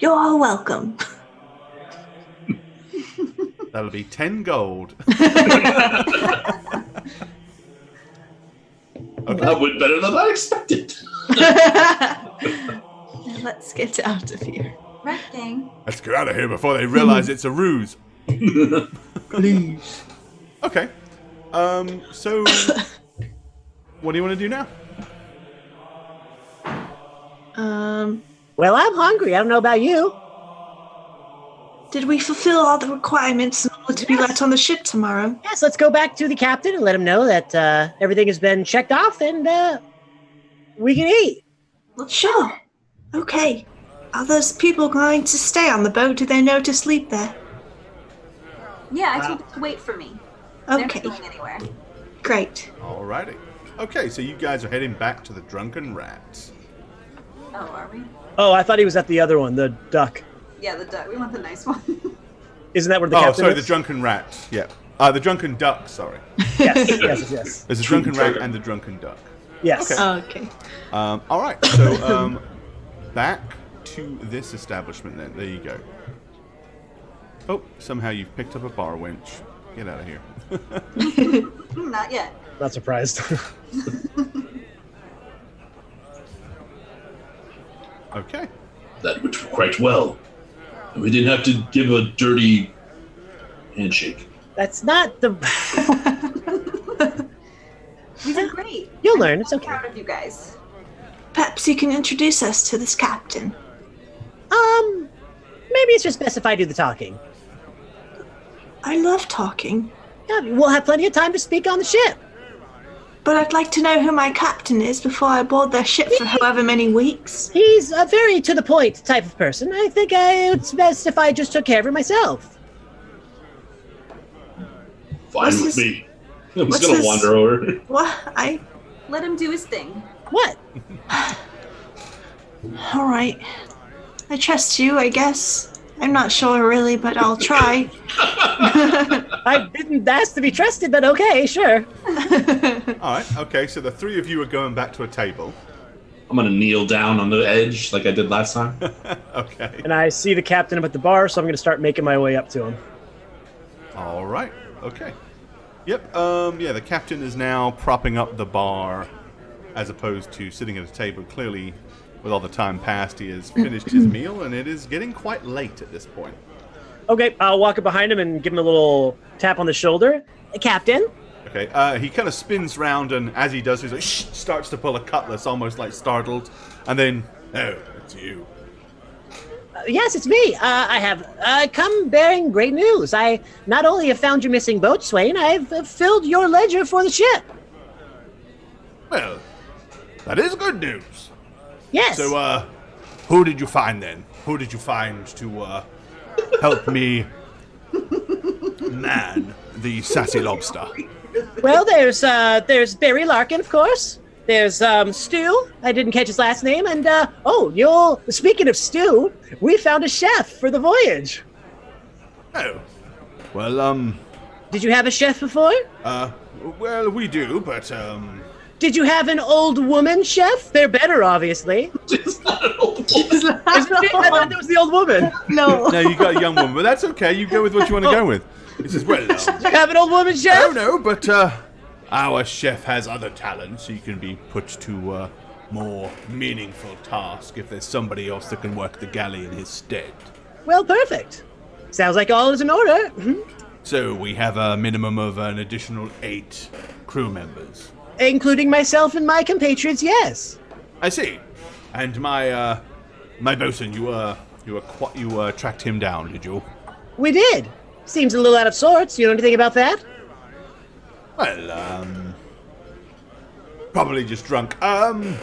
Speaker 9: You're all welcome.
Speaker 7: That'll be 10 gold.
Speaker 4: That went better than I expected.
Speaker 9: Let's get out of here.
Speaker 6: Right, gang.
Speaker 7: Let's get out of here before they realize it's a ruse.
Speaker 9: Please.
Speaker 7: Okay. So, what do you want to do now?
Speaker 8: Well, I'm hungry. I don't know about you.
Speaker 9: Did we fulfill all the requirements in order to be let on the ship tomorrow?
Speaker 8: Yes, let's go back to the captain and let him know that everything has been checked off and we can eat.
Speaker 9: Sure. Okay. Are those people going to stay on the boat? Do they know to sleep there?
Speaker 6: Yeah, I told them to wait for me.
Speaker 9: Okay.
Speaker 6: They're not going anywhere.
Speaker 9: Great.
Speaker 7: Alrighty. Okay, so you guys are heading back to the Drunken Rats.
Speaker 6: Oh, are we?
Speaker 8: Oh, I thought he was at the other one, the duck.
Speaker 6: Yeah, the duck. We want the nice one.
Speaker 8: Isn't that where the
Speaker 7: Oh,
Speaker 8: captain
Speaker 7: sorry,
Speaker 8: is?
Speaker 7: the Drunken Rat. Yeah. The Drunken Duck, sorry.
Speaker 8: Yes.
Speaker 7: There's a Drunken Rat and the Drunken Duck.
Speaker 8: Yes.
Speaker 7: Okay.
Speaker 9: Okay.
Speaker 7: Alright, so back to this establishment then. There you go. Oh, somehow you've picked up a bar winch. Get out of here.
Speaker 6: Not yet.
Speaker 8: Not surprised.
Speaker 7: Okay.
Speaker 4: That went quite well. We didn't have to give a dirty handshake.
Speaker 8: That's not the...
Speaker 6: We did great.
Speaker 8: You'll learn. It's okay.
Speaker 6: Proud of you guys.
Speaker 9: Perhaps you can introduce us to this captain.
Speaker 8: Maybe it's just best if I do the talking.
Speaker 9: I love talking,
Speaker 8: Yeah, we'll have plenty of time to speak on the ship.
Speaker 9: but I'd like to know who my captain is before I board their ship for however many weeks.
Speaker 8: He's a very to-the-point type of person. I think it's best if I just took care of it myself.
Speaker 4: Fine
Speaker 9: What's
Speaker 4: with
Speaker 9: this-
Speaker 4: me. I'm
Speaker 9: what's
Speaker 4: just gonna
Speaker 9: this-
Speaker 4: wander over.
Speaker 9: What?
Speaker 6: Let him do his thing.
Speaker 8: What?
Speaker 9: All right. I trust you, I guess. I'm not sure really, but I'll try.
Speaker 8: I didn't ask to be trusted, but okay, sure.
Speaker 7: Alright, okay, so the three of you are going back to a table.
Speaker 4: I'm gonna kneel down on the edge like I did last time.
Speaker 7: Okay.
Speaker 8: And I see the captain up at the bar, so I'm going to start making my way up to him.
Speaker 7: Alright, okay. Yep, yeah, the captain is now propping up the bar as opposed to sitting at a table. Clearly, with all the time passed, he has finished his meal, and it is getting quite late at this point.
Speaker 8: Okay, I'll walk up behind him and give him a little tap on the shoulder. Captain?
Speaker 7: Okay, he kind of spins round, and as he does, he's like, shh, starts to pull a cutlass, almost like startled, and then, oh, it's you.
Speaker 8: Yes, it's me. I have come bearing great news. I not only have found your missing boatswain, I've filled your ledger for the ship.
Speaker 7: Well, that is good news.
Speaker 8: Yes.
Speaker 7: So, who did you find then? Who did you find to help me man
Speaker 3: the sassy lobster?
Speaker 8: Well, there's Barry Larkin, of course. There's Stu. I didn't catch his last name. And speaking of Stu, we found a chef for the voyage.
Speaker 3: Oh, well,
Speaker 8: Did you have a chef before?
Speaker 3: well, we do, but
Speaker 8: Did you have an old woman chef? They're better, obviously.
Speaker 4: It's not an old woman.
Speaker 8: Isn't it? I thought that was the old woman.
Speaker 9: No.
Speaker 3: no, you got a young woman, but that's okay. You go with what you want to go with. He says, well,
Speaker 8: Did you have an old woman chef?
Speaker 3: oh no, but our chef has other talents. He can be put to more meaningful task if there's somebody else that can work the galley in his stead.
Speaker 8: Well, perfect. Sounds like all is in order.
Speaker 3: So we have a minimum of an additional 8 crew members.
Speaker 8: Including myself and my compatriots, yes.
Speaker 3: I see. And my bosun, you tracked him down, did you?
Speaker 8: We did. Seems a little out of sorts. You know anything about that?
Speaker 3: Well, probably just drunk. Did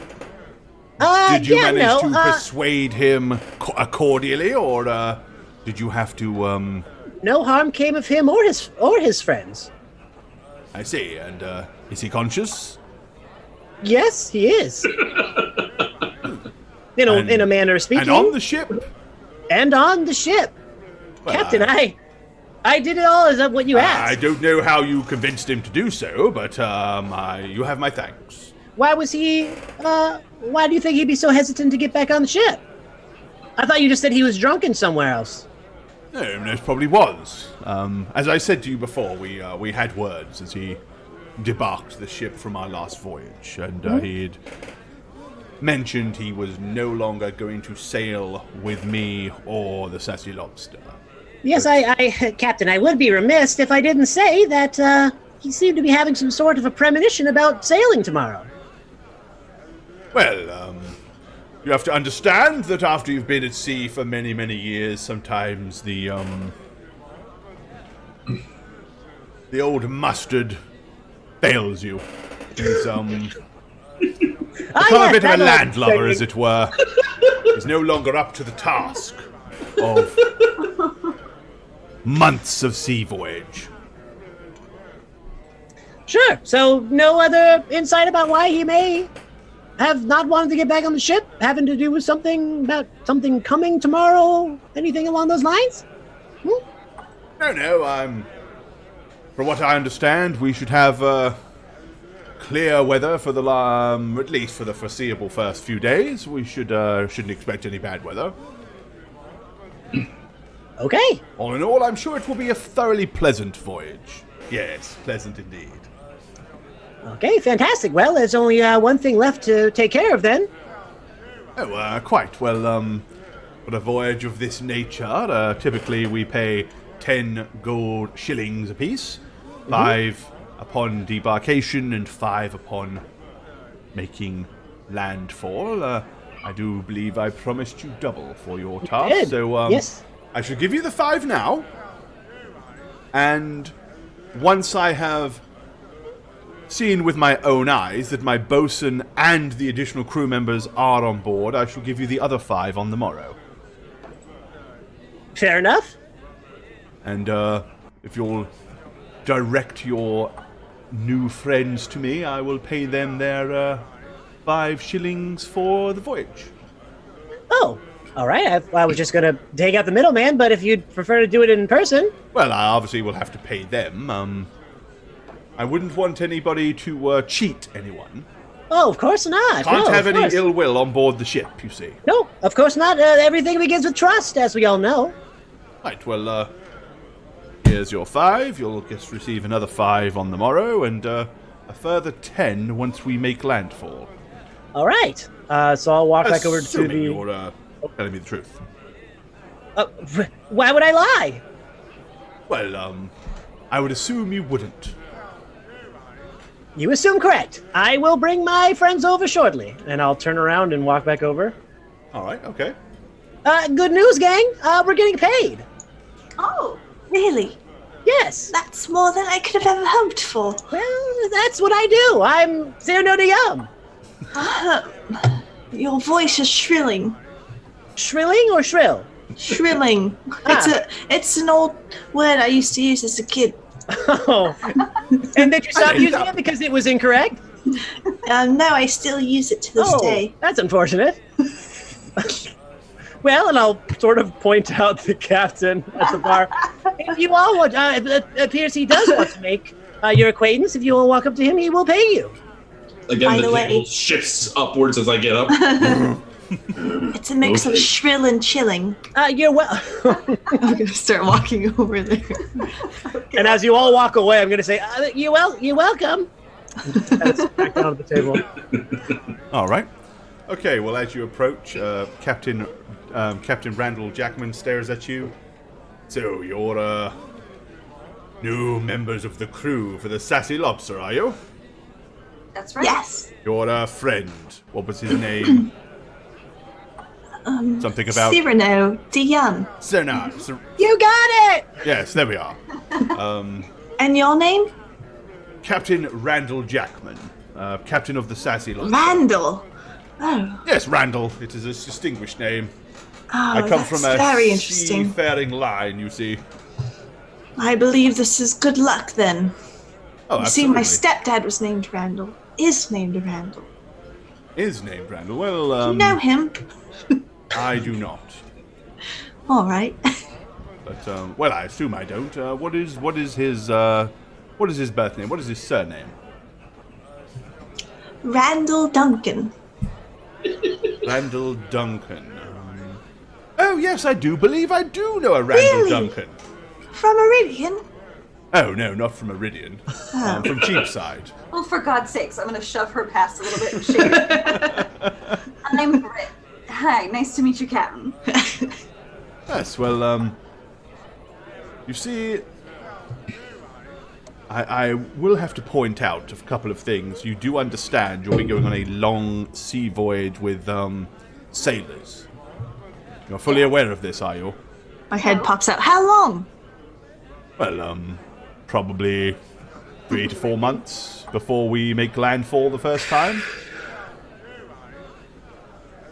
Speaker 3: you manage to persuade him cordially, or did you have to?
Speaker 8: No harm came of him or his friends.
Speaker 3: I see. And is he conscious?
Speaker 8: Yes, he is. In a manner of speaking.
Speaker 3: And on the ship.
Speaker 8: And on the ship.
Speaker 3: Well,
Speaker 8: Captain, I did it all as what you asked.
Speaker 3: I don't know how you convinced him to do so, but you have my thanks.
Speaker 8: Why do you think he'd be so hesitant to get back on the ship? I thought you just said he was drunken somewhere else.
Speaker 3: No, it probably was. As I said to you before, we had words as he debarked the ship from our last voyage, and he had mentioned he was no longer going to sail with me or the Sassy Lobster.
Speaker 8: Yes, Captain, I would be remiss if I didn't say that he seemed to be having some sort of a premonition about sailing tomorrow.
Speaker 3: Well, you have to understand that after you've been at sea for many, many years, sometimes the old mustard fails you. He's become a bit of a landlubber, as it were. He's no longer up to the task of months of sea voyage.
Speaker 8: Sure. So no other insight about why he may have not wanted to get back on the ship? Having to do with something coming tomorrow? Anything along those lines?
Speaker 3: No. From what I understand, we should have clear weather for the at least for the foreseeable first few days. We shouldn't expect any bad weather.
Speaker 8: Okay.
Speaker 3: All in all, I'm sure it will be a thoroughly pleasant voyage. Yes, pleasant indeed.
Speaker 8: Okay, fantastic. Well, there's only one thing left to take care of then.
Speaker 3: Oh, quite. Well, for a voyage of this nature, typically we pay 10 gold shillings apiece, 5 upon debarkation and 5 upon making landfall. I do believe I promised you double for your task.
Speaker 8: Did.
Speaker 3: So,
Speaker 8: yes.
Speaker 3: I shall give you the 5 now, and once I have seen with my own eyes that my bosun and the additional crew members are on board, I shall give you the other 5 on the morrow.
Speaker 8: Fair enough.
Speaker 3: And if you'll direct your new friends to me, I will pay them their 5 shillings for the voyage.
Speaker 8: Oh, all right. I was just going to take out the middleman, but if you'd prefer to do it in person...
Speaker 3: Well, I obviously will have to pay them. I wouldn't want anybody to cheat anyone.
Speaker 8: Oh, of course not.
Speaker 3: Can't
Speaker 8: no,
Speaker 3: have any
Speaker 8: course.
Speaker 3: ill will on board the ship, you see.
Speaker 8: No, of course not. Everything begins with trust, as we all know.
Speaker 3: Right, well, here's your 5. You'll just receive another 5 on the morrow, and a further 10 once we make landfall.
Speaker 8: All right. So I'll walk back over to
Speaker 3: Assuming
Speaker 8: the...
Speaker 3: you're telling me the truth.
Speaker 8: Why would I lie?
Speaker 3: Well, I would assume you wouldn't.
Speaker 8: You assume correct. I will bring my friends over shortly, and I'll turn around and walk back over.
Speaker 3: All right, okay.
Speaker 8: Good news, gang. We're getting paid.
Speaker 9: Oh, really?
Speaker 8: Yes.
Speaker 9: That's more than I could have ever hoped for.
Speaker 8: Well, that's what I do. I'm Zero to Yum.
Speaker 9: Your voice is shrilling.
Speaker 8: Shrilling or shrill?
Speaker 9: Shrilling. It's an old word I used to use as a kid.
Speaker 8: Oh. And did you stop using it because it was incorrect?
Speaker 9: No, I still use it to this day.
Speaker 8: That's unfortunate. Well, and I'll sort of point out the captain at the bar. If you all want, it appears he does want to make your acquaintance. If you all walk up to him, he will pay you.
Speaker 4: Again,
Speaker 9: By
Speaker 4: the
Speaker 9: the way-
Speaker 4: table shifts upwards as I get up.
Speaker 9: It's a mix of shrill and chilling.
Speaker 8: You're well.
Speaker 9: I'm gonna start walking over there.
Speaker 8: And as you all walk away, I'm going to say, you're welcome. And just kind of back down at the table.
Speaker 3: All right. Okay. Well, as you approach, Captain Randall Jackman stares at you. So you're new members of the crew for the Sassy Lobster, are you?
Speaker 6: That's right.
Speaker 9: Yes.
Speaker 3: Your friend. What was his name? Something about
Speaker 9: Cyrano Dion.
Speaker 3: Serna.
Speaker 8: You got it!
Speaker 3: Yes, there we are.
Speaker 9: And your name?
Speaker 3: Captain Randall Jackman, captain of the Sassy Lobster.
Speaker 9: Randall. Oh.
Speaker 3: Yes, Randall. It is a distinguished name.
Speaker 9: Oh,
Speaker 3: I come
Speaker 9: that's
Speaker 3: from a
Speaker 9: very interesting.
Speaker 3: seafaring line, you see.
Speaker 9: I believe this is good luck then.
Speaker 3: Oh,
Speaker 9: You see, my
Speaker 3: absolutely.
Speaker 9: stepdad was named Randall. Is named Randall.
Speaker 3: Is named Randall. Well,
Speaker 9: You know him?
Speaker 3: I do not.
Speaker 9: All right.
Speaker 3: But well, I assume I don't. What is his birth name? What is his surname?
Speaker 9: Randall Duncan.
Speaker 3: Randall Duncan. Oh yes, I do believe I do know a Randall
Speaker 9: Really?
Speaker 3: Duncan.
Speaker 9: From Iridian?
Speaker 3: Oh no, not from Iridian. From Cheapside.
Speaker 6: Well, for God's sakes, I'm going to shove her past a little bit and shake her. I'm Britt. Hi, nice to meet you, Captain.
Speaker 3: Yes, well, you see, I will have to point out a couple of things. You do understand you'll be going on a long sea voyage with, sailors. You're fully aware of this, are you?
Speaker 9: My head pops out. How long?
Speaker 3: Well, probably 3 to 4 months before we make landfall the first time.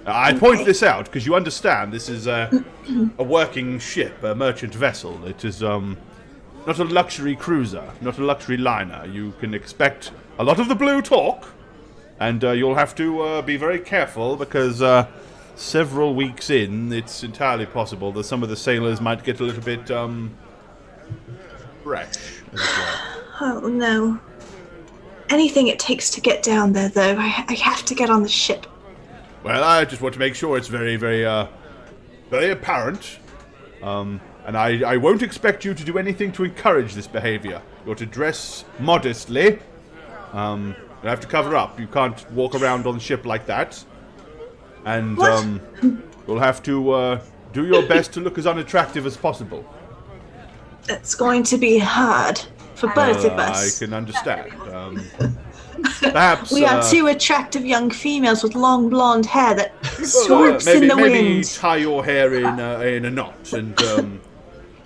Speaker 3: I point this out because you understand this is a working ship, a merchant vessel. It is not a luxury cruiser, not a luxury liner. You can expect a lot of the blue talk, and you'll have to be very careful because several weeks in, it's entirely possible that some of the sailors might get a little bit fresh, as it were.
Speaker 9: Oh, no. Anything it takes to get down there, though. I have to get on the ship.
Speaker 3: Well, I just want to make sure it's very, very, very apparent. And I won't expect you to do anything to encourage this behavior. You're to dress modestly. You have to cover up. You can't walk around on the ship like that. And, you'll have to, do your best to look as unattractive as possible.
Speaker 9: It's going to be hard for both of us.
Speaker 3: I can understand. Perhaps
Speaker 9: We are two attractive young females with long blonde hair that swoops
Speaker 3: maybe,
Speaker 9: in the
Speaker 3: maybe
Speaker 9: wind.
Speaker 3: tie your hair in a knot and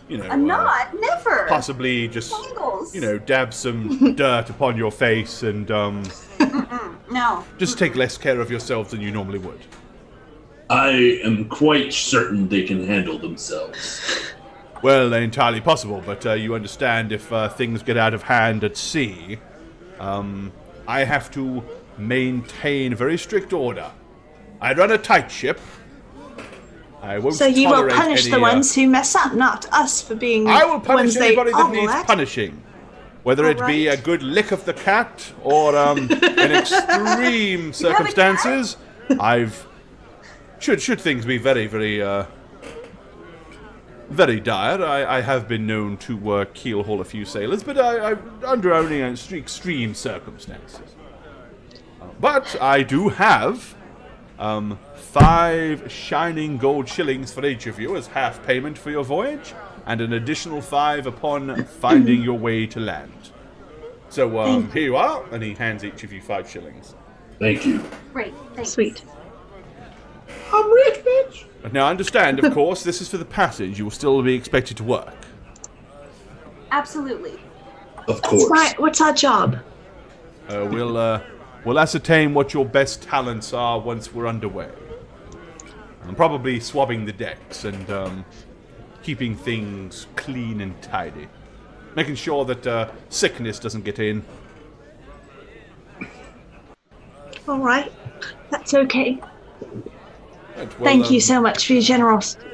Speaker 3: you know
Speaker 6: A knot? Never.
Speaker 3: possibly just
Speaker 6: Tangles.
Speaker 3: dab some dirt upon your face and
Speaker 6: No.
Speaker 3: just take less care of yourself than you normally would.
Speaker 4: I am quite certain they can handle themselves.
Speaker 3: Well, entirely possible, but you understand if things get out of hand at sea, I have to maintain very strict order. I run a tight ship. I won't
Speaker 9: So you will
Speaker 3: tolerate
Speaker 9: punish
Speaker 3: any,
Speaker 9: the ones who mess up, not us for being
Speaker 3: I will punish
Speaker 9: ones they
Speaker 3: anybody that
Speaker 9: ogle
Speaker 3: needs
Speaker 9: at.
Speaker 3: punishing. Whether it be a
Speaker 9: Alright.
Speaker 3: good lick of the cat or in extreme circumstances, should things be very, very, very dire, I have been known to keelhaul a few sailors, but I under only extreme circumstances. But I do have 5 shining gold shillings for each of you as half payment for your voyage, and an additional 5 upon finding your way to land. So here you are, and he hands each of you 5 shillings.
Speaker 4: Thank you.
Speaker 6: Great. Thanks.
Speaker 9: Sweet.
Speaker 4: I'm rich, bitch.
Speaker 3: But now understand, of course, this is for the passage. You will still be expected to work.
Speaker 6: Absolutely.
Speaker 4: Of course.
Speaker 9: What's our job?
Speaker 3: We'll ascertain what your best talents are once we're underway. I'm probably swabbing the decks and keeping things clean and tidy. making sure that sickness doesn't get in.
Speaker 9: All right. That's okay.
Speaker 3: Right, well,
Speaker 9: Thank you so much for your generosity.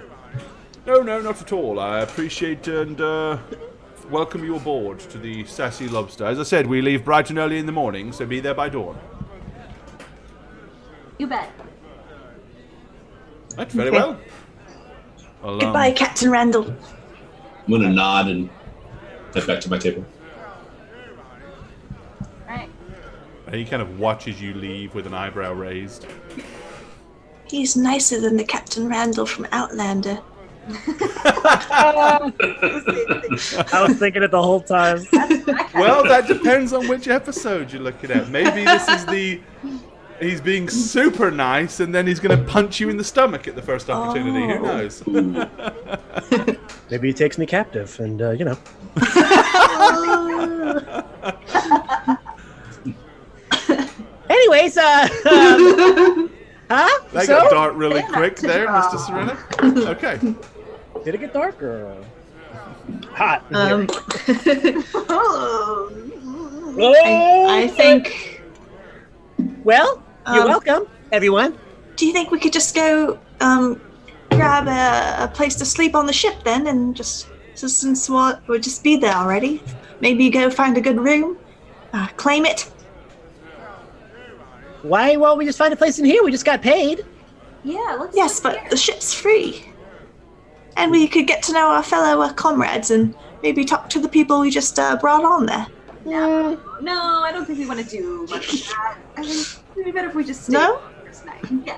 Speaker 3: No, not at all. I appreciate and welcome you aboard to the Sassy Lobster. As I said, we leave bright and early in the morning, so be there by dawn.
Speaker 6: You bet.
Speaker 3: Right, very
Speaker 9: Okay.
Speaker 3: well. Well,
Speaker 9: Goodbye, Captain Randall.
Speaker 4: I'm gonna nod and head back to my table.
Speaker 6: Right.
Speaker 3: He kind of watches you leave with an eyebrow raised.
Speaker 9: He's nicer than the Captain Randall from Outlander.
Speaker 8: I was thinking it the whole time.
Speaker 3: Well, that depends on which episode you're looking at. Maybe this is he's being super nice, and then he's going to punch you in the stomach at the first opportunity. Who knows?
Speaker 8: Maybe he takes me captive, and Anyways, huh?
Speaker 3: That
Speaker 8: So?
Speaker 3: got dark really quick there, Mr. Serena. Okay.
Speaker 8: Did it get dark or hot?
Speaker 9: I think.
Speaker 8: Well, you're welcome, everyone.
Speaker 9: Do you think we could just go grab a place to sleep on the ship then, and just since we'll just be there already, maybe go find a good room, claim it.
Speaker 8: Why won't we just find a place in here? We just got paid.
Speaker 6: Yeah, let's.
Speaker 9: Yes, but the ship's free, and we could get to know our fellow comrades and maybe talk to the people we just brought on there.
Speaker 6: No, I don't think we want to do much of that. I think it'd be better if we just stay
Speaker 9: No?
Speaker 6: this night. Yeah.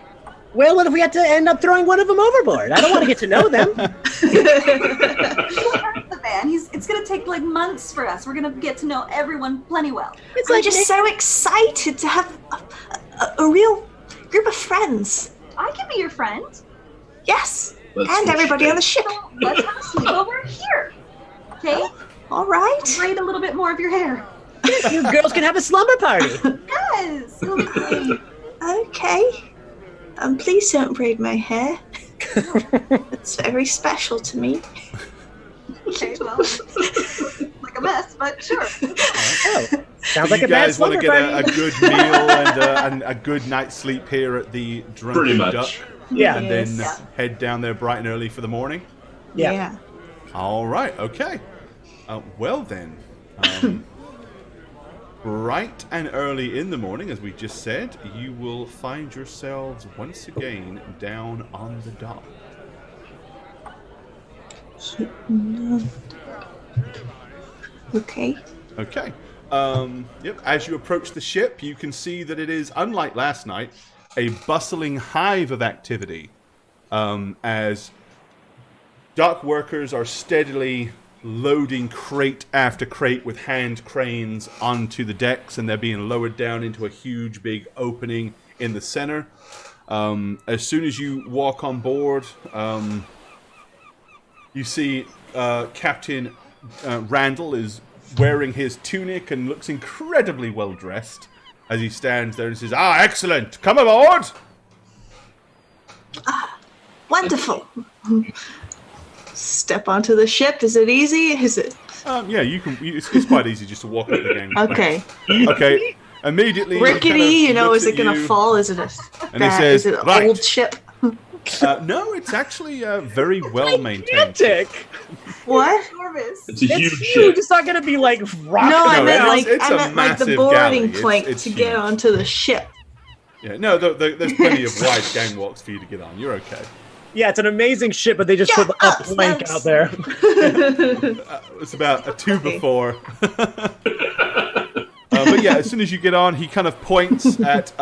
Speaker 8: Well, what if we had to end up throwing one of them overboard? I don't want to get to know them.
Speaker 6: The man, it's gonna take like months for us. We're gonna get to know everyone plenty well.
Speaker 8: It's
Speaker 9: I'm
Speaker 8: like
Speaker 9: just so excited to have a real group of friends.
Speaker 6: I can be your friend.
Speaker 9: Yes,
Speaker 4: Let's
Speaker 9: and
Speaker 4: go
Speaker 9: everybody on the ship.
Speaker 6: So let's have a sleepover here. Okay?
Speaker 9: All right.
Speaker 6: Braid a little bit more of your hair.
Speaker 8: you girls can have a slumber party.
Speaker 6: Yes. It'll be great.
Speaker 9: Okay. Please don't braid my hair. It's very special to me.
Speaker 6: Okay, well, like a mess, but sure.
Speaker 8: Oh, sounds like
Speaker 3: you
Speaker 8: a bad
Speaker 3: guys want to
Speaker 8: slumber
Speaker 3: get
Speaker 8: party.
Speaker 3: a good meal and a good night's sleep here at the Drunken
Speaker 4: Pretty much.
Speaker 3: Duck,
Speaker 8: Yeah.
Speaker 3: and then
Speaker 9: Yes.
Speaker 3: head down there bright and early for the morning?
Speaker 8: Yeah.
Speaker 3: All right, okay. Well then, bright and early in the morning, as we just said, you will find yourselves once again down on the dock.
Speaker 9: Okay.
Speaker 3: Okay. Yep. As you approach the ship, you can see that it is, unlike last night, a bustling hive of activity. As dock workers are steadily loading crate after crate with hand cranes onto the decks, and they're being lowered down into a huge, big opening in the center. As soon as you walk on board, you see Captain Randall is wearing his tunic and looks incredibly well dressed as he stands there and says, "Ah, excellent! Come aboard!"
Speaker 9: Wonderful. Step onto the ship. Is it easy? Is it?
Speaker 3: Yeah, you can. It's quite easy just to walk up the gang.
Speaker 9: Okay.
Speaker 3: Okay. Immediately, he
Speaker 9: Rickety,
Speaker 3: kind of
Speaker 9: you know,
Speaker 3: looks
Speaker 9: is it
Speaker 3: at
Speaker 9: gonna
Speaker 3: you.
Speaker 9: fall? Is it a
Speaker 3: And he says,
Speaker 9: is it an
Speaker 3: "Right."
Speaker 9: old ship?
Speaker 3: No, it's actually very well maintained.
Speaker 8: Gigantic.
Speaker 9: What?
Speaker 6: Nervous.
Speaker 4: It's a huge
Speaker 8: It's
Speaker 4: ship.
Speaker 8: huge. It's not going to be like rocking
Speaker 9: No, I
Speaker 3: No,
Speaker 9: meant
Speaker 3: it's-
Speaker 9: like
Speaker 3: it's a
Speaker 9: the
Speaker 3: massive
Speaker 9: boarding
Speaker 3: galley. It's-
Speaker 9: plank
Speaker 3: it's
Speaker 9: to get
Speaker 3: huge.
Speaker 9: onto the ship.
Speaker 3: Yeah, no, there's plenty of wide gangwalks for you to get on. You're okay.
Speaker 8: Yeah, it's an amazing ship, but they just
Speaker 9: Yeah,
Speaker 8: put a plank
Speaker 9: that's-
Speaker 8: out there.
Speaker 3: It's about a 2 before. But yeah, as soon as you get on, he kind of points at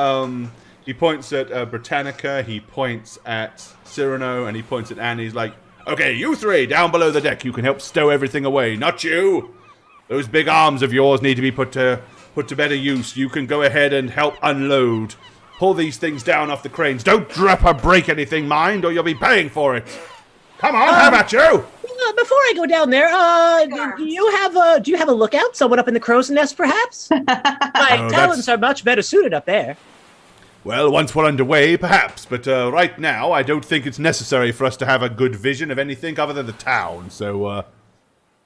Speaker 3: Britannica, he points at Cyrano, and he points at Annie. He's like, "Okay, you three down below the deck, you can help stow everything away. Not you. Those big arms of yours need to be put to better use. You can go ahead and help unload. Pull these things down off the cranes. Don't drop or break anything, mind, or you'll be paying for it. Come on, how about you?"
Speaker 8: Before I go down there, do you have a lookout? Someone up in the crow's nest, perhaps? My
Speaker 3: Oh,
Speaker 8: talents are much better suited up there.
Speaker 3: Well, once we're underway, perhaps, but right now, I don't think it's necessary for us to have a good vision of anything other than the town, so,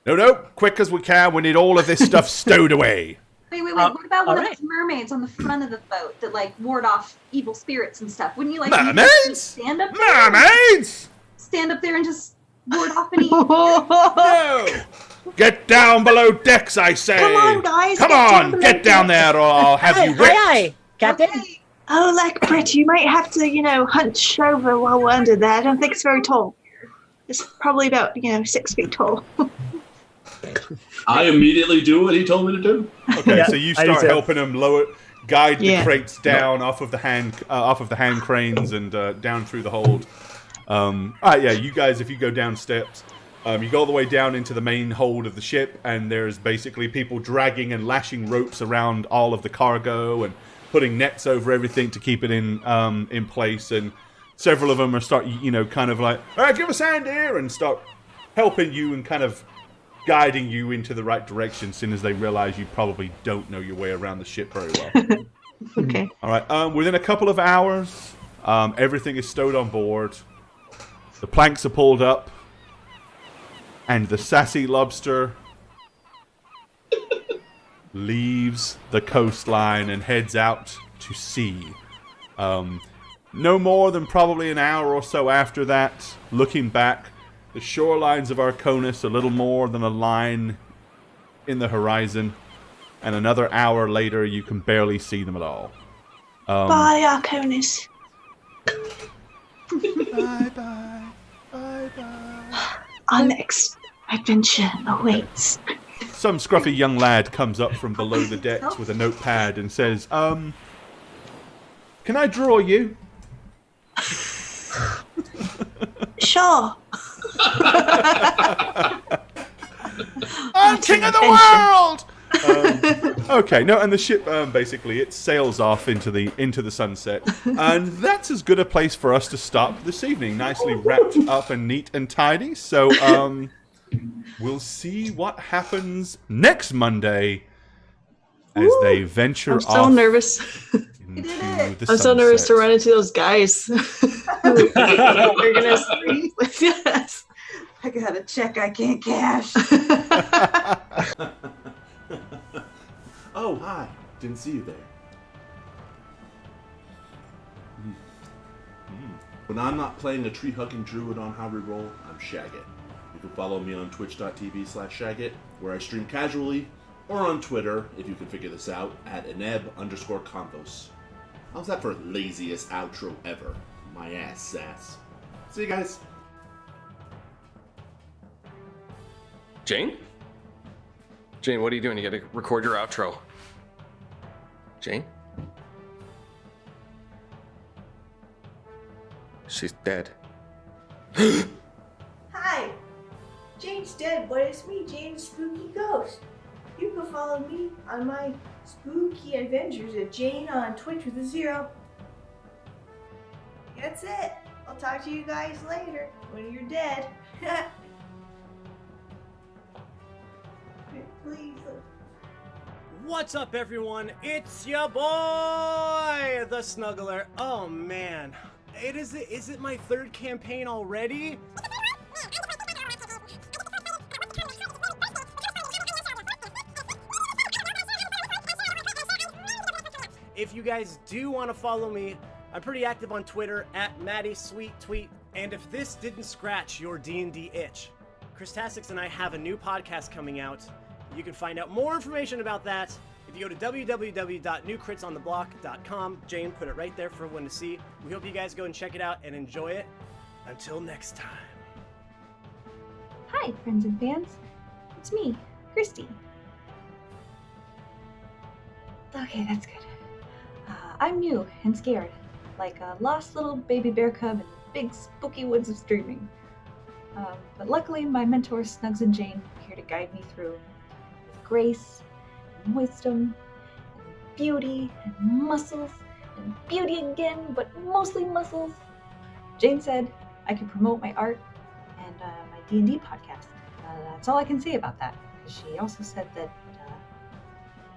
Speaker 3: No, quick as we can. We need all of this stuff stowed away.
Speaker 6: Wait. What about one of
Speaker 8: right.
Speaker 6: those mermaids on the front of the boat that like ward off evil spirits and stuff? Wouldn't you like
Speaker 3: Mermaids?
Speaker 6: stand up there?
Speaker 3: Mermaids!
Speaker 6: Stand up there and just ward off any.
Speaker 3: No! Get down below decks, I say!
Speaker 9: Come on, guys,
Speaker 3: Come
Speaker 9: get down
Speaker 3: on!
Speaker 9: below
Speaker 3: Get down
Speaker 9: decks.
Speaker 3: there or I'll have you ripped!
Speaker 8: Aye, Captain.
Speaker 6: Okay.
Speaker 9: Oh, like Brett, you might have to, hunch over while we're under there. I don't think it's very tall. It's probably about, 6 feet tall.
Speaker 4: I immediately do what he told me to do.
Speaker 3: Okay,
Speaker 8: Yeah,
Speaker 3: so you
Speaker 8: I do
Speaker 3: start
Speaker 8: too.
Speaker 3: helping him guide the
Speaker 9: Yeah.
Speaker 3: crates down off of the hand cranes and down through the hold. You guys, if you go down steps, you go all the way down into the main hold of the ship, and there's basically people dragging and lashing ropes around all of the cargo and putting nets over everything to keep it in place. And several of them are kind of like, all right, give us a hand here, and start helping you and kind of guiding you into the right direction as soon as they realize you probably don't know your way around the ship very well.
Speaker 9: Okay.
Speaker 3: All right. Within a couple of hours, everything is stowed on board. The planks are pulled up, and the sassy lobster leaves the coastline and heads out to sea. No more than probably an hour or so after that, looking back, the shorelines of Arconis a little more than a line in the horizon, and another hour later, you can barely see them at all.
Speaker 9: Bye, Arconis.
Speaker 3: Bye.
Speaker 9: Our next adventure awaits.
Speaker 3: Some scruffy young lad comes up from below the decks with a notepad and says, can I draw you?
Speaker 9: Sure.
Speaker 3: I'm king of the world! Okay, no, and the ship basically it sails off into the sunset, and that's as good a place for us to stop this evening. Nicely wrapped up and neat and tidy. So we'll see what happens next Monday as they venture
Speaker 9: I'm so
Speaker 3: off
Speaker 9: nervous.
Speaker 3: into the
Speaker 9: I'm so nervous to
Speaker 3: sunset.
Speaker 9: run into those guys. They're gonna sleep with us.
Speaker 6: I got a check I can't cash.
Speaker 10: Oh, hi. Didn't see you there. When I'm not playing a tree-hugging druid on how Reroll, I'm Shagget. You can follow me on twitch.tv/Shagget, where I stream casually, or on Twitter, if you can figure this out, at eneb_convos. How's that for laziest outro ever? My ass sass. See you guys.
Speaker 11: Jane? Jane, what are you doing? You gotta record your outro. Jane? She's dead.
Speaker 12: Hi, Jane's dead, but it's me, Jane the Spooky Ghost. You can follow me on my spooky adventures at Jane on Twitch with a 0. That's it. I'll talk to you guys later when you're dead. Please.
Speaker 8: What's up, everyone? It's your boy, the Snuggler. Oh man, is it my third campaign already? If you guys do want to follow me, I'm pretty active on Twitter at MattySweetTweet. And if this didn't scratch your D&D itch, Chris Tassix and I have a new podcast coming out. You can find out more information about that if you go to www.newcritsontheblock.com. Jane put it right there for everyone to see. We hope you guys go and check it out and enjoy it. Until next time.
Speaker 13: Hi, friends and fans. It's me, Christy. Okay, that's good. I'm new and scared, like a lost little baby bear cub in the big spooky woods of streaming. But luckily, my mentors Snugs and Jane are here to guide me through with grace and wisdom and beauty and muscles and beauty again, but mostly muscles. Jane said I could promote my art and my D&D podcast. That's all I can say about that, because she also said that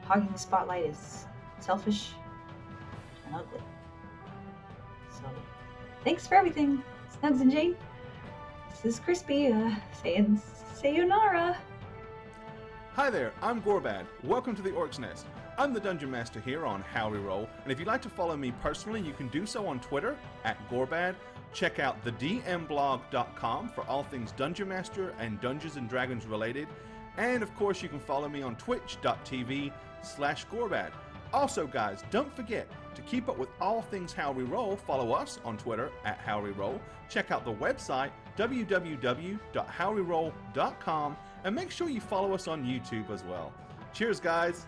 Speaker 13: hogging the spotlight is selfish and ugly. So, thanks for everything, Snugs and Jane. This is Crispy, saying sayonara.
Speaker 3: Hi there, I'm Gorbad. Welcome to the Orc's Nest. I'm the Dungeon Master here on How We Roll, and if you'd like to follow me personally, you can do so on Twitter at Gorbad. Check out thedmblog.com for all things Dungeon Master and Dungeons and Dragons related. And of course, you can follow me on twitch.tv/Gorbad. Also, guys, don't forget to keep up with all things How We Roll. Follow us on Twitter at How We Roll. Check out the website www.howweroll.com, and make sure you follow us on YouTube as well. Cheers, guys.